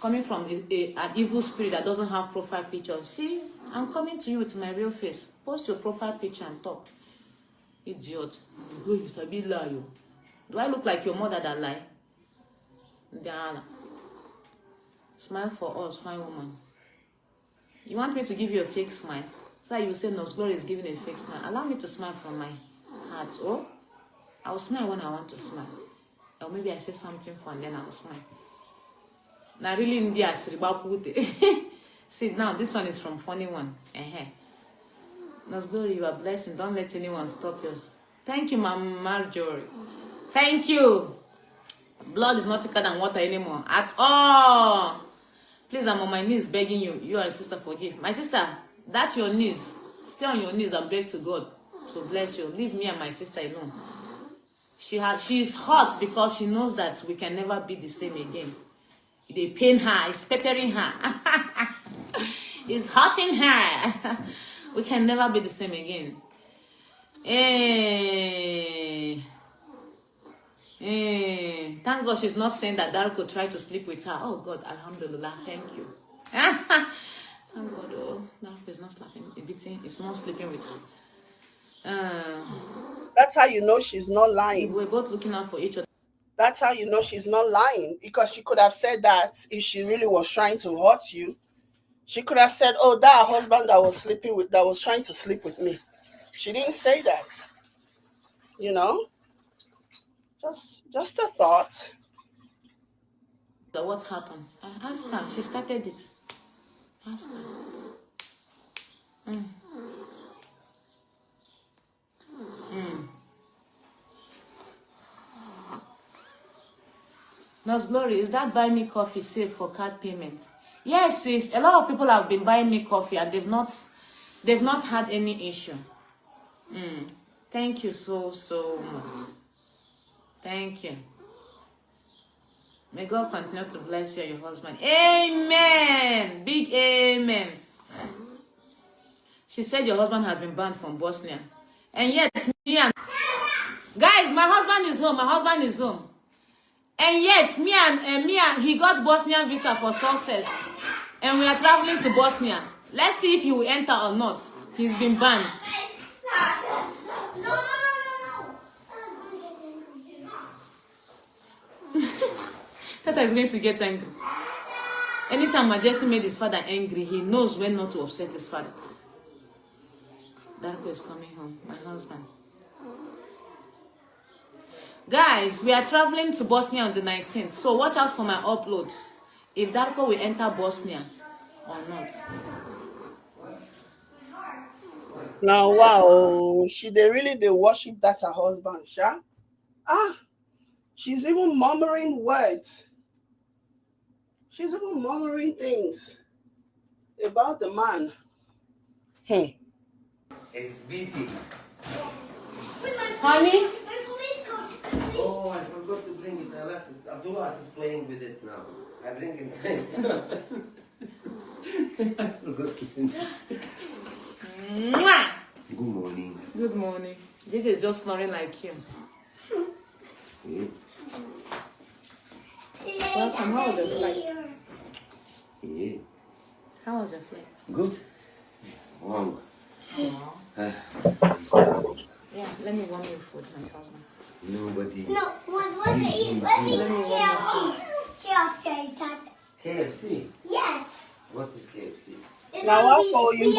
S1: Coming from an evil spirit that doesn't have profile picture. See, I'm coming to you with my real face. Post your profile picture and talk. Idiot. Glory Sabilayo. Do I look like your mother that lie? Diana. Smile for us, fine woman. You want me to give you a fake smile? So you say no, Glory is giving a fake smile. Allow me to smile from my heart. Oh, I'll smile when I want to smile. Or maybe I say something fun, then I'll smile. Now really in the see now, this one is from funny one. Nos Glory, you are blessing. Don't let anyone stop yours. Thank you, Mama Marjorie. Thank you. Blood is not thicker than water anymore. At all. Please, I'm on my knees begging you. You are a sister, forgive. My sister, that's your knees. Stay on your knees and beg to God to bless you. Leave me and my sister alone. She's hot because she knows that we can never be the same again. They pain her. It's peppering her. It's hurting her. We can never be the same again. Thank God she's not saying that Darko tried to sleep with her. Oh God, Alhamdulillah, thank you. Thank God, oh, Darko is not sleeping. It's not sleeping with her.
S2: That's how you know she's not lying.
S1: We're both looking out for each other.
S2: That's how you know she's not lying, because she could have said that if she really was trying to hurt you. She could have said, oh, that husband that was trying to sleep with me. She didn't say that. You know? Just a thought.
S1: What happened? I asked her. She started it. Ask her. Nos Glory, is that buy me coffee safe for card payment? Yes, sis. A lot of people have been buying me coffee and they've not had any issue. Thank you so much. Thank you. May God continue to bless you and your husband. Amen. Big amen. She said your husband has been banned from Bosnia. And yet, guys, my husband is home. My husband is home. And yet, me and he got Bosnian visa for success. And we are traveling to Bosnia. Let's see if he will enter or not. He's been banned. No. Tata is going to get angry. Anytime Majesty made his father angry, he knows when not to upset his father. Darko is coming home, my husband. Guys, we are traveling to Bosnia on the 19th, so watch out for my uploads. If Darko will enter Bosnia or not.
S2: Now, wow, they really worship that her husband, Sha. She's even murmuring words. She's even murmuring things about the man.
S4: It's beating.
S1: Honey?
S4: Oh, I forgot to bring it. I left it. Abdullah is playing with it now. I bring it next time. I forgot to bring it.
S1: Mwah!
S4: Good morning.
S1: Good morning. JJ is just snoring like him.
S4: Yeah.
S1: Welcome. How was your flight?
S4: Yeah.
S1: How was your flight?
S4: Good. Long.
S1: Wow.
S4: I'm starving.
S1: Yeah, let me warm your food, my husband.
S4: Nobody.
S3: No, what's KFC?
S4: KFC.
S3: Yes.
S4: What is KFC?
S2: Now, what for you?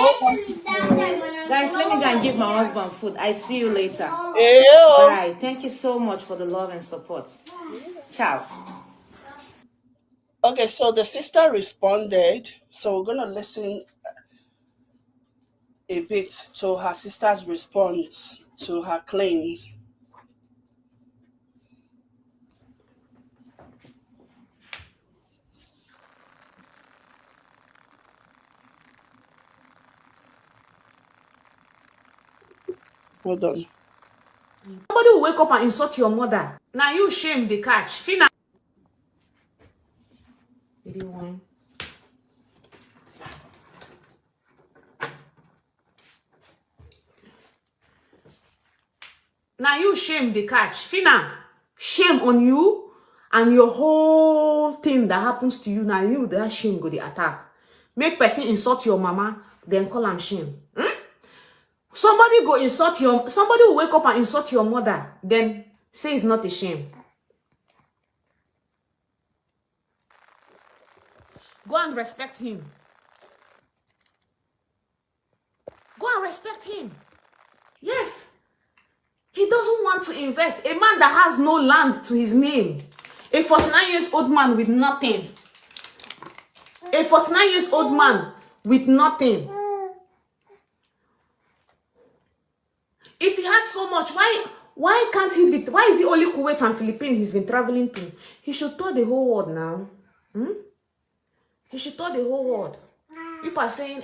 S1: Guys, let me go and give my husband food. I see you later.
S2: Ew.
S1: Bye. Thank you so much for the love and support. Ciao.
S2: Okay, so the sister responded. So we're gonna listen a bit to her sister's response to her claims. Hold on.
S5: Somebody will wake up and insult your mother. Now you shame the catch. Fina. Now you shame the catch. Fina. Shame on you and your whole thing that happens to you. Now you that shame go the attack. Make person insult your mama, then call him shame. Somebody go insult your, somebody will wake up and insult your mother, then say it's not a shame. Go and respect him. Go and respect him. Yes. He doesn't want to invest. A man that has no land to his name. A 49-year-old man with nothing. A 49-year-old man with nothing. If he had so much, why can't he be, why is it only Kuwait and Philippines he's been traveling to? He should tour the whole world now. He should tour the whole world. People are saying,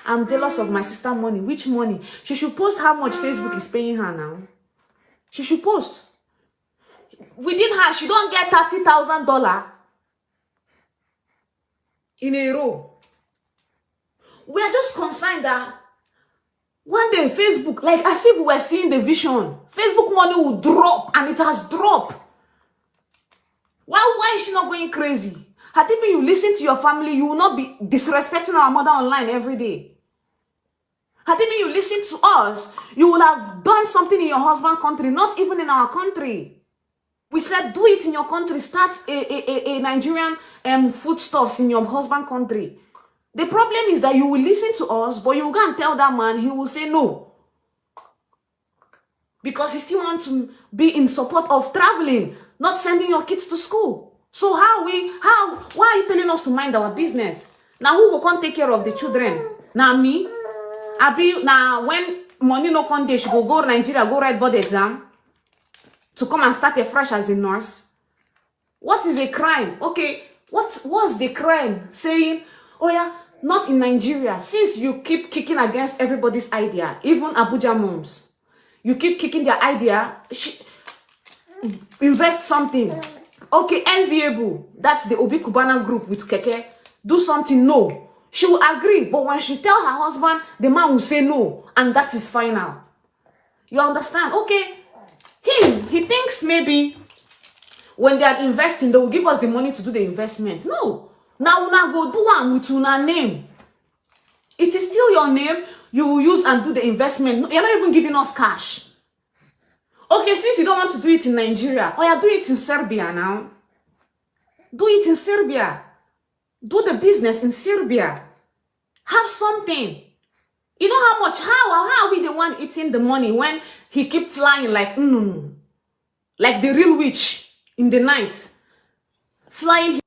S5: I'm jealous of my sister money. Which money? She should post how much Facebook is paying her now. She should post. Within her, she don't get $30,000 in a row. We are just concerned that one day Facebook, like as if we were seeing the vision, Facebook money will drop, and it has dropped. Why is she not going crazy? Had it been you listen to your family, you will not be disrespecting our mother online every day. Had it been you listen to us, you will have done something in your husband's country, not even in our country. We said, do it in your country. Start a Nigerian foodstuffs in your husband's country. The problem is that you will listen to us, but you will go and tell that man, he will say no. Because he still wants to be in support of traveling, not sending your kids to school. So why are you telling us to mind our business? Now who will come take care of the children? Now me? Now when money no come there, she go Nigeria, go write board exam to come and start afresh as a nurse. What is a crime? Okay, what's the crime? Saying, oh yeah, not in Nigeria. Since you keep kicking against everybody's idea, even Abuja moms, you keep kicking their idea, invest something. Okay, enviable. That's the Obi Kubana group with Keke. Do something, no. She will agree, but when she tell her husband, the man will say no, and that is final. You understand? Okay. He thinks maybe when they are investing, they will give us the money to do the investment. No. Now una go do one with una name. It is still your name. You will use and do the investment. You're not even giving us cash. Okay, since you don't want to do it in Nigeria, or you do it in Serbia now. Do it in Serbia. Do the business in Serbia. Have something. You know how much, how are we the one eating the money when he keep flying like, like the real witch in the night. Flying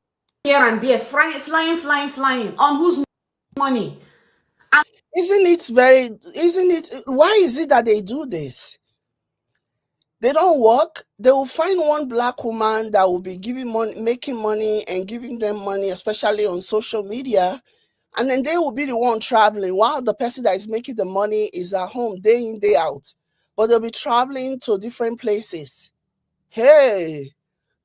S5: here and there, flying. On whose money?
S2: Why is it that they do this? They don't work. They will find one black woman that will be giving money, making money and giving them money, especially on social media. And then they will be the one traveling while the person that is making the money is at home day in, day out. But they'll be traveling to different places. Hey,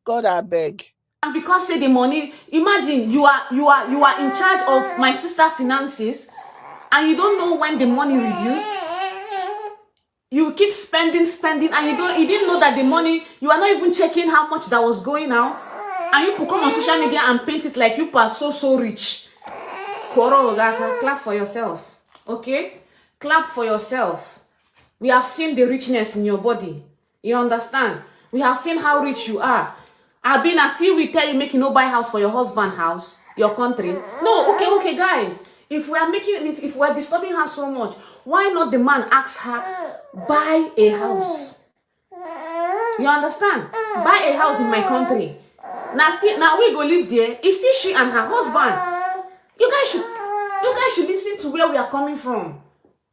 S2: God, I beg.
S5: And because say the money, imagine you are in charge of my sister finances, and you don't know when the money reduced. You keep spending, and you didn't know that the money, you are not even checking how much that was going out. And you come on social media and paint it like you are so rich. Clap for yourself. Okay? Clap for yourself. We have seen the richness in your body. You understand? We have seen how rich you are. I still will tell you, make you no buy house for your husband house, your country. No, okay, guys. If we are disturbing her so much, why not the man ask her, buy a house? You understand? Buy a house in my country. Now we go live there. It's still she and her husband. You guys should listen to where we are coming from.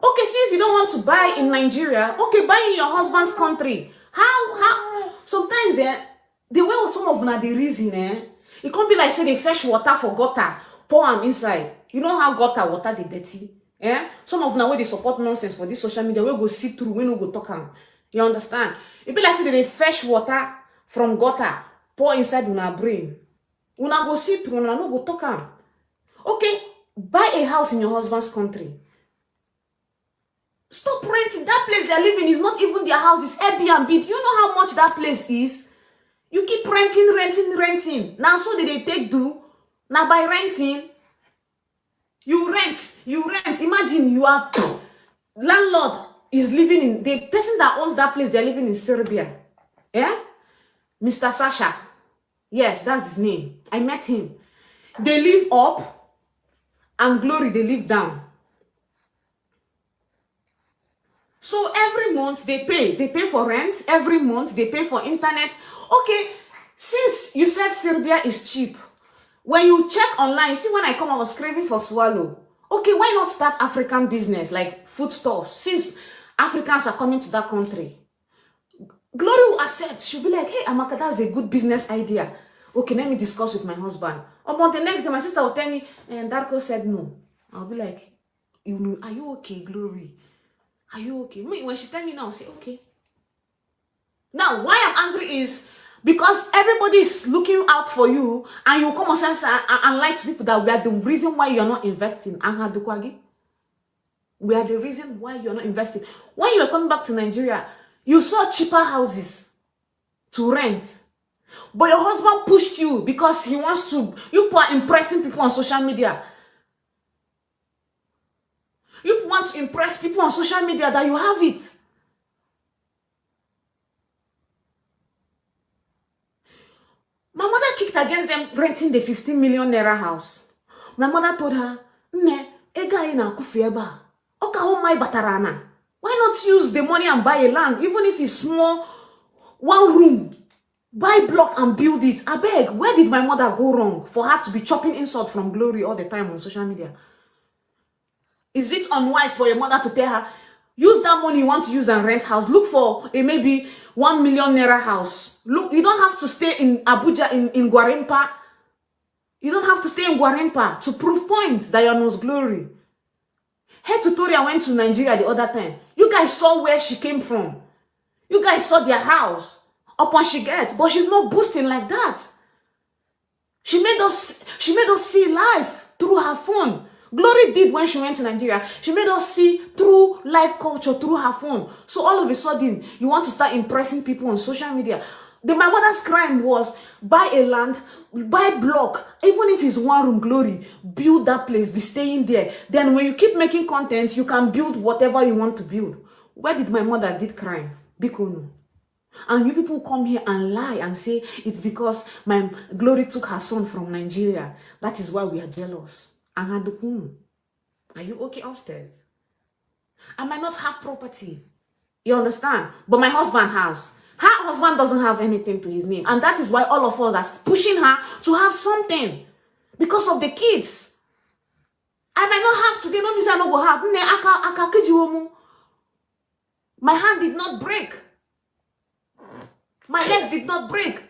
S5: Okay, since you don't want to buy in Nigeria, okay, buy in your husband's country. How? Sometimes, the way some of them the reason, it can't be like say they fetch water for gutter, pour them inside. You know how gutter water they dirty? Some of them where they support nonsense for this social media, we go see through, we no go talk them. You understand? It be like say they fetch water from gutter, pour inside una brain. Una go see through, una no go talk them. Okay, buy a house in your husband's country. Stop renting. That place they're living is not even their house, it's Airbnb. Do you know how much that place is? You keep renting. Now so they take do. Now by renting, you rent. Imagine you are landlord is living in the person that owns that place, they're living in Serbia. Yeah? Mr. Sasha. Yes, that's his name. I met him. They live up and Glory, they live down. So every month they pay for rent. Every month they pay for internet. Okay, since you said Serbia is cheap, when you check online, you see when I come, I was craving for swallow. Okay, why not start African business like foodstuffs? Since Africans are coming to that country, Glory will accept. She'll be like, hey, Amaka, that's a good business idea. Okay, let me discuss with my husband. About the next day, my sister will tell me, and Darko said no. I'll be like, are you okay, Glory? Are you okay? When she tell me now, I'll say, okay. Now, why I'm angry is because everybody is looking out for you and you come on and lie to people that we are the reason why you're not investing. We are the reason why you're not investing. When you were coming back to Nigeria, you saw cheaper houses to rent. But your husband pushed you because he wants to, you are impressing people on social media. You want to impress people on social media that you have it. My mother kicked against them renting the 15 million naira house. My mother told her, why not use the money and buy a land, even if it's small, one room, buy block and build it. I beg, where did my mother go wrong for her to be chopping insult from Glory all the time on social media? Is it unwise for your mother to tell her, use that money you want to use and rent house, look for a maybe 1 million naira house. Look, you don't have to stay in Abuja, in Guarimpa. You don't have to stay in Guarimpa to prove points that you're knows Glory. Her tutorial went to Nigeria the other time. You guys saw where she came from. You guys saw their house. Upon she gets, but she's not boosting like that. She made us see life through her phone. Glory did when she went to Nigeria. She made us see through life culture, through her phone. So all of a sudden, you want to start impressing people on social media. My mother's crime was buy a land, buy block, even if it's one room, Glory, build that place, be staying there. Then when you keep making content, you can build whatever you want to build. Where did my mother did crime? Bikono. And you people come here and lie and say it's because my Glory took her son from Nigeria. That is why we are jealous. Are you okay upstairs? I might not have property. You understand? But my husband has. Her husband doesn't have anything to his name. And that is why all of us are pushing her to have something. Because of the kids. I might not have today. No means I don't go have. My hand did not break. My legs did not break.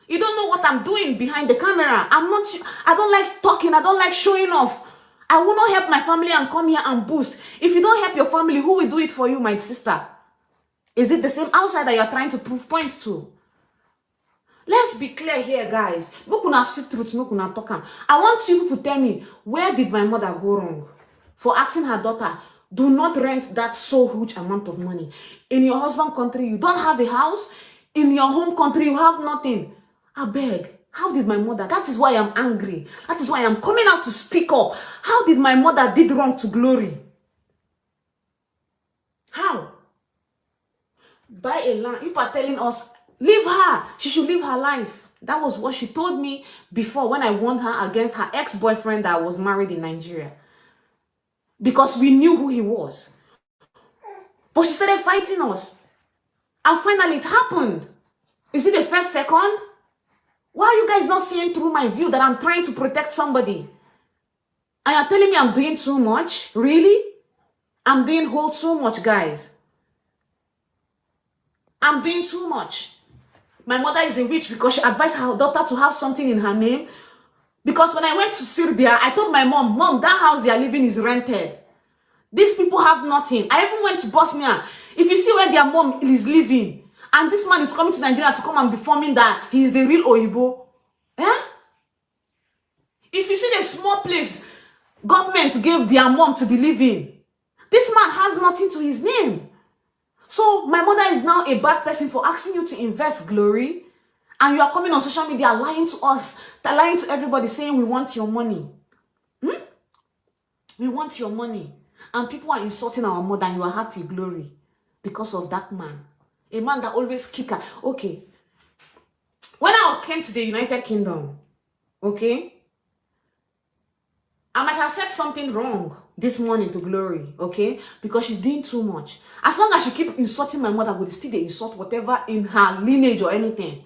S5: You don't know what I'm doing behind the camera. I don't like talking. I don't like showing off. I will not help my family and come here and boost. If you don't help your family, who will do it for you, my sister? Is it the same outside that you're trying to prove points to? Let's be clear here, guys. Make una see truth, make una talk am. I want you people to tell me, where did my mother go wrong for asking her daughter, do not rent that so huge amount of money. In your husband's country, you don't have a house. In your home country, you have nothing. I beg. How did my mother? That is why I'm angry. That is why I'm coming out to speak up. How did my mother did wrong to Glory? How? Buy a land. You are telling us, leave her. She should live her life. That was what she told me before when I warned her against her ex-boyfriend that was married in Nigeria. Because we knew who he was. But she started fighting us. And finally it happened. Is it the first second? Why are you guys not seeing through my view that I'm trying to protect somebody? And you're telling me I'm doing too much? Really? I'm doing whole too much, guys. I'm doing too much. My mother is a witch because she advised her daughter to have something in her name. Because when I went to Serbia, I told my mom, that house they are living is rented. These people have nothing. I even went to Bosnia. If you see where their mom is living, and this man is coming to Nigeria to come and be forming that he is the real Oyibo. Eh? If you see the small place government gave their mom to be living, this man has nothing to his name. So my mother is now a bad person for asking you to invest, Glory. And you are coming on social media lying to us, lying to everybody, saying we want your money. We want your money. And people are insulting our mother and you are happy, Glory, because of that man. A man that always kick her. Okay. When I came to the United Kingdom, okay, I might have said something wrong this morning to Glory, okay, because she's doing too much. As long as she keep insulting my mother, would still they insult whatever in her lineage or anything.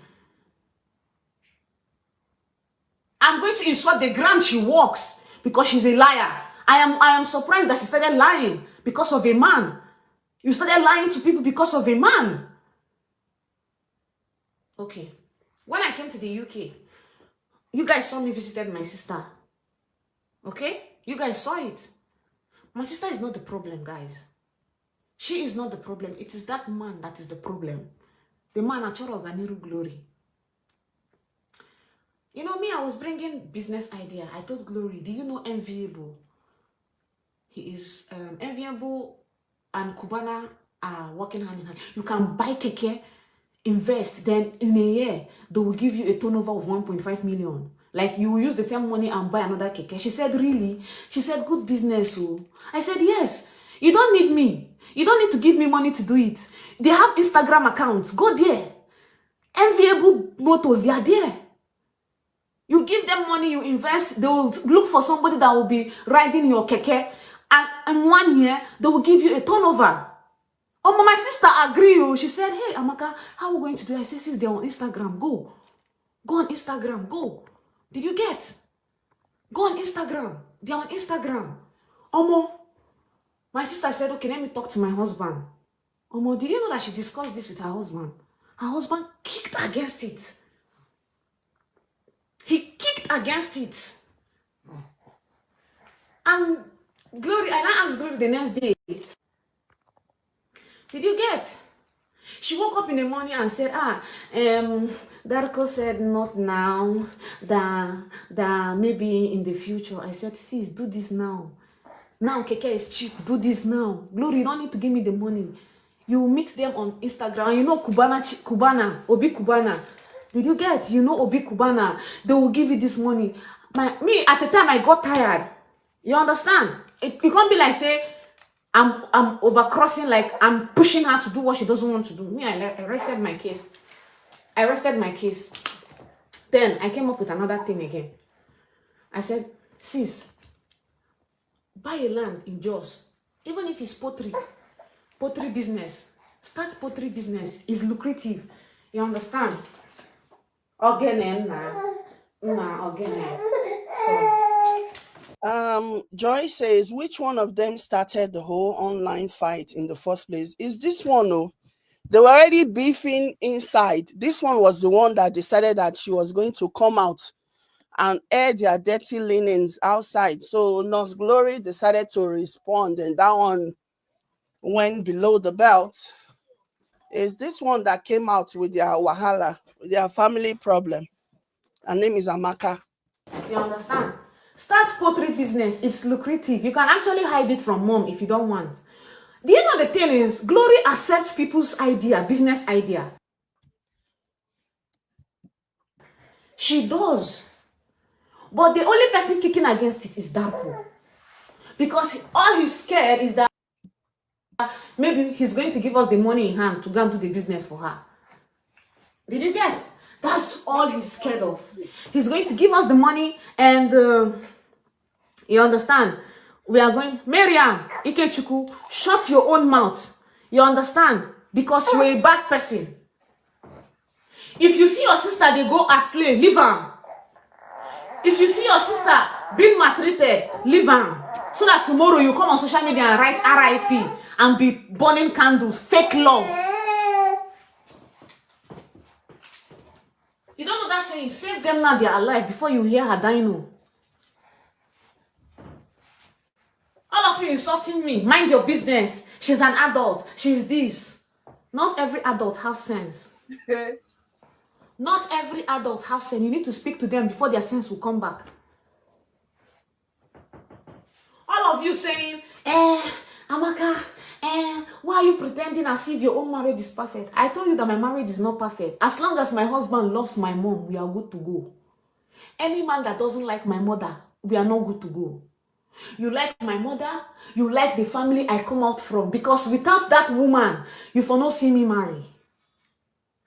S5: I'm going to insult the ground she walks because she's a liar. I am surprised that she started lying because of a man. You started lying to people because of a man. Okay. When I came to the UK, you guys saw me visited my sister. Okay? You guys saw it. My sister is not the problem, guys. She is not the problem. It is that man that is the problem. The man at Choroganiru Glory. You know me, I was bringing business idea. I told Glory, do you know Enviable? He is Enviable and Cubana are working hand in hand. You can buy keke, invest, then in a year, they will give you a turnover of 1.5 million. Like you will use the same money and buy another keke. She said, really? She said, good business. Oh. I said, yes. You don't need me. You don't need to give me money to do it. They have Instagram accounts. Go there. Enviable Motors, they are there. You give them money, you invest, they will look for somebody that will be riding your keke. And in 1 year, they will give you a turnover. Oh, my sister agreed. She said, hey, Amaka, how are we going to do it? I said, sis, they're on Instagram. Go. Go on Instagram. Go. Did you get? Go on Instagram. They're on Instagram. Omo. My sister said, okay, let me talk to my husband. Omo, did you know that she discussed this with her husband? Her husband kicked against it. He kicked against it. And Glory, and I asked Glory the next day, did you get? She woke up in the morning and said, Darko said not now, that maybe in the future. I said, sis, do this now. Now keke is cheap, do this now. Glory, you don't need to give me the money. You will meet them on Instagram. You know Cubana, Obi Cubana. Did you get? You know Obi Cubana. They will give you this money. Me, at the time, I got tired. You understand? It can't be like, say, I'm overcrossing, like I'm pushing her to do what she doesn't want to do. Me, I rested my case. I rested my case. Then I came up with another thing again. I said, sis, buy a land in Jos. Even if it's pottery business. Start pottery business. It's lucrative. You understand? Again, again. So.
S2: Joy says, which one of them started the whole online fight in the first place? Is this one, oh? They were already beefing inside. This one was the one that decided that she was going to come out and air their dirty linens outside. So Nurse Glory decided to respond, and that one went below the belt. Is this one that came out with their wahala, their family problem. Her name is Amaka.
S5: You understand? Start pottery business. It's lucrative. You can actually hide it from mom if you don't want. The end of the thing is, Glory accepts people's idea, business idea. She does. But the only person kicking against it is Darko. Because all he's scared is that maybe he's going to give us the money in hand to go and do the business for her. Did you get? That's all he's scared of. He's going to give us the money and you understand? We are going, Miriam, Ikechuku, shut your own mouth. You understand? Because you're a bad person. If you see your sister, they go astray, leave her. If you see your sister being maltreated, leave her. So that tomorrow you come on social media and write RIP and be burning candles, fake love. You don't know that saying, save them now, they are alive, before you hear her dying. No. All of you insulting me. Mind your business. She's an adult. She's this. Not every adult has sense. Not every adult has sense. You need to speak to them before their sense will come back. All of you saying, Amaka, why are you pretending as if your own marriage is perfect? I told you that my marriage is not perfect. As long as my husband loves my mom, we are good to go. Any man that doesn't like my mother, we are not good to go. You like my mother, you like the family I come out from, because without that woman, you for not see me marry.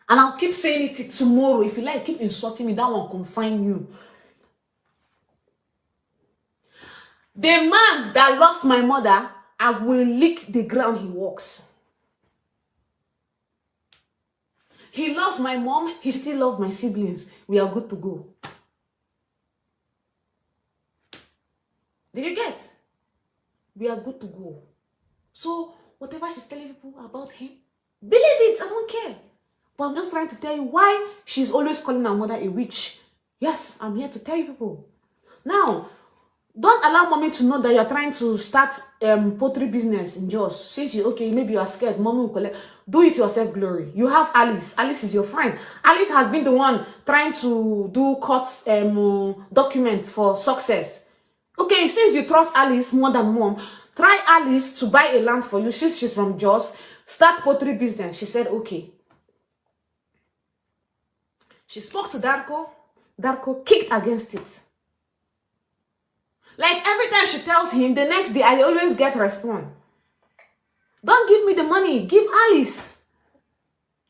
S5: And I'll keep saying it tomorrow. If you like, keep insulting me, that one confine you. The man that loves my mother, I will lick the ground he walks. He loves my mom, he still loves my siblings. We are good to go. Did you get? We are good to go. So, whatever she's telling people about him, believe it, I don't care. But I'm just trying to tell you why she's always calling her mother a witch. Yes, I'm here to tell you people. Now, don't allow mommy to know that you're trying to start pottery business in Jos. Since maybe you are scared, mommy will collect. Do it yourself, Glory. You have Alice. Alice is your friend. Alice has been the one trying to do court documents for success. Okay, since you trust Alice more than mom, try Alice to buy a land for you. Since she's from Jos, start pottery business. She said, okay. She spoke to Darko. Darko kicked against it. Like every time she tells him, the next day I always get response. Don't give me the money, give Alice.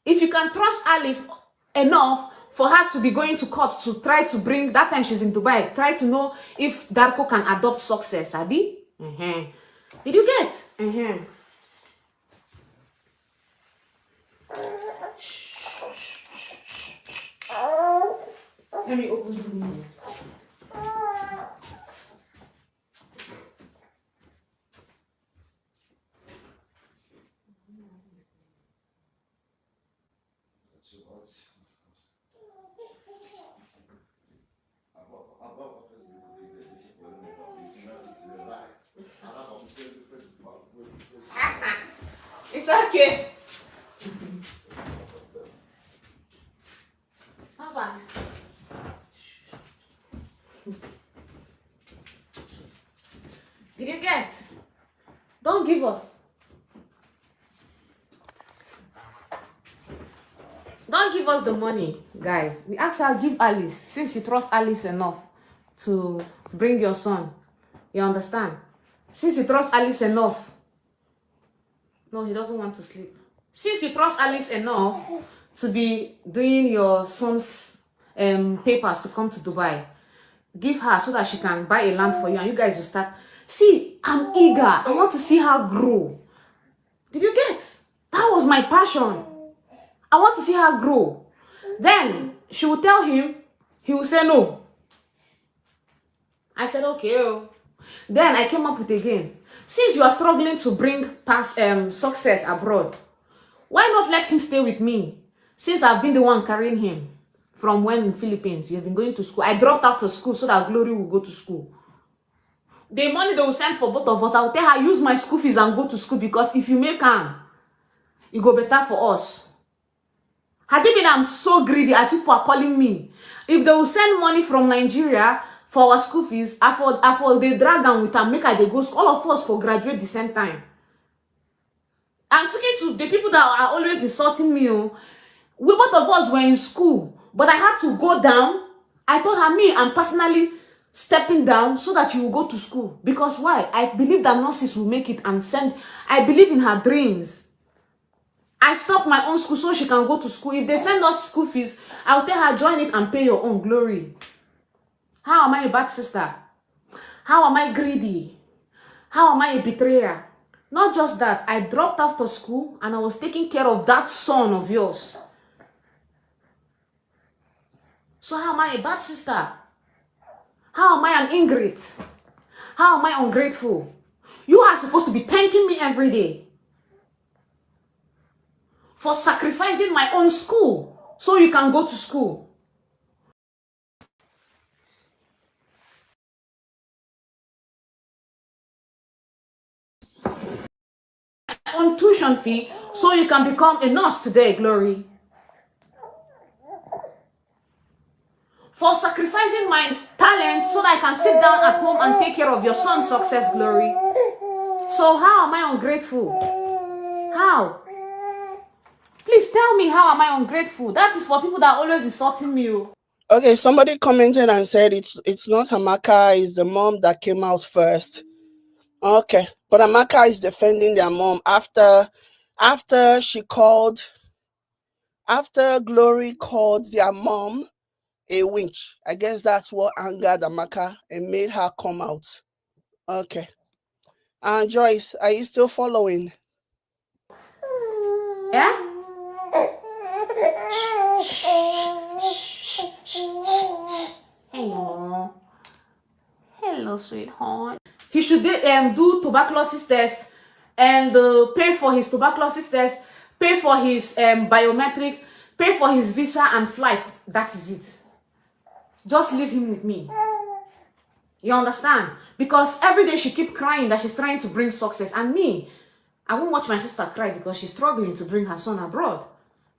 S5: If you can trust Alice enough for her to be going to court to try to bring, that time she's in Dubai, try to know if Darko can adopt success, Abi? Did you get? Let me open the window. It's okay. Papa. Did you get? Don't give us. Don't give us the money, guys. We asked her, give Alice, since you trust Alice enough to bring your son. You understand? Since you trust Alice enough. No, he doesn't want to sleep. Since you trust Alice enough to be doing your son's papers to come to Dubai, give her so that she can buy a land for you and you guys will start. See, I'm eager. I want to see her grow. Did you get? That was my passion. I want to see her grow. Then she will tell him, he will say no. I said, okay. Then I came up with again. Since you are struggling to bring past success abroad, Why not let him stay with me? Since I've been the one carrying him from when in Philippines, you've been going to school. I dropped out of school so that Glory will go to school. The money they will send for both of us, I will tell her, use my school fees and go to school, because if you make am, it go better for us. Had it been I'm so greedy as people are calling me, if they will send money from Nigeria for our school fees, I for they drag them with them, make her they go school, all of us for graduate the same time. I'm speaking to the people that are always insulting me. We both of us were in school, but I had to go down. I told her, me, I'm personally stepping down so that you will go to school. Because why? I believe that nurses will make it and send. I believe in her dreams. I stopped my own school so she can go to school. If they send us school fees, I'll tell her, join it and pay your own. Glory. How am I a bad sister? How am I greedy? How am I a betrayer? Not just that, I dropped after school and I was taking care of that son of yours. So how am I a bad sister? How am I an ingrate? How am I ungrateful? You are supposed to be thanking me every day for sacrificing my own school so you can go to school. On tuition fee so you can become a nurse today, Glory. For sacrificing my talent so that I can sit down at home and take care of your son's success, Glory. So how am I ungrateful? How? Please tell me, how am I ungrateful? That is for people that are always insulting me.
S2: Okay, somebody commented and said it's not Amaka, it's the mom that came out first. Okay, but Amaka is defending their mom after Glory called their mom a winch. I guess that's what angered Amaka and made her come out. Okay. And Joyce, are you still following?
S5: Yeah? Hello. Hello, sweetheart. He should do tuberculosis test and pay for his tuberculosis test, pay for his biometric, pay for his visa and flight. That is it. Just leave him with me. You understand? Because every day she keep crying that she's trying to bring success. And me, I won't watch my sister cry because she's struggling to bring her son abroad.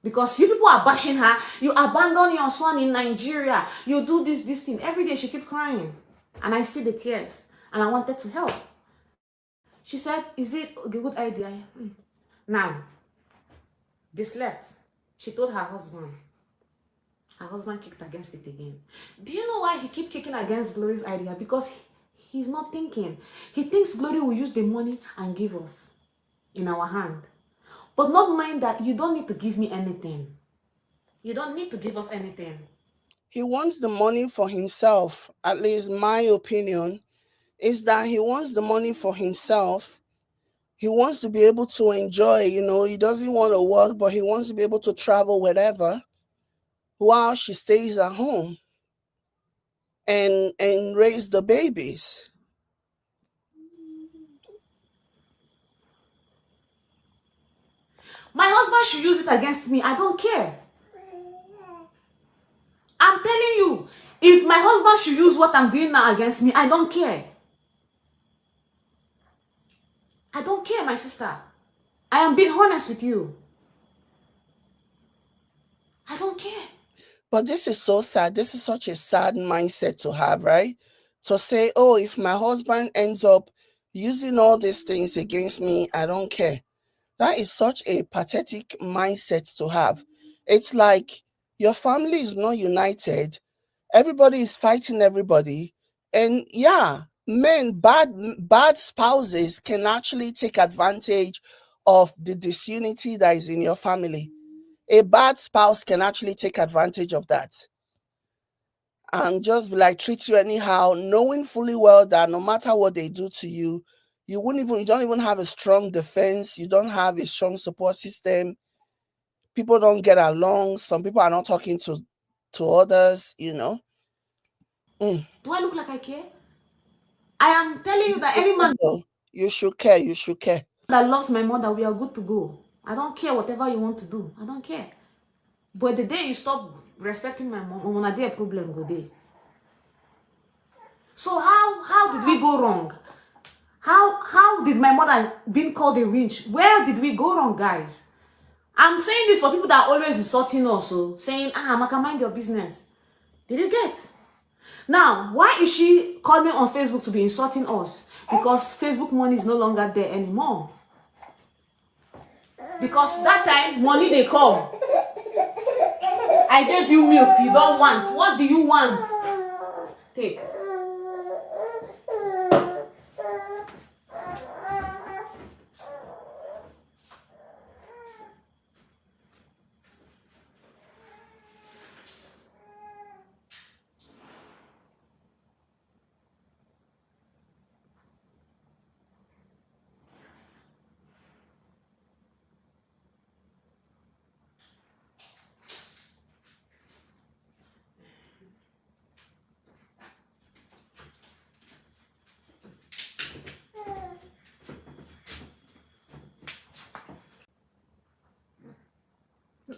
S5: Because you people are bashing her. You abandon your son in Nigeria. You do this thing. Every day she keep crying. And I see the tears. And I wanted to help. She said, is it a good idea? Now, they slept. She told her husband. Her husband kicked against it again. Do you know why he keep kicking against Glory's idea? Because he's not thinking. He thinks Glory will use the money and give us in our hand. But not knowing that you don't need to give me anything. You don't need to give us anything.
S2: He wants the money for himself. At least my opinion is that he wants the money for himself. He wants to be able to enjoy, he doesn't want to work, but he wants to be able to travel wherever while she stays at home and raise the babies.
S5: My husband should use it against me. I don't care. I'm telling you, if my husband should use what I'm doing now against me, I don't care. I don't care, my sister. I am being honest with you. I don't care.
S2: But this is so sad. This is such a sad mindset to have, right? To say, oh, if my husband ends up using all these things against me, I don't care. That is such a pathetic mindset to have. It's like your family is not united. Everybody is fighting everybody. And yeah, bad spouses can actually take advantage of the disunity that is in your family. A bad spouse can actually take advantage of that and just treat you anyhow, knowing fully well that no matter what they do to you, you don't even have a strong defense. You don't have a strong support system. People don't get along. Some people are not talking to others,
S5: Do I look like I care? I am telling you that any man
S2: You should care. You should care.
S5: that loves my mother, we are good to go. I don't care whatever you want to do. I don't care. But the day you stop respecting my mom, when I did a problem go there. So how did we go wrong? How did my mother being called a winch? Where did we go wrong, guys? I'm saying this for people that are always insulting us, so saying, Maka, mind your business. Did you get? Now, why is she coming on Facebook to be insulting us? Because Facebook money is no longer there anymore. Because that time, money they come. I gave you milk, you don't want. What do you want? Take.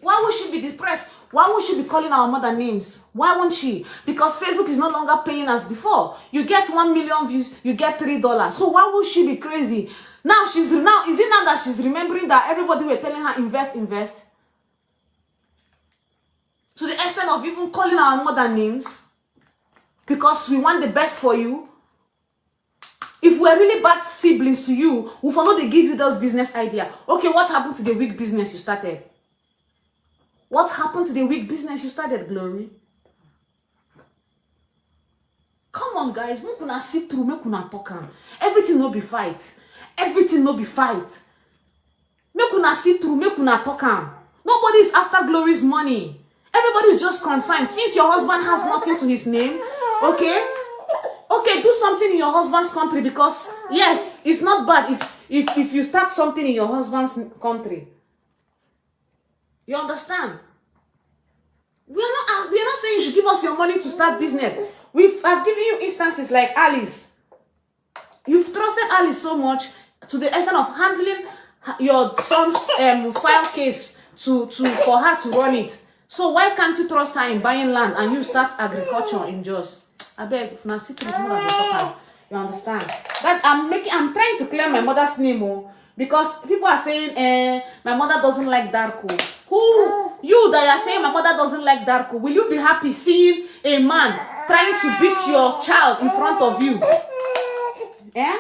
S5: Why would she be depressed? Why would she be calling our mother names? Why won't she? Because Facebook is no longer paying as before. You get 1 million views, you get $3. So why would she be crazy? Now is it now that she's remembering that everybody were telling her invest? To the extent of even calling our mother names because we want the best for you. If we're really bad siblings to you, we for not they give you those business idea. Okay, what happened to the weak business you started? What happened to the weak business you started, Glory? Come on, guys. Make una sit through, make una talk am. Everything no be fight. Everything no be fight. Make una sit through, make una talk am. Nobody is after Glory's money. Everybody is just concerned. Since your husband has nothing to his name, okay? Okay, do something in your husband's country because, yes, it's not bad if you start something in your husband's country. You understand? We are not saying you should give us your money to start business. I've given you instances like Alice. You've trusted Alice so much to the extent of handling your son's file case for her to run it. So why can't you trust her in buying land and you start agriculture in Jos? I beg, if my secret is more than the you understand? That I'm trying to clear my mother's name, because people are saying, my mother doesn't like Darko. Who? You that are saying my mother doesn't like Darko, will you be happy seeing a man trying to beat your child in front of you? Yeah?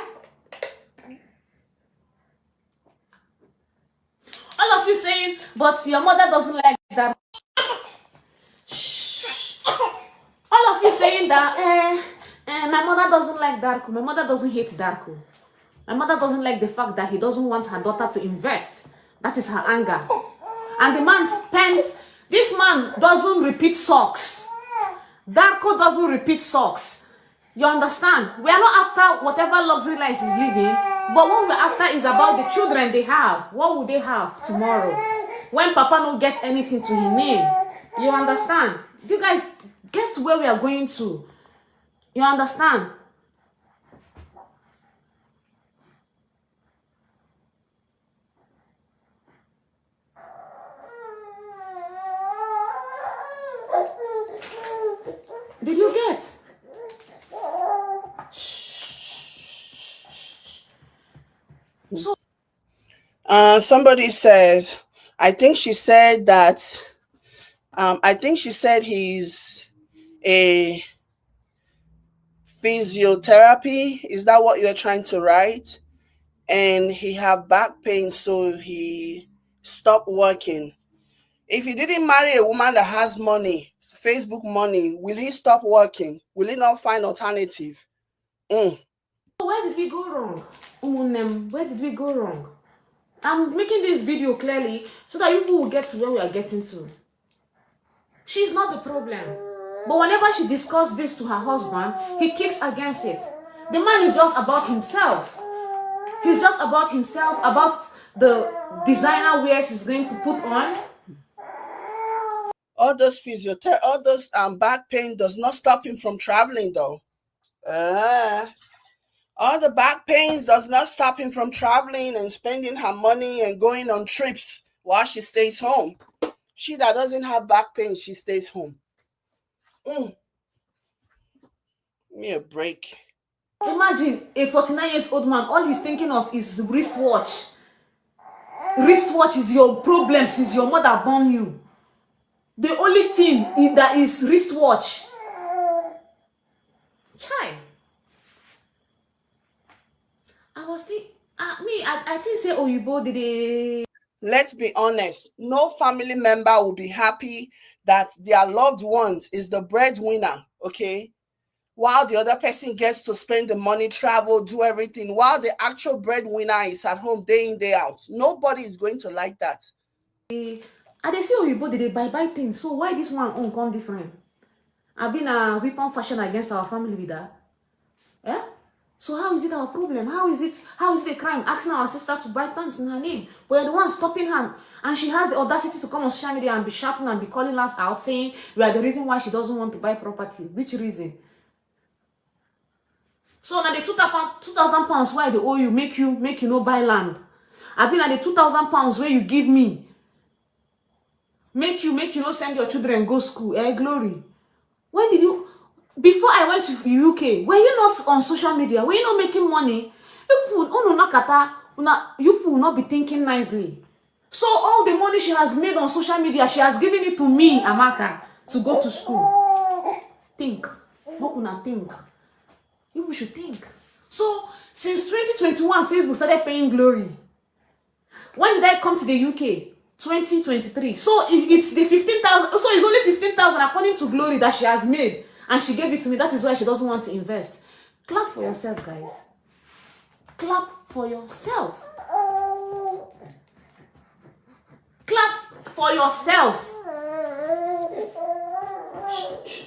S5: All of you saying, but your mother doesn't like Darko. Shh. All of you saying that, my mother doesn't like Darko. My mother doesn't hate Darko. My mother doesn't like the fact that he doesn't want her daughter to invest. That is her anger. And the man spends, this man doesn't repeat socks. Darko doesn't repeat socks. You understand? We are not after whatever luxury life is living, but what we're after is about the children they have. What will they have tomorrow? When Papa don't get anything to his name. You understand? You guys get where we are going to. You understand? Did you get? So
S2: somebody says, I think she said that, I think she said he's a physiotherapy. Is that what you're trying to write? And he have back pain, so he stopped working. If he didn't marry a woman that has money, Facebook money, will he stop working? Will he not find alternative?
S5: Where did we go wrong? Where did we go wrong? I'm making this video clearly so that people will get to where we are getting to. She's not the problem. But whenever she discusses this to her husband, he kicks against it. The man is just about himself. He's just about himself, about the designer wears he's going to put on.
S2: All those physiotherapy, all those back pain does not stop him from traveling though. All the back pains does not stop him from traveling and spending her money and going on trips while she stays home. She that doesn't have back pain, she stays home. Give me a break.
S5: Imagine a 49 years old man, all he's thinking of is wristwatch. Wristwatch is your problem since your mother born you. The only thing that is wristwatch. Chai. I was thinking, I think say Oyibo did they.
S2: Let's be honest, no family member will be happy that their loved ones is the breadwinner, okay? While the other person gets to spend the money, travel, do everything, while the actual breadwinner is at home day in, day out. Nobody is going to like that.
S5: I they see Oyibo did they buy things. So why this one come different? I've been a weapon fashion against our family with that. Yeah? So how is it our problem? How is it a crime? Asking our sister to buy things in her name. We're the one stopping her. And she has the audacity to come on social media and be shouting and be calling us out saying we are the reason why she doesn't want to buy property. Which reason? So now the 2,000 pounds why they owe you make you no buy land. I've been at the 2,000 pounds where you give me. Make you no send your children go school. Glory. When did you? Before I went to the UK, were you not on social media? Were you not making money? You will not be thinking nicely. So all the money she has made on social media, she has given it to me, Amaka, to go to school. Think. What una think? You should think. So since 2021, Facebook started paying Glory. When did I come to the UK? 2023. So it's the 15,000. So it's only 15,000 according to Glory that she has made. And she gave it to me. That is why she doesn't want to invest. Clap for yourself, guys. Clap for yourself. Clap for yourselves. Shh, shh.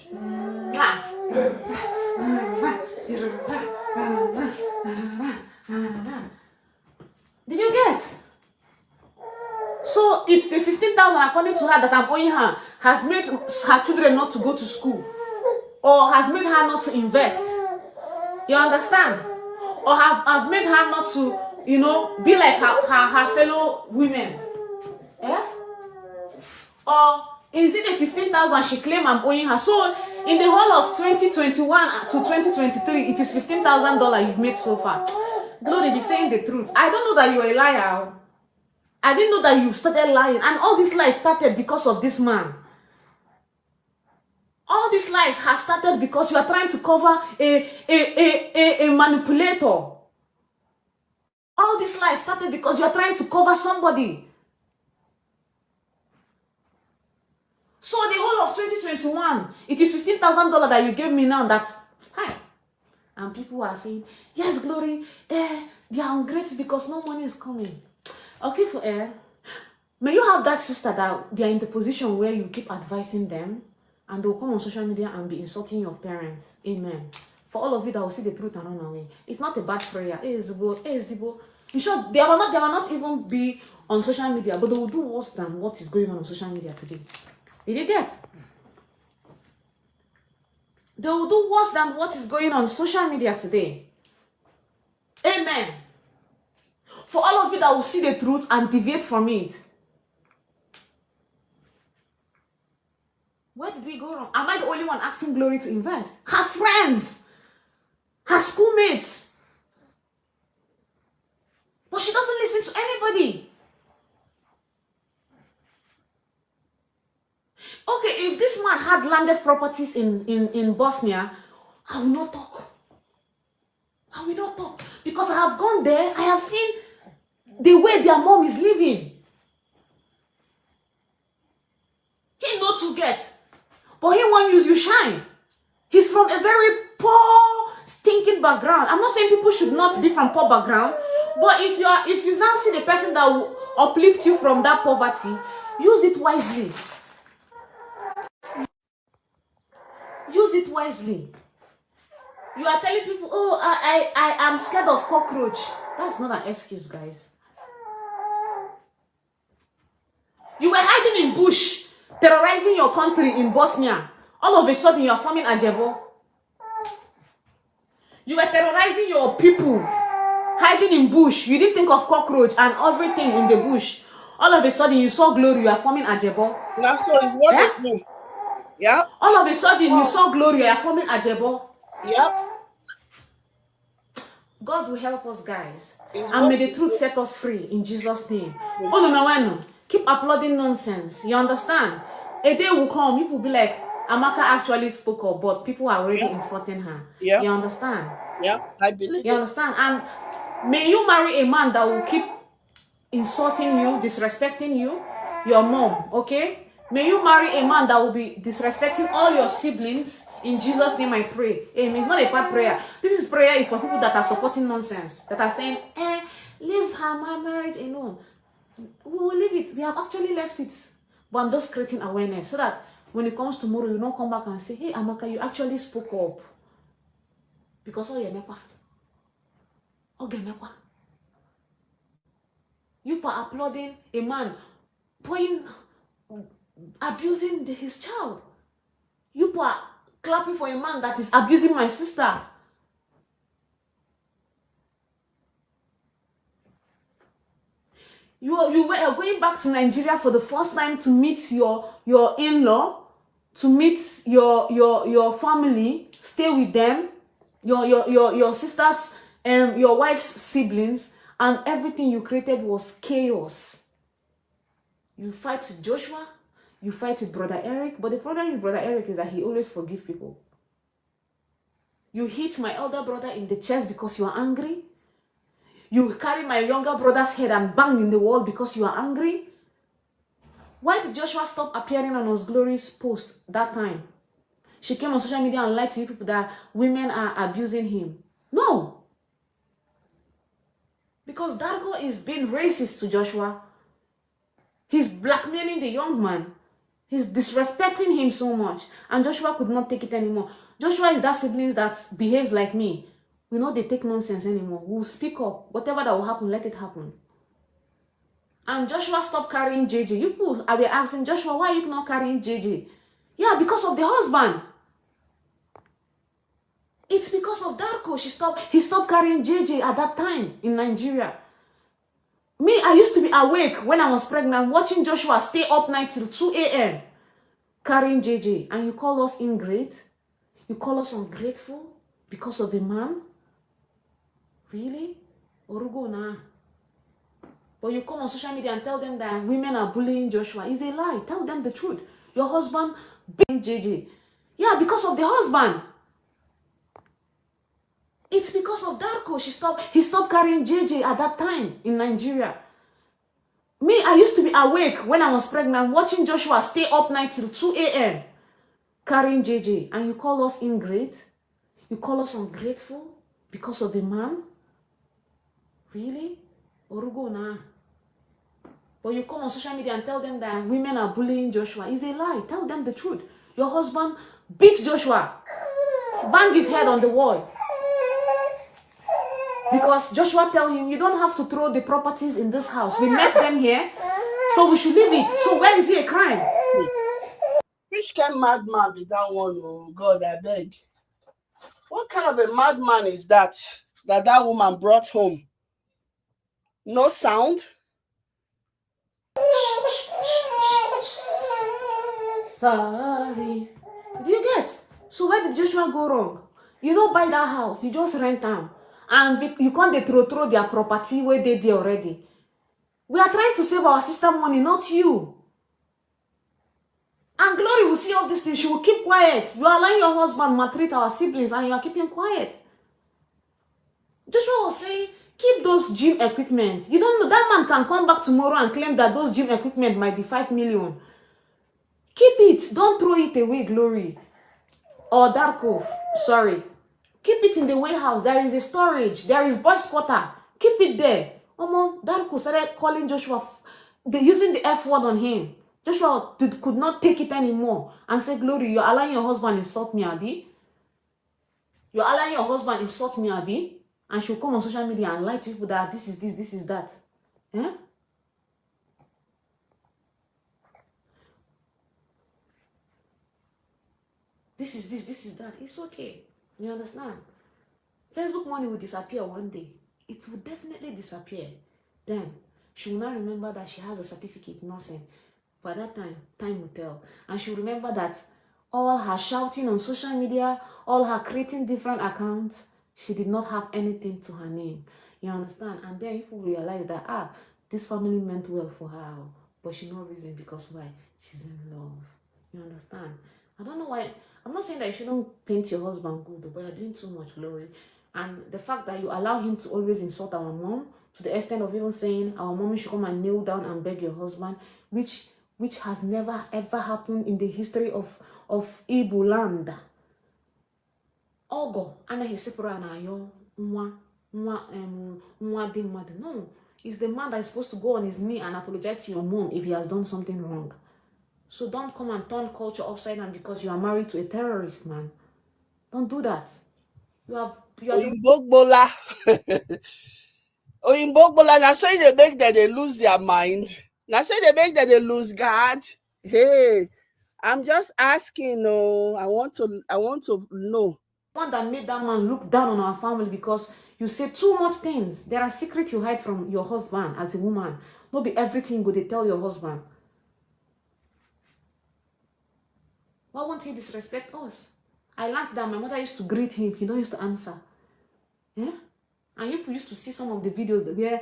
S5: Did you get? So it's the 15,000 according to her that I'm owing her has made her children not to go to school. Or has made her not to invest. You understand? Or have made her not to, be like her fellow women. Yeah? Or is it the 15,000 she claimed I'm owing her? So in the whole of 2021 to 2023, it is $15,000 you've made so far. Glory, be saying the truth. I don't know that you're a liar. I didn't know that you started lying. And all these lies started because of this man. All these lies have started because you are trying to cover a manipulator. All these lies started because you are trying to cover somebody. So the whole of 2021, it is $15,000 that you gave me now. That's hi. And people are saying, yes, Glory, they are ungrateful because no money is coming. Okay, for may you have that sister that they are in the position where you keep advising them. And they'll come on social media and be insulting your parents. Amen. For all of you that will see the truth and run away. It's not a bad prayer. Zibo. In short, they will not even be on social media, but they will do worse than what is going on social media today. Did you get? They will do worse than what is going on social media today. Amen. For all of you that will see the truth and deviate from it. Where did we go wrong? Am I the only one asking Glory to invest? Her friends, her schoolmates. But she doesn't listen to anybody. Okay, if this man had landed properties in Bosnia, I will not talk. I will not talk. Because I have gone there, I have seen the way their mom is living. He not to get. But he won't use you shine. He's from a very poor, stinking background. I'm not saying people should not be from poor background, but if you now see the person that will uplift you from that poverty, use it wisely. Use it wisely. You are telling people, oh, I am scared of cockroach. That's not an excuse, guys. You were hiding in bush, terrorizing your country in Bosnia. All of a sudden, you are forming Ajebo. You were terrorizing your people, hiding in bush. You didn't think of cockroach and everything in the bush. All of a sudden, you saw glory. You are forming ajebo.
S2: Now, so it's what
S5: Yeah?
S2: they do. Yeah.
S5: All of a sudden, you saw glory. You are forming ajebo.
S2: Yep.
S5: God will help us, guys.
S2: It's
S5: And
S2: what
S5: may the
S2: they
S5: truth
S2: do.
S5: set us free in Jesus' name. Oh, no, no, no. Keep uploading nonsense. You understand? A day will come, people will be like, Amaka actually spoke up, but people are already insulting her.
S2: Yeah.
S5: You understand?
S2: Yeah. I believe
S5: You
S2: it.
S5: understand? And may you marry a man that will keep insulting you, disrespecting you, your mom, okay? May you marry a man that will be disrespecting all your siblings. In Jesus' name I pray. Amen. It's not a bad prayer. This prayer is for people that are supporting nonsense, that are saying, leave her marriage alone. We will leave it. We have actually left it. But I'm just creating awareness so that when it comes tomorrow, you don't come back and say, hey, Amaka, you actually spoke up. Because oh, you're never. You are applauding a man abusing his child. You are clapping for a man that is abusing my sister. You were going back to Nigeria for the first time to meet your in-law, to meet your family, stay with them, your sisters, your wife's siblings, and everything you created was chaos. You fight with Joshua, you fight with Brother Eric, but the problem with Brother Eric is that he always forgives people. You hit my elder brother in the chest because you are angry. You carry my younger brother's head and bang in the wall because you are angry. Why did Joshua stop appearing on his glorious post that time? She came on social media and lied to you people that women are abusing him. No. Because Dargo is being racist to Joshua. He's blackmailing the young man. He's disrespecting him so much. And Joshua could not take it anymore. Joshua is that sibling that behaves like me. We know they take nonsense anymore. We'll speak up. Whatever that will happen, let it happen. And Joshua stopped carrying JJ. You people are asking, Joshua, why are you not carrying JJ? Yeah, because of the husband. It's because of Darko. He stopped carrying JJ at that time in Nigeria. Me, I used to be awake when I was pregnant, watching Joshua stay up night till 2 a.m. carrying JJ. And you call us ingrate? You call us ungrateful because of a man? Really? Orugo na. But you come on social media and tell them that women are bullying Joshua. It's a lie. Tell them the truth. Your husband beat JJ. Yeah, because of the husband. It's because of Darko. He stopped carrying JJ at that time in Nigeria. Me, I used to be awake when I was pregnant, watching Joshua stay up night till 2 a.m. carrying JJ. And you call us ingrate? You call us ungrateful because of the man? Really? Orugo na. But you come on social media and tell them that women are bullying Joshua. It's a lie. Tell them the truth. Your husband beat Joshua. Bang his head on the wall. Because Joshua tell him, you don't have to throw the properties in this house. We left them here, so we should leave it. So where is he a crime?
S2: Which kind of madman be that one? Oh God, I beg. What kind of a madman is that that woman brought home? No sound?
S5: Sorry. Do you get? So where did Joshua go wrong? You don't buy that house, you just rent them. And you can't throw their property where they did already. We are trying to save our sister money, not you. And Glory will see all these things. She will keep quiet. You are allowing your husband maltreat our siblings and you are keeping quiet. Joshua was saying, keep those gym equipment. You don't know, that man can come back tomorrow and claim that those gym equipment might be 5 million. Keep it. Don't throw it away, Glory. Or Darko, sorry. Keep it in the warehouse. There is a storage. There is boy squatter. Keep it there. Darko started calling Joshua. They're using the F word on him. Joshua could not take it anymore and say, Glory, you're allowing your husband insult me, Abi. You're allowing your husband insult me, Abi. And she'll come on social media and lie to people that this is this, this is that. Yeah? This is this, this is that. It's okay. You understand? Facebook money will disappear one day. It will definitely disappear. Then she will not remember that she has a certificate in nursing. By that time, time will tell. And she'll remember that all her shouting on social media, all her creating different accounts, she did not have anything to her name. You understand? And then people realize that, this family meant well for her, but she no reason because why? She's in love. You understand? I don't know why. I'm not saying that you shouldn't paint your husband good, but you're doing too much, Glory. And the fact that you allow him to always insult our mom, to the extent of even saying our mommy should come and kneel down and beg your husband, which has never ever happened in the history of Igbo land. Ogo anaghị esepụrụ na ayo nwa dị mmadụ. No, it's the man that is supposed to go on his knee and apologize to your mom if he has done something wrong. So don't come and turn culture upside down because you are married to a terrorist, man. Don't do that. You are
S2: Oyimbogbola. Oyimbogbola, now say they make that they lose their mind. Now say they make that they lose God. Hey, I'm just asking. No, I want to know.
S5: One that made that man look down on our family because you say too much things. There are secrets you hide from your husband as a woman. Not be everything you go to tell your husband. Why won't he disrespect us? I learned that my mother used to greet him. He don't used to answer. Yeah? And you used to see some of the videos where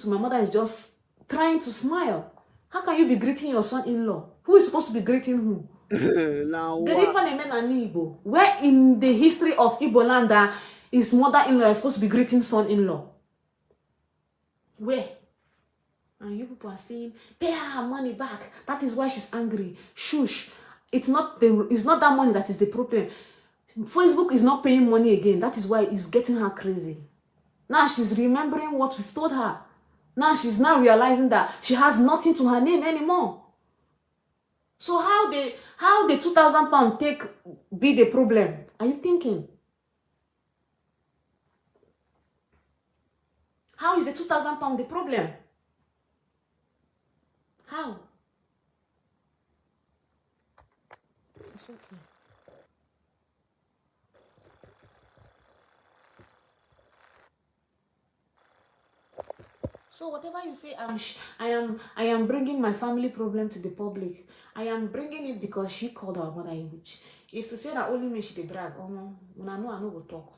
S5: my mother is just trying to smile. How can you be greeting your son-in-law? Who is supposed to be greeting who?
S2: Now,
S5: where in the history of Igbo land his mother-in-law is supposed to be greeting son-in-law? Where? And you people are saying, pay her money back. That is why she's angry. Shush. It's not that money that is the problem. Facebook is not paying money again. That is why it's getting her crazy. Now she's remembering what we've told her. Now she's now realizing that she has nothing to her name anymore. So how the 2,000 pound be the problem? Are you thinking? How is the 2,000 pound the problem? How? It's okay. So whatever you say, I am bringing my family problem to the public. I am bringing it because she called our mother a witch. If to say that only me she did drag, when I know go talk.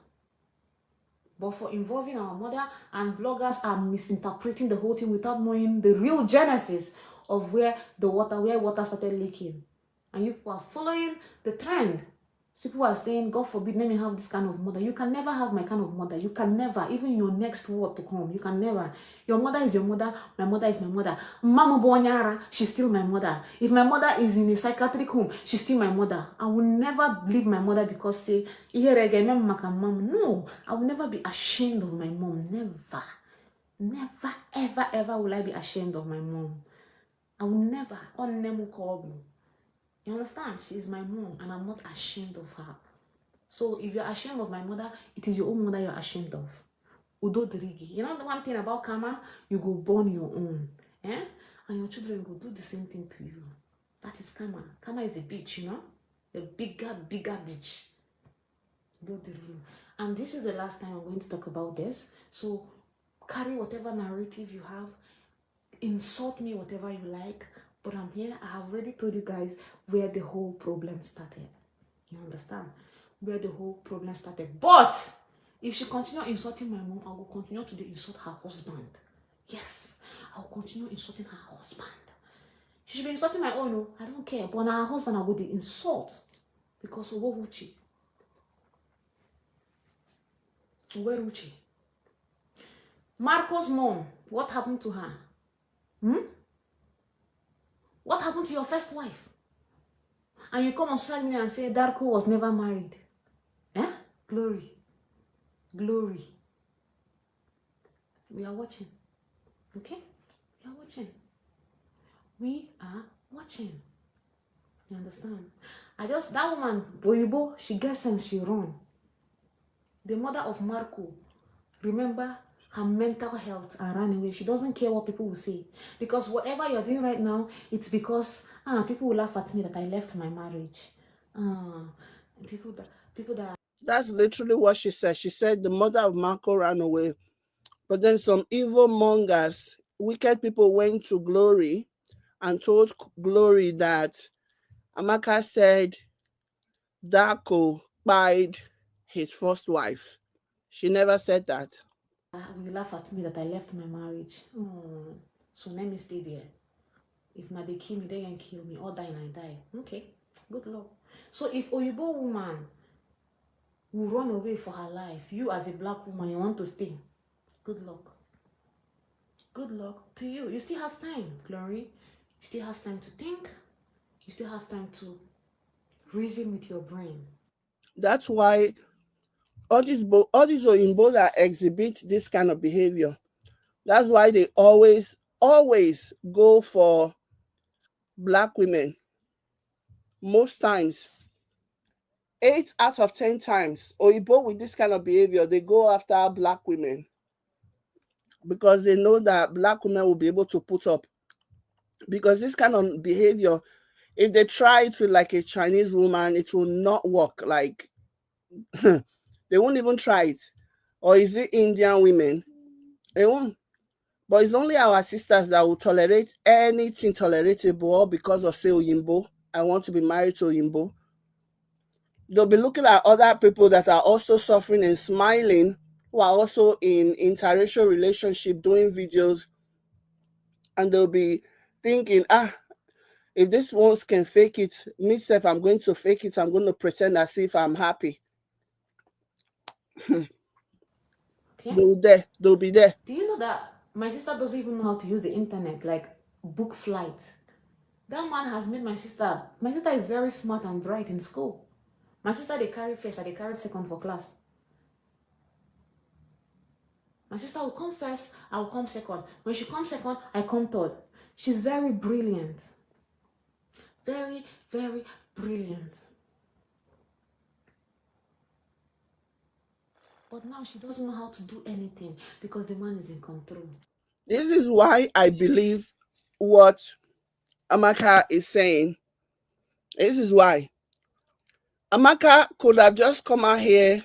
S5: But for involving our mother, and bloggers are misinterpreting the whole thing without knowing the real genesis of where water started leaking. And you are following the trend. So people are saying, God forbid, let me have this kind of mother. You can never have my kind of mother. You can never, even your next word to come, you can never. Your mother is your mother. My mother is my mother. Mama Bonyara, she's still my mother. If my mother is in a psychiatric home, she's still my mother. I will never leave my mother because say, no, I will never be ashamed of my mom. Never. Never, ever, ever will I be ashamed of my mom. I will never. You understand? She is my mom and I'm not ashamed of her. So if you're ashamed of my mother, it is your own mother you're ashamed of. Udo Drigi. You know the one thing about karma? You go born your own. Eh? And your children go do the same thing to you. That is karma. Karma is a bitch, you know? A bigger bitch. Udo Drigi. And this is the last time I'm going to talk about this. So carry whatever narrative you have. Insult me whatever you like. But I'm here. I have already told you guys where the whole problem started. You understand? Where the whole problem started. But if she continue insulting my mom, I will continue to insult her husband. Yes, I will continue insulting her husband. She should be insulting my own. No, I don't care. But her husband, I would insult because of what would she? Where would she? Marco's mom. What happened to her? What happened to your first wife? And you come on social media and say Darko was never married. Eh? Glory. Glory. We are watching. Okay? We are watching. We are watching. You understand? That woman, Boyibo, she gets sense, she run. The mother of Marco, remember her mental health and ran away. She doesn't care what people will say. Because whatever you're doing right now, it's because people will laugh at me that I left my marriage. People that
S2: That's literally what she said. She said the mother of Marco ran away. But then some evil mongers, wicked people went to Glory and told Glory that Amaka said Darko spied his first wife. She never said that.
S5: You laugh at me that I left my marriage. So let me stay there. If not they kill me, they can kill me. Or die and I die. Okay, good luck. So if Oyibo woman will run away for her life, you as a black woman, you want to stay. Good luck. Good luck to you. You still have time, Glory. You still have time to think. You still have time to reason with your brain.
S2: That's why all these Oyinbo that exhibit this kind of behavior, that's why they always go for black women. Most times, 8 out of 10 times, Oyibo with this kind of behavior, they go after black women because they know that black women will be able to put up. Because this kind of behavior, if they try it with like a Chinese woman, it will not work. Like, they won't even try it. Or is it Indian women? They won't. But it's only our sisters that will tolerate anything tolerable because of, say, Oyinbo. I want to be married to Oyinbo. They'll be looking at other people that are also suffering and smiling, who are also in interracial relationship, doing videos, and they'll be thinking, if this ones can fake it, me self, I'm going to fake it. I'm going to pretend as if I'm happy.
S5: Okay?
S2: They'll be there.
S5: Do you know that my sister doesn't even know how to use the internet, like book flight? That man has made my sister is very smart and bright in school. My sister, they carry first and they carry second for class. My sister will come first, I will come second. When she comes second, I come third. She's very brilliant. Very, very brilliant. But now she doesn't know how to do anything because the man is in control.
S2: This is why I believe what Amaka is saying. This is why. Amaka could have just come out here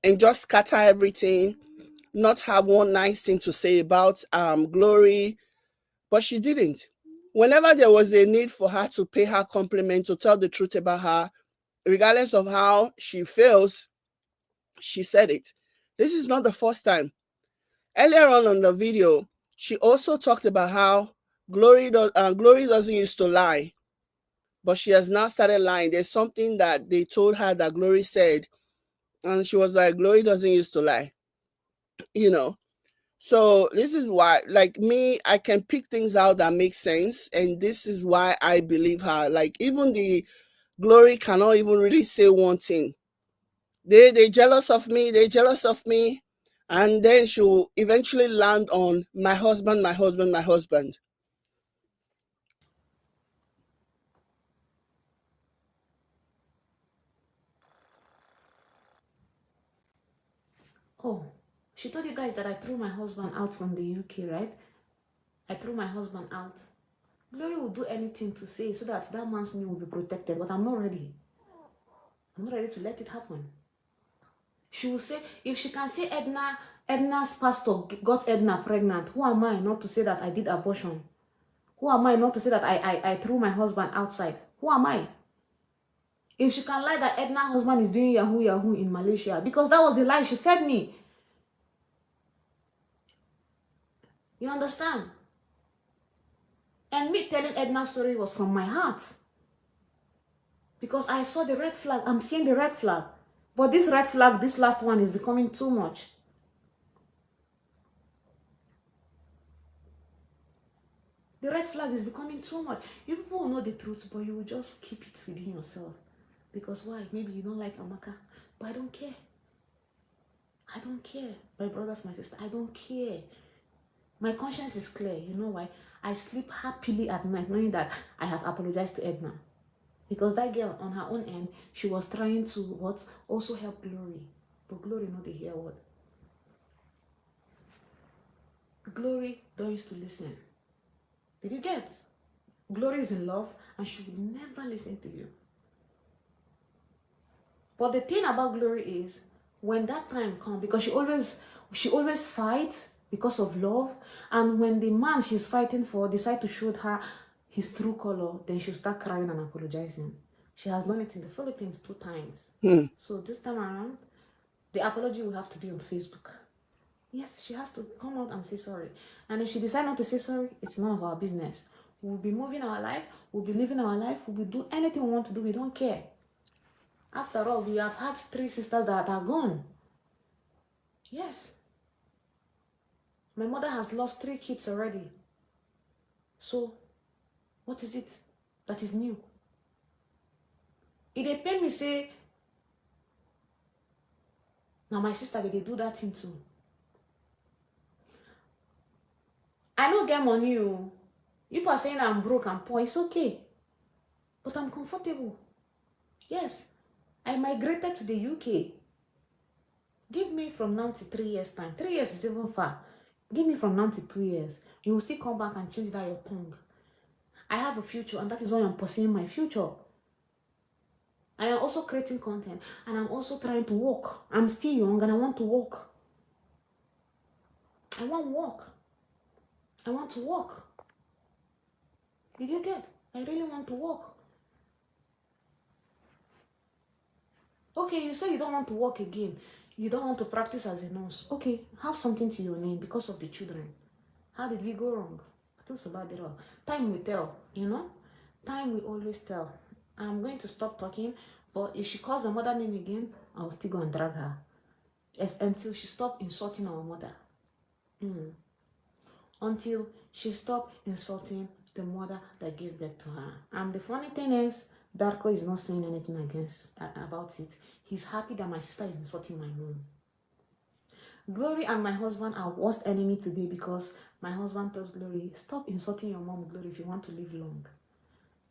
S2: and just scatter everything, not have one nice thing to say about Glory, but she didn't. Whenever there was a need for her to pay her compliment, to tell the truth about her, regardless of how she feels, she said it. This is not the first time. Earlier on the video, she also talked about how Glory doesn't used to lie, but she has now started lying. There's something that they told her that Glory said, and she was like, Glory doesn't used to lie, you know. So this is why, like me, I can pick things out that make sense, and this is why I believe her. Like even the Glory cannot even really say one thing. They jealous of me, and then she'll eventually land on my husband, my husband, my husband.
S5: Oh, she told you guys that I threw my husband out from the UK, right? I threw my husband out. Glory will do anything to say so that that man's name will be protected, but I'm not ready. I'm not ready to let it happen. She will say, if she can say Edna's pastor got Edna pregnant, who am I not to say that I did abortion? Who am I not to say that I threw my husband outside? Who am I? If she can lie that Edna's husband is doing Yahoo in Malaysia, because that was the lie she fed me. You understand? And me telling Edna's story was from my heart. Because I saw the red flag. I'm seeing the red flag. But this red flag, this last one, is becoming too much. The red flag is becoming too much. You people will know the truth, but you will just keep it within yourself. Because why? Maybe you don't like Amaka. But I don't care. I don't care. My brothers, my sister, I don't care. My conscience is clear. You know why? I sleep happily at night knowing that I have apologized to Edna. Because that girl, on her own end, she was trying to what? Also help Glory. But Glory not to hear what? Glory don't used to listen. Did you get? Glory is in love and she will never listen to you. But the thing about Glory is, when that time comes, because she always fights because of love, and when the man she's fighting for decide to show her his true color, then she'll start crying and apologizing. She has done it in the Philippines 2 times. So this time around, the apology will have to be on Facebook. Yes, she has to come out and say sorry. And if she decides not to say sorry, it's none of our business. We'll be moving our life, we'll be living our life, we'll be do anything we want to do, we don't care. After all, we have had 3 sisters that are gone. Yes. My mother has lost 3 kids already. So, what is it that is new? It dey pain me say, now my sister, they do that thing too. I don't get money. People are saying I'm broke and poor. It's okay. But I'm comfortable. Yes. I migrated to the UK. Give me from now to 3 years' time. 3 years is even far. Give me from now to 2 years. You will still come back and change that your tongue. I have a future, and that is why I'm pursuing my future. I am also creating content, and I'm also trying to walk. I'm still young, and I want to walk. I want to walk. I want to walk. Did you get? I really want to walk. Okay, you say you don't want to walk again. You don't want to practice as a nurse. Okay, have something to your name because of the children. How did we go wrong? That's about it all. Time will tell, you know? Time will always tell. I'm going to stop talking, but if she calls the mother name again, I'll still go and drag her. Yes, until she stops insulting our mother. Until she stops insulting the mother that gave birth to her. And the funny thing is, Darko is not saying anything about it. He's happy that my sister is insulting my mom. Glory and my husband are worst enemy today because my husband told Glory, stop insulting your mom, Glory, if you want to live long.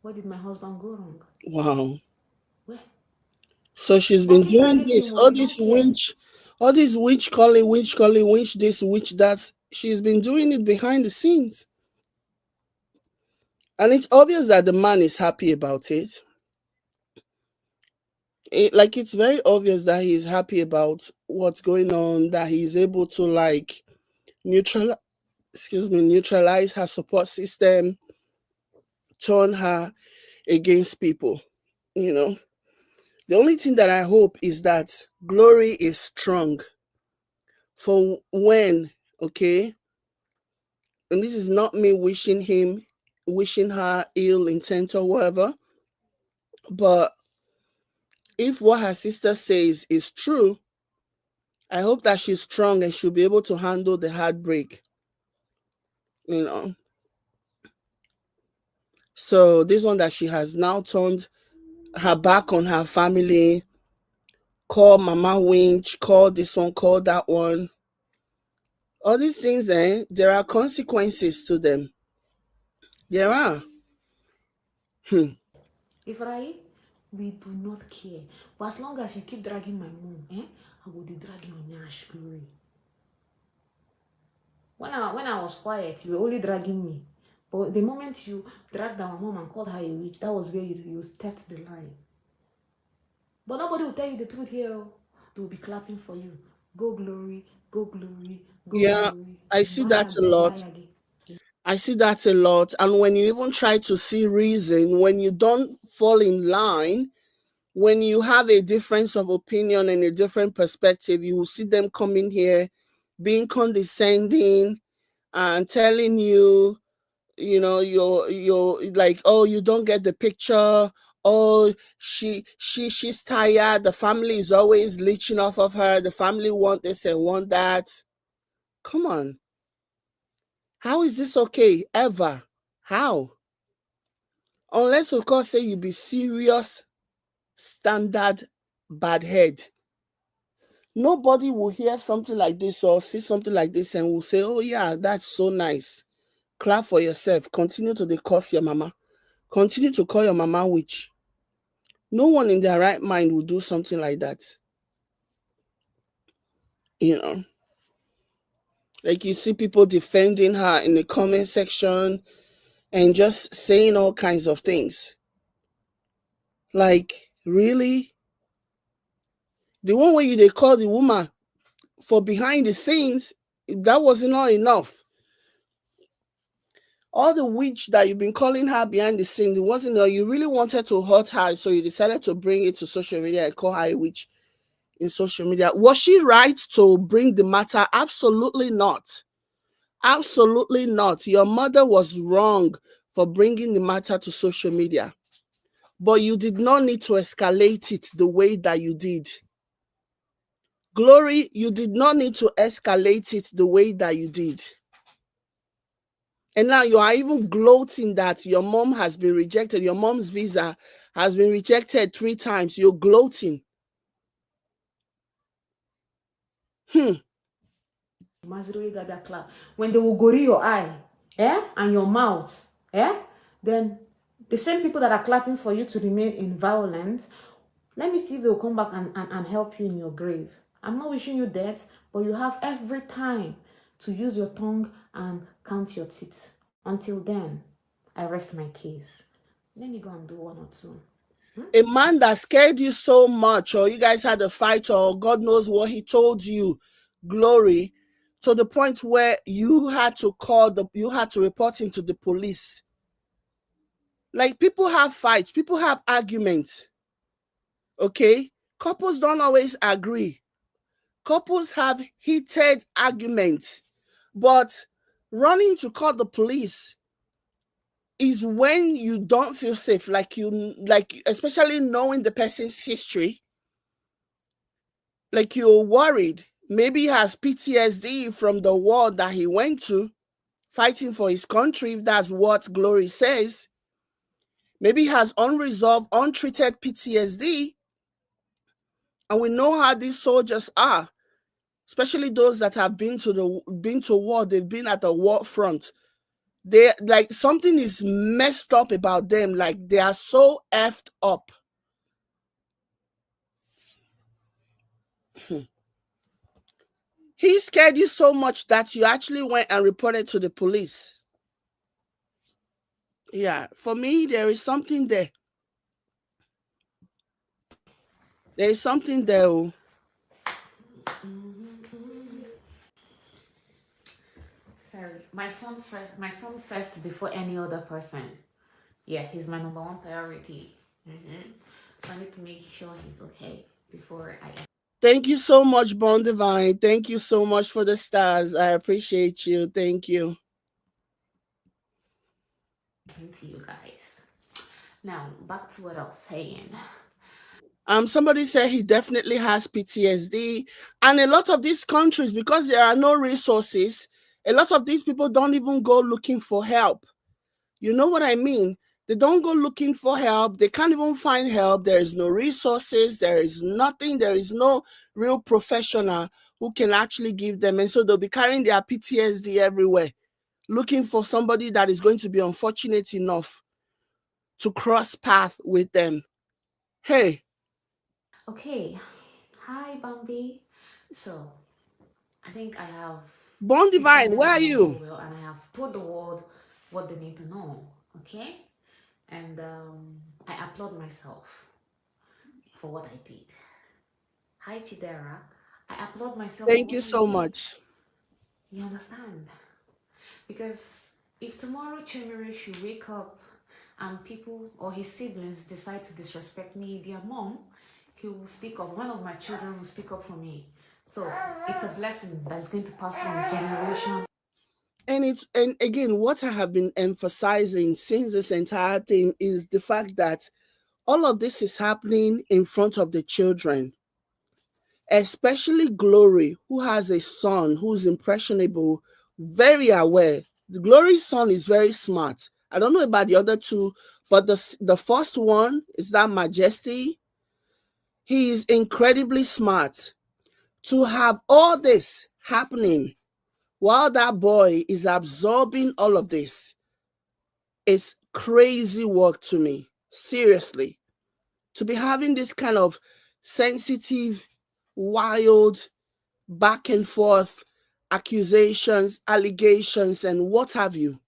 S5: Where did my husband go wrong?
S2: Wow.
S5: Where?
S2: So she's been doing this, all this witch calling, witch this, witch that. She's been doing it behind the scenes. And it's obvious that the man is happy about it. It's very obvious that he's happy about what's going on, that he's able to neutralize her support system, turn her against people. The only thing that I hope is that Glory is strong for when, okay, and this is not me wishing her ill intent or whatever, but if what her sister says is true, I hope that she's strong and she'll be able to handle the heartbreak. So this one that she has now turned her back on her family, call Mama Winch, call this one, call that one. All these things, there are consequences to them. There are.
S5: Ifrai, we do not care. But as long as you keep dragging my mom, I will be dragging your Nyash, Glory. When I was quiet, you were only dragging me. But the moment you dragged our mom and called her a witch, that was where you stepped the line. But nobody will tell you the truth here. They will be clapping for you. Go Glory, go Glory, go
S2: Yeah,
S5: Glory.
S2: I see that a lot. I see that a lot. And when you even try to see reason, when you don't fall in line, when you have a difference of opinion and a different perspective, you will see them coming here being condescending and telling you, you're like, oh, you don't get the picture. Oh, she's tired. The family is always leeching off of her. The family want this and want that. Come on. How is this okay? Ever? How? Unless, of course, say you be serious, standard bad head. Nobody will hear something like this or see something like this and will say, oh yeah, that's so nice. Clap for yourself. Continue to curse your mama. Continue to call your mama witch. No one in their right mind will do something like that. Like you see people defending her in the comment section and just saying all kinds of things. Like, really? The one where they call the woman for behind the scenes, that wasn't not enough. All the witch that you've been calling her behind the scenes, it wasn't enough. You really wanted to hurt her, so you decided to bring it to social media and call her a witch in social media. Was she right to bring the matter? Absolutely not. Absolutely not. Your mother was wrong for bringing the matter to social media. But you did not need to escalate it the way that you did. Glory, you did not need to escalate it the way that you did. And now you are even gloating that your mom has been rejected. Your mom's visa has been rejected 3 times. You're gloating.
S5: When they will go to your eye, and your mouth, then the same people that are clapping for you to remain in violence, let me see if they'll come back and help you in your grave. I'm not wishing you death, but you have every time to use your tongue and count your teeth. Until then, I rest my case. Let me go and do 1 or 2.
S2: A man that scared you so much, or you guys had a fight, or God knows what he told you, Glory, to the point where you had to report him to the police. Like, people have fights, people have arguments. Okay? Couples don't always agree. Couples have heated arguments. But running to call the police is when you don't feel safe, like especially knowing the person's history, like you're worried. Maybe he has PTSD from the war that he went to, fighting for his country, if that's what Glory says. Maybe he has unresolved, untreated PTSD. And we know how these soldiers are, especially those that have been to war. They've been at the war front. They, like, something is messed up about them. Like, they are so effed up. He scared you so much that you actually went and reported to the police. Yeah, for me, there is something there. There is something there. Oh.
S5: Sorry, my son first before any other person. Yeah, he's my number 1 priority. So I need to make sure he's okay before I.
S2: Thank you so much, Bon Divine. Thank you so much for the stars. I appreciate you. Thank you.
S5: To you guys. Now back to what I was saying.
S2: Somebody said he definitely has PTSD, and a lot of these countries, because there are no resources, a lot of these people don't even go looking for help. You know what I mean? They don't go looking for help. They can't even find help. There is no resources. There is nothing. There is no real professional who can actually give them. And so they'll be carrying their PTSD everywhere, looking for somebody that is going to be unfortunate enough to cross path with them. Hey.
S5: Okay. Hi, Bambi. So, I think I have.
S2: Bon Divine, where are you?
S5: Well, and I have told the world what they need to know. Okay? And I applaud myself for what I did. Hi, Chidera. I applaud myself.
S2: Thank you so much.
S5: You understand? Because if tomorrow Chemere should wake up and people or his siblings decide to disrespect me, their mom, he will speak up. One of my children will speak up for me. So it's a blessing that's going to pass from generation.
S2: And again, what I have been emphasizing since this entire thing is the fact that all of this is happening in front of the children, especially Glory, who has a son who's impressionable, very aware. The Glory's son is very smart. I don't know about the other two, but the first one is that Majesty. He is incredibly smart. To have all this happening while that boy is absorbing all of this, it's crazy work to me. Seriously. To be having this kind of sensitive, wild, back and forth accusations, allegations, and what have you.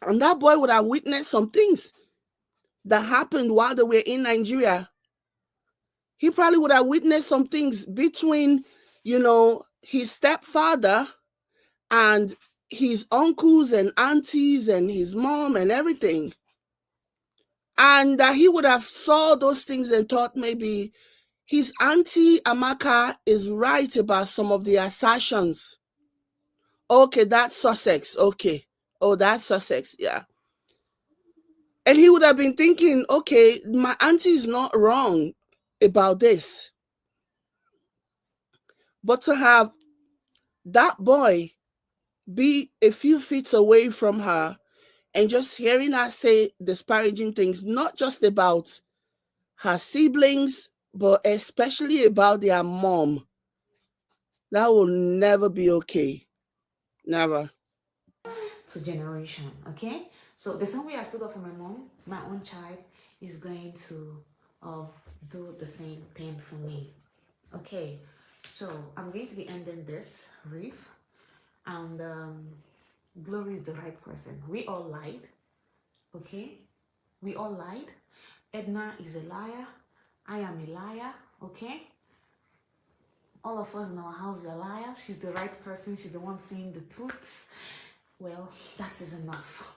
S2: And that boy would have witnessed some things that happened while they were in Nigeria. He probably would have witnessed some things between, his stepfather and his uncles and aunties and his mom and everything. And he would have saw those things and thought maybe his auntie Amaka is right about some of the assertions. Okay, that's Sussex. Okay. Oh, that's Sussex. Yeah. And he would have been thinking, okay, my auntie is not wrong about this. But to have that boy be a few feet away from her and just hearing her say disparaging things, not just about her siblings, but especially about their mom, that will never be okay. Never.
S5: To generation, okay? So the same way I stood up for my mom, my own child is going to do the same thing for me. Okay, so I'm going to be ending this riff, and Glory is the right person. We all lied, okay? We all lied. Edna is a liar. I am a liar, okay? All of us in our house, we are liars. She's the right person. She's the one saying the truths. Well, that is enough,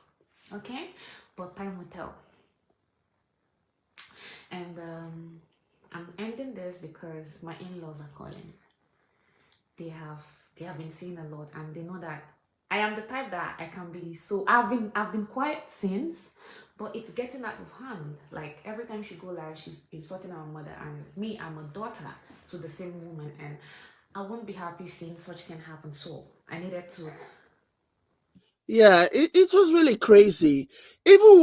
S5: okay? But time will tell. And I'm ending this because my in-laws are calling. They have been seeing a lot, and they know that I am the type that I can be so. I've been quiet since, but it's getting out of hand. Like every time she go live, she's insulting our mother, and me, I'm a daughter to the same woman, and I won't be happy seeing such thing happen. So I needed to.
S2: Yeah, it was really crazy. Even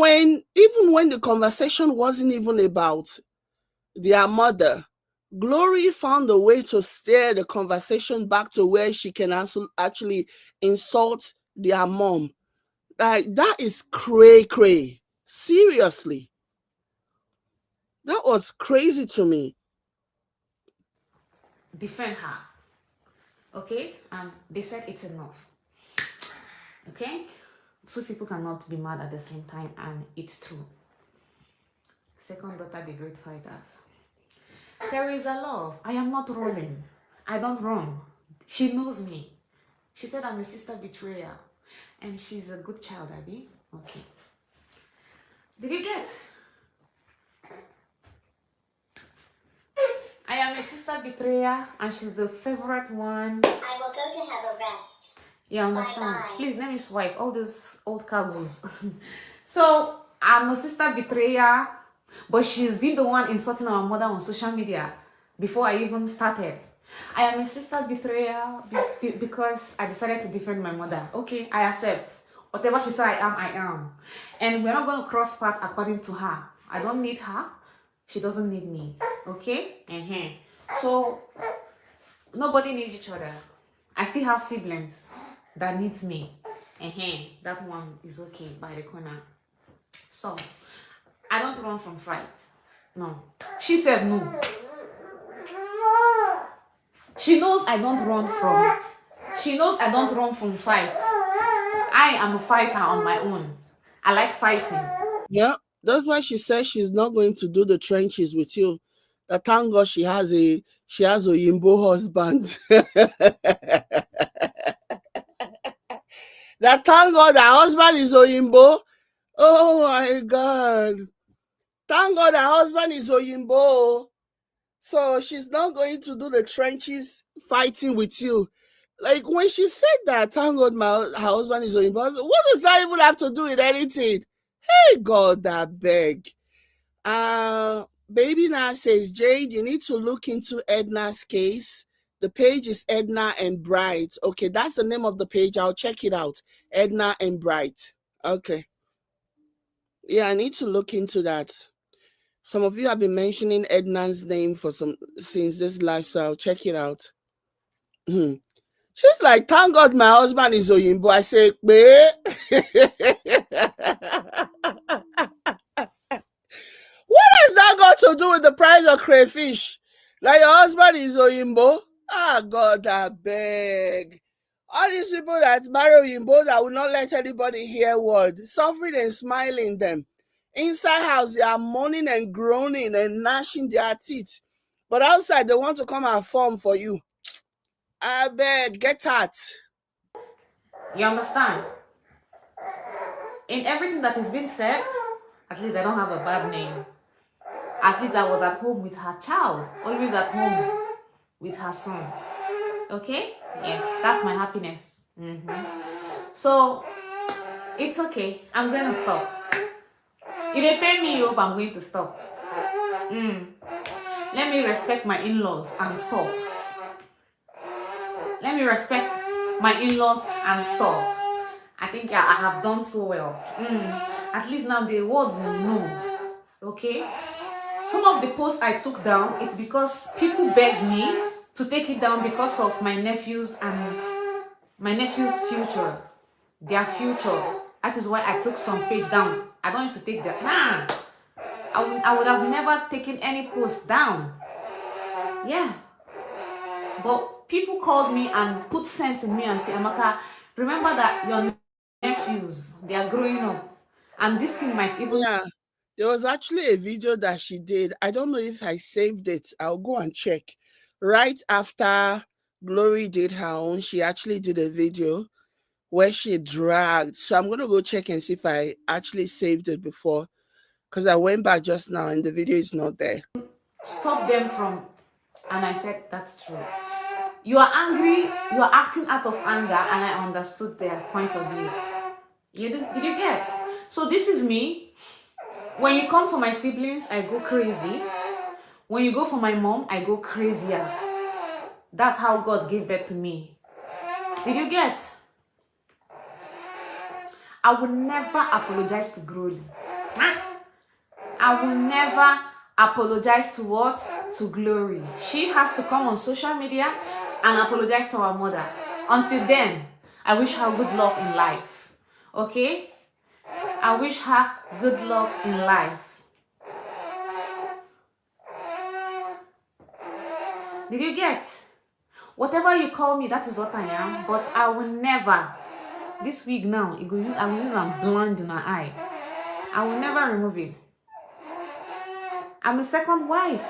S2: when the conversation wasn't even about their mother, Glory found a way to steer the conversation back to where she can actually insult their mom. Like, that is cray. Seriously. That was crazy to me.
S5: Defend her, okay? And they said it's enough, okay? Two people cannot be mad at the same time, and it's true. Second daughter, the great fighters. There is a love. I am not running. I don't run. She knows me. She said I'm a sister betrayer, and she's a good child, Abby. Okay. Did you get? I am a sister betrayer, and she's the favorite one.
S6: I will go to have a rest.
S5: You understand?
S6: Bye-bye.
S5: Please let me swipe all those old cargoes. So I'm a sister betrayer, but she's been the one insulting our mother on social media before I even started. I am a sister betrayer because I decided to defend my mother. Okay, I accept. Whatever she said I am. And we're not going to cross paths according to her. I don't need her. She doesn't need me. Okay? So, nobody needs each other. I still have siblings that needs me. That one is okay by the corner. So, I don't run from fight. No. She said no. She knows I don't run from. She knows I don't run from fights. I am a fighter on my own. I like fighting.
S2: Yeah, that's why she says she's not going to do the trenches with you. That thank God she has a Yimbo husband. That thank God her husband is Oyimbo. Oh my God. Thank God her husband is Oyimbo. So she's not going to do the trenches fighting with you. Like when she said that, thank God her husband is Oyimbo. What does that even have to do with anything? Hey God, I beg. Baby now says, Jade, you need to look into Edna's case. The page is Edna and Bright. Okay, that's the name of the page. I'll check it out. Edna and Bright. Okay. Yeah, I need to look into that. Some of you have been mentioning Edna's name since this live, so I'll check it out. She's like, thank God my husband is Oyimbo. I say, bae. What has that got to do with the price of crayfish? Like your husband is Oyimbo? Ah, God, I beg. All these people that marry Oyimbo that will not let anybody hear word, suffering and smiling them. Inside house, they are moaning and groaning and gnashing their teeth. But outside, they want to come and form for you. I beg, get out.
S5: You understand? In everything that is being said, at least I don't have a bad name. At least I was at home with her child, always at home with her son. Okay? Yes, that's my happiness. So, it's okay. I'm going to stop. If they pay me up, I'm going to stop. Let me respect my in-laws and stop. Let me respect my in-laws and stop. I think I have done so well. At least now the world will know. Okay? Some of the posts I took down, it's because people begged me to take it down because of my nephews and my nephew's future. Their future. That is why I took some page down. I don't used to take that. Nah. I would have never taken any post down. Yeah. But people called me and put sense in me and said, Amaka, remember that your nephews, they are growing up. And this thing might even...
S2: Yeah. There was actually a video that she did. I don't know if I saved it. I'll go and check. Right after Glory did her own, she actually did a video where she dragged. So I'm going to go check and see if I actually saved it before. Because I went back just now and the video is not there.
S5: Stop them from... And I said, that's true. You are angry, you are acting out of anger, and I understood their point of view. Did you get? So this is me. When you come for my siblings, I go crazy. When you go for my mom, I go crazier. That's how God gave birth to me. Did you get? I will never apologize to Glory. I will never apologize to what? To Glory. She has to come on social media and apologize to our mother. Until then, I wish her good luck in life. Okay? I wish her good luck in life. Did you get? Whatever you call me, that is what I am. But I will never. This wig now, I will use and blonde in my eye. I will never remove it. I'm a second wife,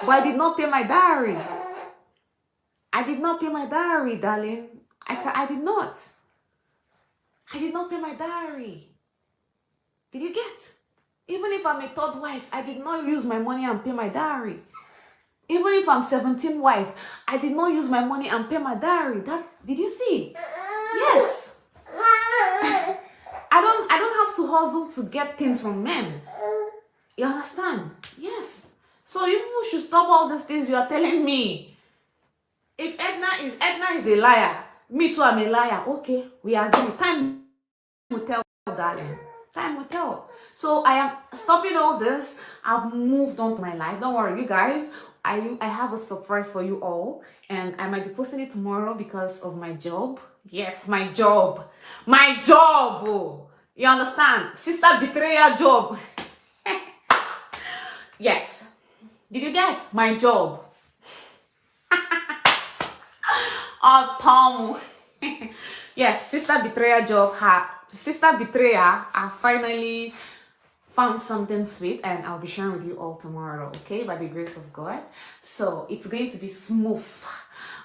S5: but I did not pay my dowry. I did not pay my dowry, darling. I did not. I did not pay my dowry. Did you get? Even if I'm a third wife, I did not use my money and pay my dowry. Even if I'm 17th wife, I did not use my money and pay my dowry. Did you see? Yes. I don't have to hustle to get things from men. You understand? Yes. So you should stop all these things you are telling me. If Edna is a liar, me too, I'm a liar. Okay, we agree. Time will tell, darling. Time will tell. So I am stopping all this. I've moved on to my life. Don't worry, you guys. I have a surprise for you all, and I might be posting it tomorrow because of my job. Yes, my job. My job. Oh, you understand? Sister betrayer job. Yes. Did you get my job? Oh, Tom. Yes, sister betrayer job. Sister betrayer, I finally found something sweet, and I'll be sharing with you all tomorrow, okay, by the grace of God. So it's going to be smooth,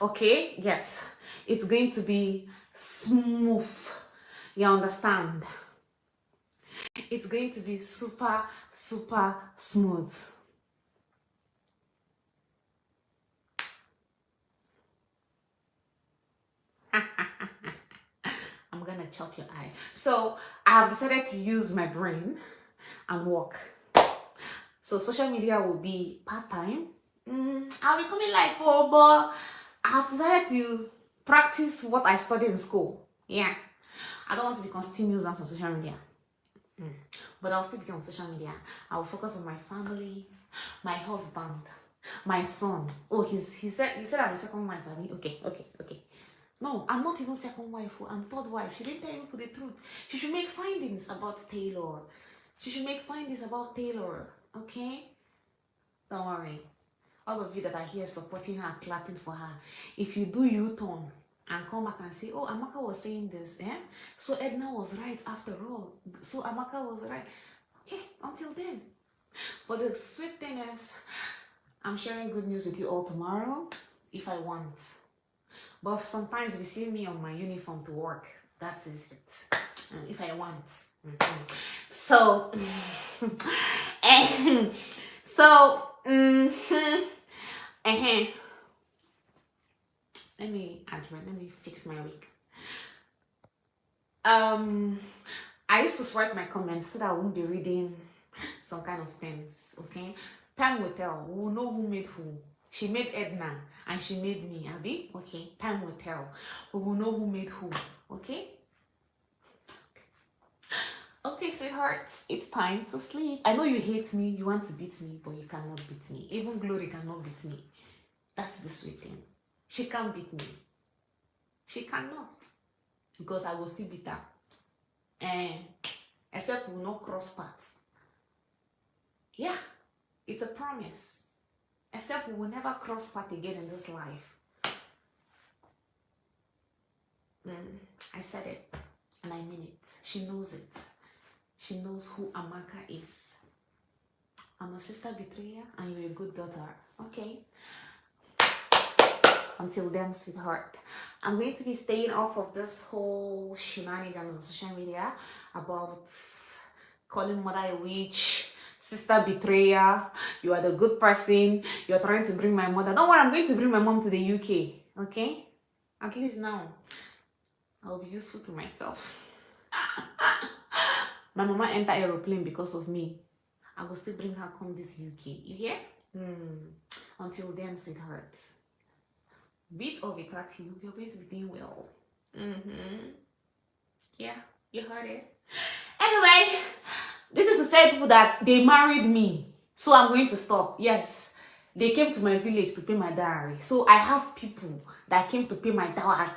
S5: okay? Yes, it's going to be smooth. You understand? It's going to be super, super smooth. I'm gonna chop your eye. So I have decided to use my brain and work. So social media will be part-time. I'll be coming live for, but I have decided to practice what I studied in school. Yeah, I don't want to be continuous on social media. But I'll still be on social media. I will focus on my family, my husband, my son. Oh, you said I'm a second wife, I mean, okay. No, I'm not even second wife. I'm third wife. She didn't tell you the truth. She should make findings about Taylor. Okay? Don't worry. All of you that are here supporting her, clapping for her. If you do U-turn and come back and say, oh, Amaka was saying this, so Edna was right after all. So Amaka was right. Okay, until then. But the sweet thing is, I'm sharing good news with you all tomorrow if I want. But sometimes you see me on my uniform to work. That is it. If I want. So, so, let me fix my wig. I used to swipe my comments so that I won't be reading some kind of things. Okay, time will tell. We will know who made who. She made Edna and she made me, Abby. Okay, time will tell. We will know who made who. Okay. Okay, sweethearts, it's time to sleep. I know you hate me, you want to beat me, but you cannot beat me. Even Glory cannot beat me. That's the sweet thing. She can't beat me. She cannot. Because I will still beat her. And except we will not cross paths. Yeah, it's a promise. Except we will never cross paths again in this life. I said it, and I mean it. She knows it. She knows who Amaka is. I'm a sister betrayer, and you're a good daughter. Okay? Until then, sweetheart, I'm going to be staying off of this whole shenanigans on social media about calling mother a witch, sister betrayer, you are the good person, you're trying to bring my mother. Don't worry, I'm going to bring my mom to the UK. Okay? At least now, I'll be useful to myself. My mama entered aeroplane because of me. I will still bring her come this UK. You hear? Until then, sweetheart. Beat or without you, you're going to be doing well. Yeah, you heard it. Anyway, this is to tell people that they married me. So I'm going to stop. Yes, they came to my village to pay my dowry. So I have people that came to pay my dowry.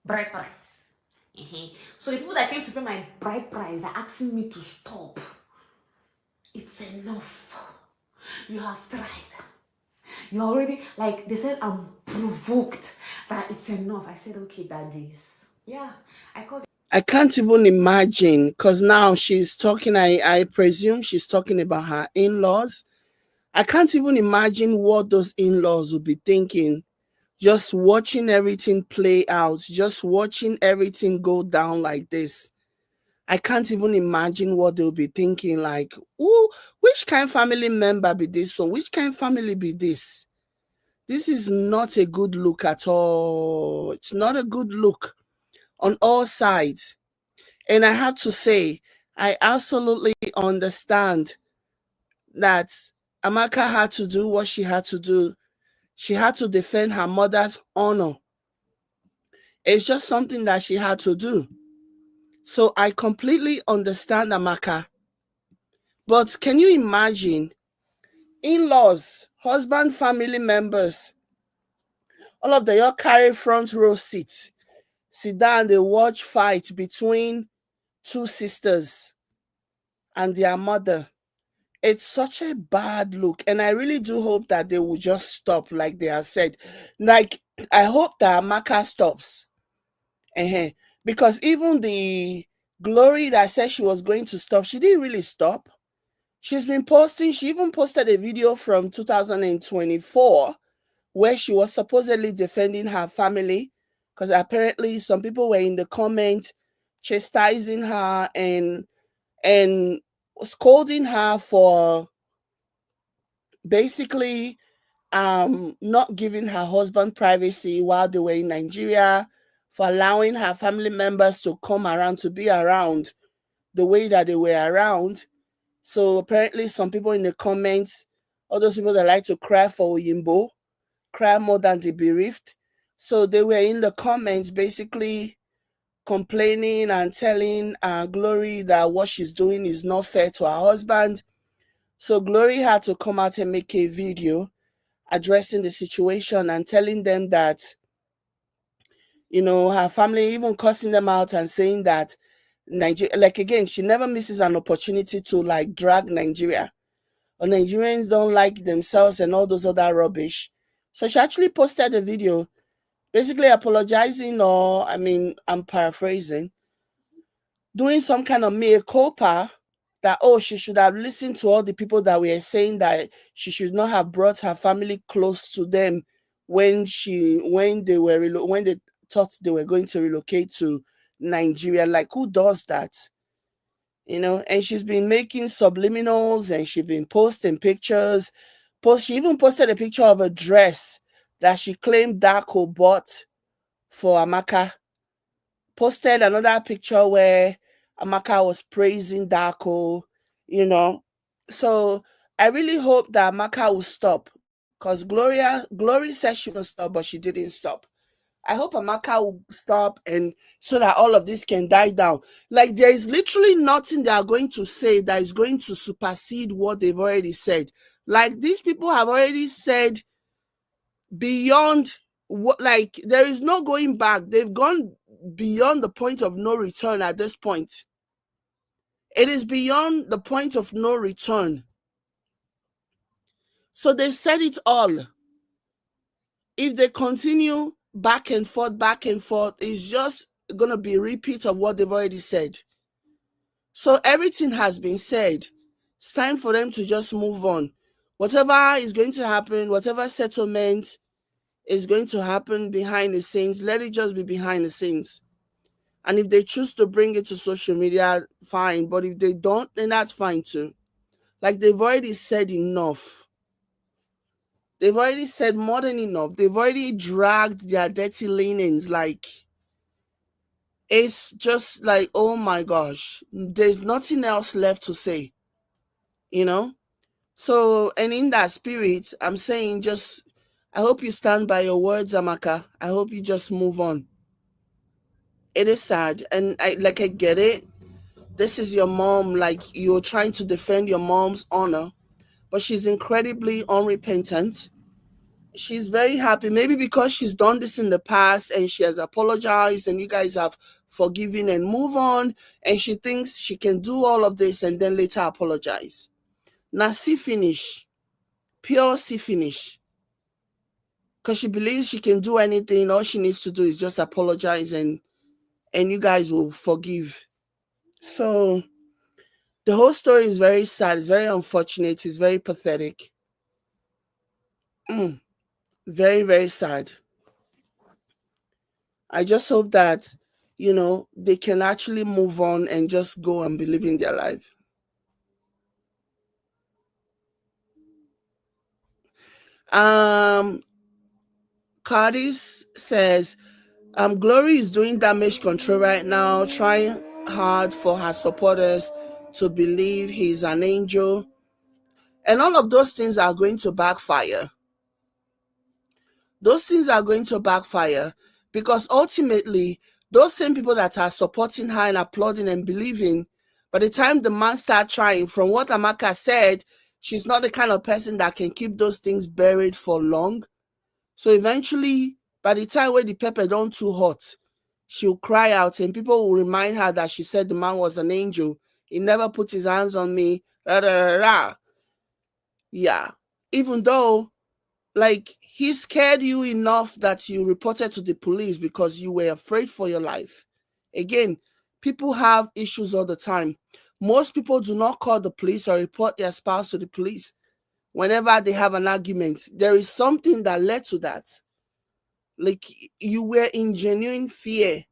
S5: Bride price. So the people that came to pay my bride price are asking me to stop. It's enough. You have tried. You already, like they said, I'm provoked that it's enough. I said, okay, daddies. Yeah,
S2: I can't even imagine, because now she's talking, I presume she's talking about her in-laws. I can't even imagine what those in-laws would be thinking, just watching everything play out, just watching everything go down like this. I can't even imagine what they'll be thinking, like, ooh, which kind of family member be this one? Which kind of family be this? This is not a good look at all. It's not a good look on all sides. And I have to say, I absolutely understand that Amaka had to do what she had to do. She had to defend her mother's honor. It's just something that she had to do. So I completely understand Amaka. But can you imagine in-laws, husband, family members, all of them all carry front row seats, sit down, they watch fight between two sisters and their mother. It's such a bad look, and I really do hope that they will just stop, like they have said. Like, I hope that Amaka stops. Because even the Glory that said she was going to stop, she didn't really stop. She's been posting, she even posted a video from 2024 where she was supposedly defending her family, because apparently some people were in the comments chastising her and scolding her for basically not giving her husband privacy while they were in Nigeria, for allowing her family members to come around, to be around the way that they were around. So apparently some people in the comments, all those people that like to cry for Oyimbo, cry more than the bereaved. So they were in the comments basically complaining and telling Glory that what she's doing is not fair to her husband. So Glory had to come out and make a video addressing the situation and telling them that, her family, even cussing them out and saying that Nigeria, like again, she never misses an opportunity to like drag Nigeria, or Nigerians don't like themselves and all those other rubbish. So she actually posted a video basically apologizing, or I'm paraphrasing, doing some kind of mea culpa that, oh, she should have listened to all the people that were saying that she should not have brought her family close to them when when they thought they were going to relocate to Nigeria. Like, who does that? And she's been making subliminals, and she's been posting pictures. She even posted a picture of a dress that she claimed Darko bought for Amaka. Posted another picture where Amaka was praising Darko, you know. So I really hope that Amaka will stop, because Glory said she would stop, but she didn't stop. I hope Amaka will stop, and so that all of this can die down. Like, there is literally nothing they are going to say that is going to supersede what they've already said. Like, these people have already said beyond what, like, there is no going back. They've gone beyond the point of no return at this point. It is beyond the point of no return. So they've said it all. If they continue back and forth, it's just going to be a repeat of what they've already said. So everything has been said. It's time for them to just move on. Whatever is going to happen, whatever settlement is going to happen behind the scenes, let it just be behind the scenes. And if they choose to bring it to social media, fine. But if they don't, then that's fine too. Like, they've already said enough. They've already said more than enough. They've already dragged their dirty linens. Like, it's just like, oh my gosh, there's nothing else left to say, So, and in that spirit, I'm saying, I hope you stand by your words, Amaka. I hope you just move on. It is sad, and I get it. This is your mom, like, you're trying to defend your mom's honor, but she's incredibly unrepentant. She's very happy, maybe because she's done this in the past and she has apologized and you guys have forgiven and move on, and she thinks she can do all of this and then later apologize. Now, see finish. Pure see finish. Because she believes she can do anything. All she needs to do is just apologize, and you guys will forgive. So the whole story is very sad. It's very unfortunate. It's very pathetic. Very, very sad. I just hope that, they can actually move on and just go and be living their life. Cardis says, Glory is doing damage control right now, trying hard for her supporters to believe he's an angel. And all of those things are going to backfire. Those things are going to backfire, because ultimately, those same people that are supporting her and applauding and believing, by the time the man starts trying, from what Amaka said, she's not the kind of person that can keep those things buried for long. So eventually, by the time where the pepper don't too hot, she'll cry out, and people will remind her that she said the man was an angel. He never put his hands on me. Rah, rah, rah, rah. Yeah. Even though, like, he scared you enough that you reported to the police because you were afraid for your life. Again, people have issues all the time. Most people do not call the police or report their spouse to the police whenever they have an argument. There is something that led to that. Like, you were in genuine fear.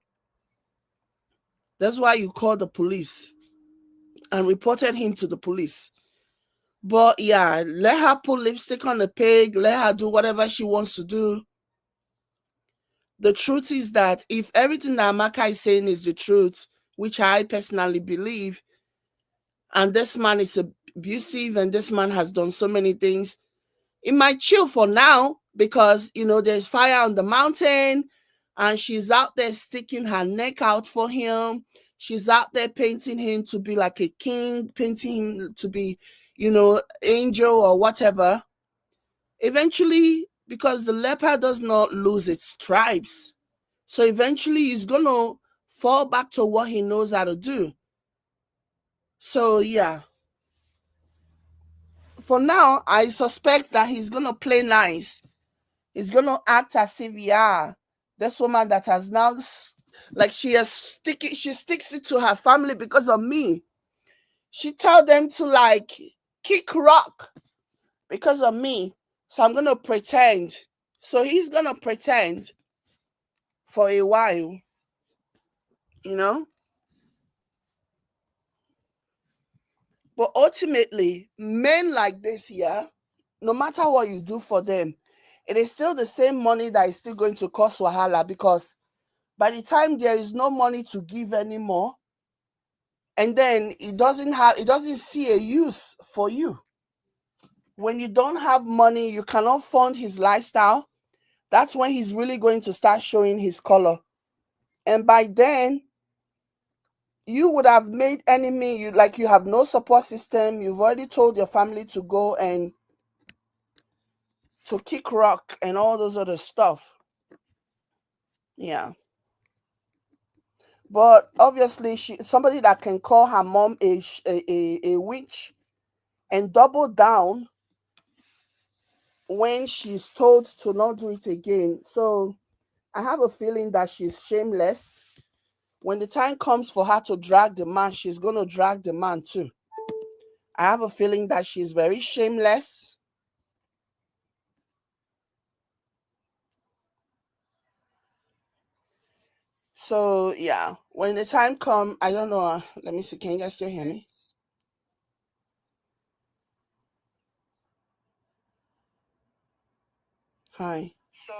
S2: That's why you called the police and reported him to the police. But yeah, let her put lipstick on the pig. Let her do whatever she wants to do. The truth is that if everything that Amaka is saying is the truth, which I personally believe, and this man is abusive and this man has done so many things, it might chill for now because, there's fire on the mountain and she's out there sticking her neck out for him. She's out there painting him to be like a king, painting him to be, angel or whatever. Eventually, because the leopard does not lose its stripes, so eventually he's going to fall back to what he knows how to do. So yeah, for now, I suspect that he's going to play nice. He's going to act as if, yeah, this woman that has now, like, she sticks it to her family because of me. She tell them to like kick rock because of me. So I'm gonna pretend. So he's gonna pretend for a while, you know. But ultimately, men like this, yeah, no matter what you do for them, it is still the same money that is still going to cost wahala, because by the time there is no money to give anymore, and then it doesn't see a use for you. When you don't have money, you cannot fund his lifestyle. That's when he's really going to start showing his color. And by then, you would have made enemy. You have no support system. You've already told your family to go and to kick rock and all those other stuff. Yeah. But obviously, somebody that can call her mom a witch and double down when she's told to not do it again. So I have a feeling that she's shameless. When the time comes for her to drag the man, she's going to drag the man too. I have a feeling that she's very shameless. So yeah, when the time comes, I don't know. Let me see. Can you guys still hear me? Hi. So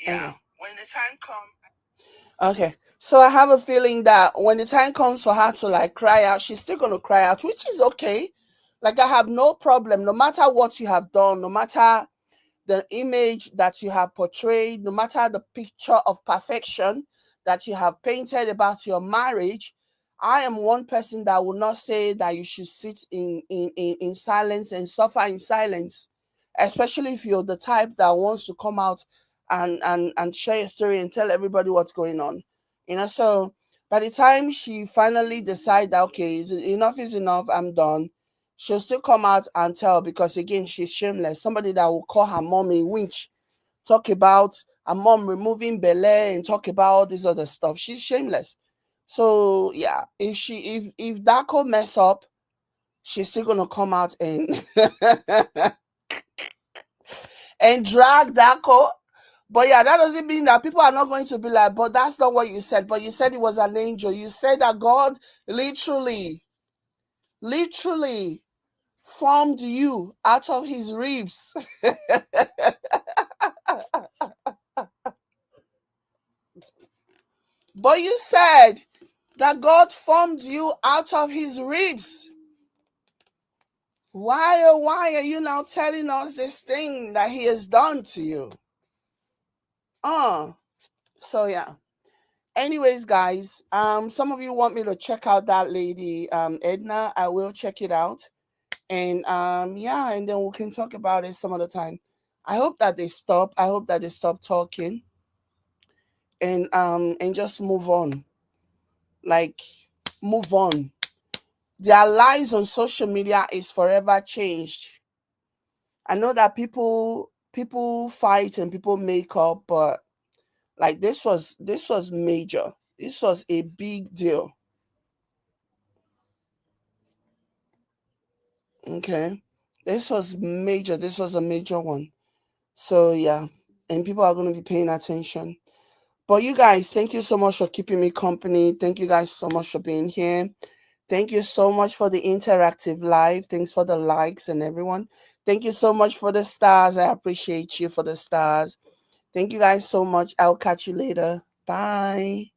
S2: yeah, when the time comes. Okay. So I have a feeling that when the time comes for her to like cry out, she's still gonna cry out, which is okay. Like I have no problem, no matter what you have done, no matter the image that you have portrayed, no matter the picture of perfection that you have painted about your marriage. I am one person that will not say that you should sit in silence and suffer in silence, especially if you're the type that wants to come out and share your story and tell everybody what's going on. So by the time she finally decides that, okay, enough is enough, I'm done, she'll still come out and tell, because again, she's shameless. Somebody that will call her mom a winch, talk about her mom removing Bele and talk about all this other stuff. She's shameless. So yeah, if Daco mess up, she's still gonna come out and and drag Daco. But yeah, that doesn't mean that people are not going to be like, but that's not what you said. But you said it was an angel. You said that God literally formed you out of his ribs. But you said that God formed you out of his ribs. Why are you now telling us this thing that he has done to you? So yeah. Anyways, guys, some of you want me to check out that lady, Edna. I will check it out. And yeah, and then we can talk about it some other time. I hope that they stop. I hope that they stop talking and just move on. Like, move on. Their lives on social media is forever changed. I know that people fight and people make up, but like this was major. This was a big deal. Okay. This was major. This was a major one. So yeah, and people are going to be paying attention. But you guys, thank you so much for keeping me company. Thank you guys so much for being here. Thank you so much for the interactive live. Thanks for the likes and everyone. Thank you so much for the stars. I appreciate you for the stars. Thank you guys so much. I'll catch you later. Bye.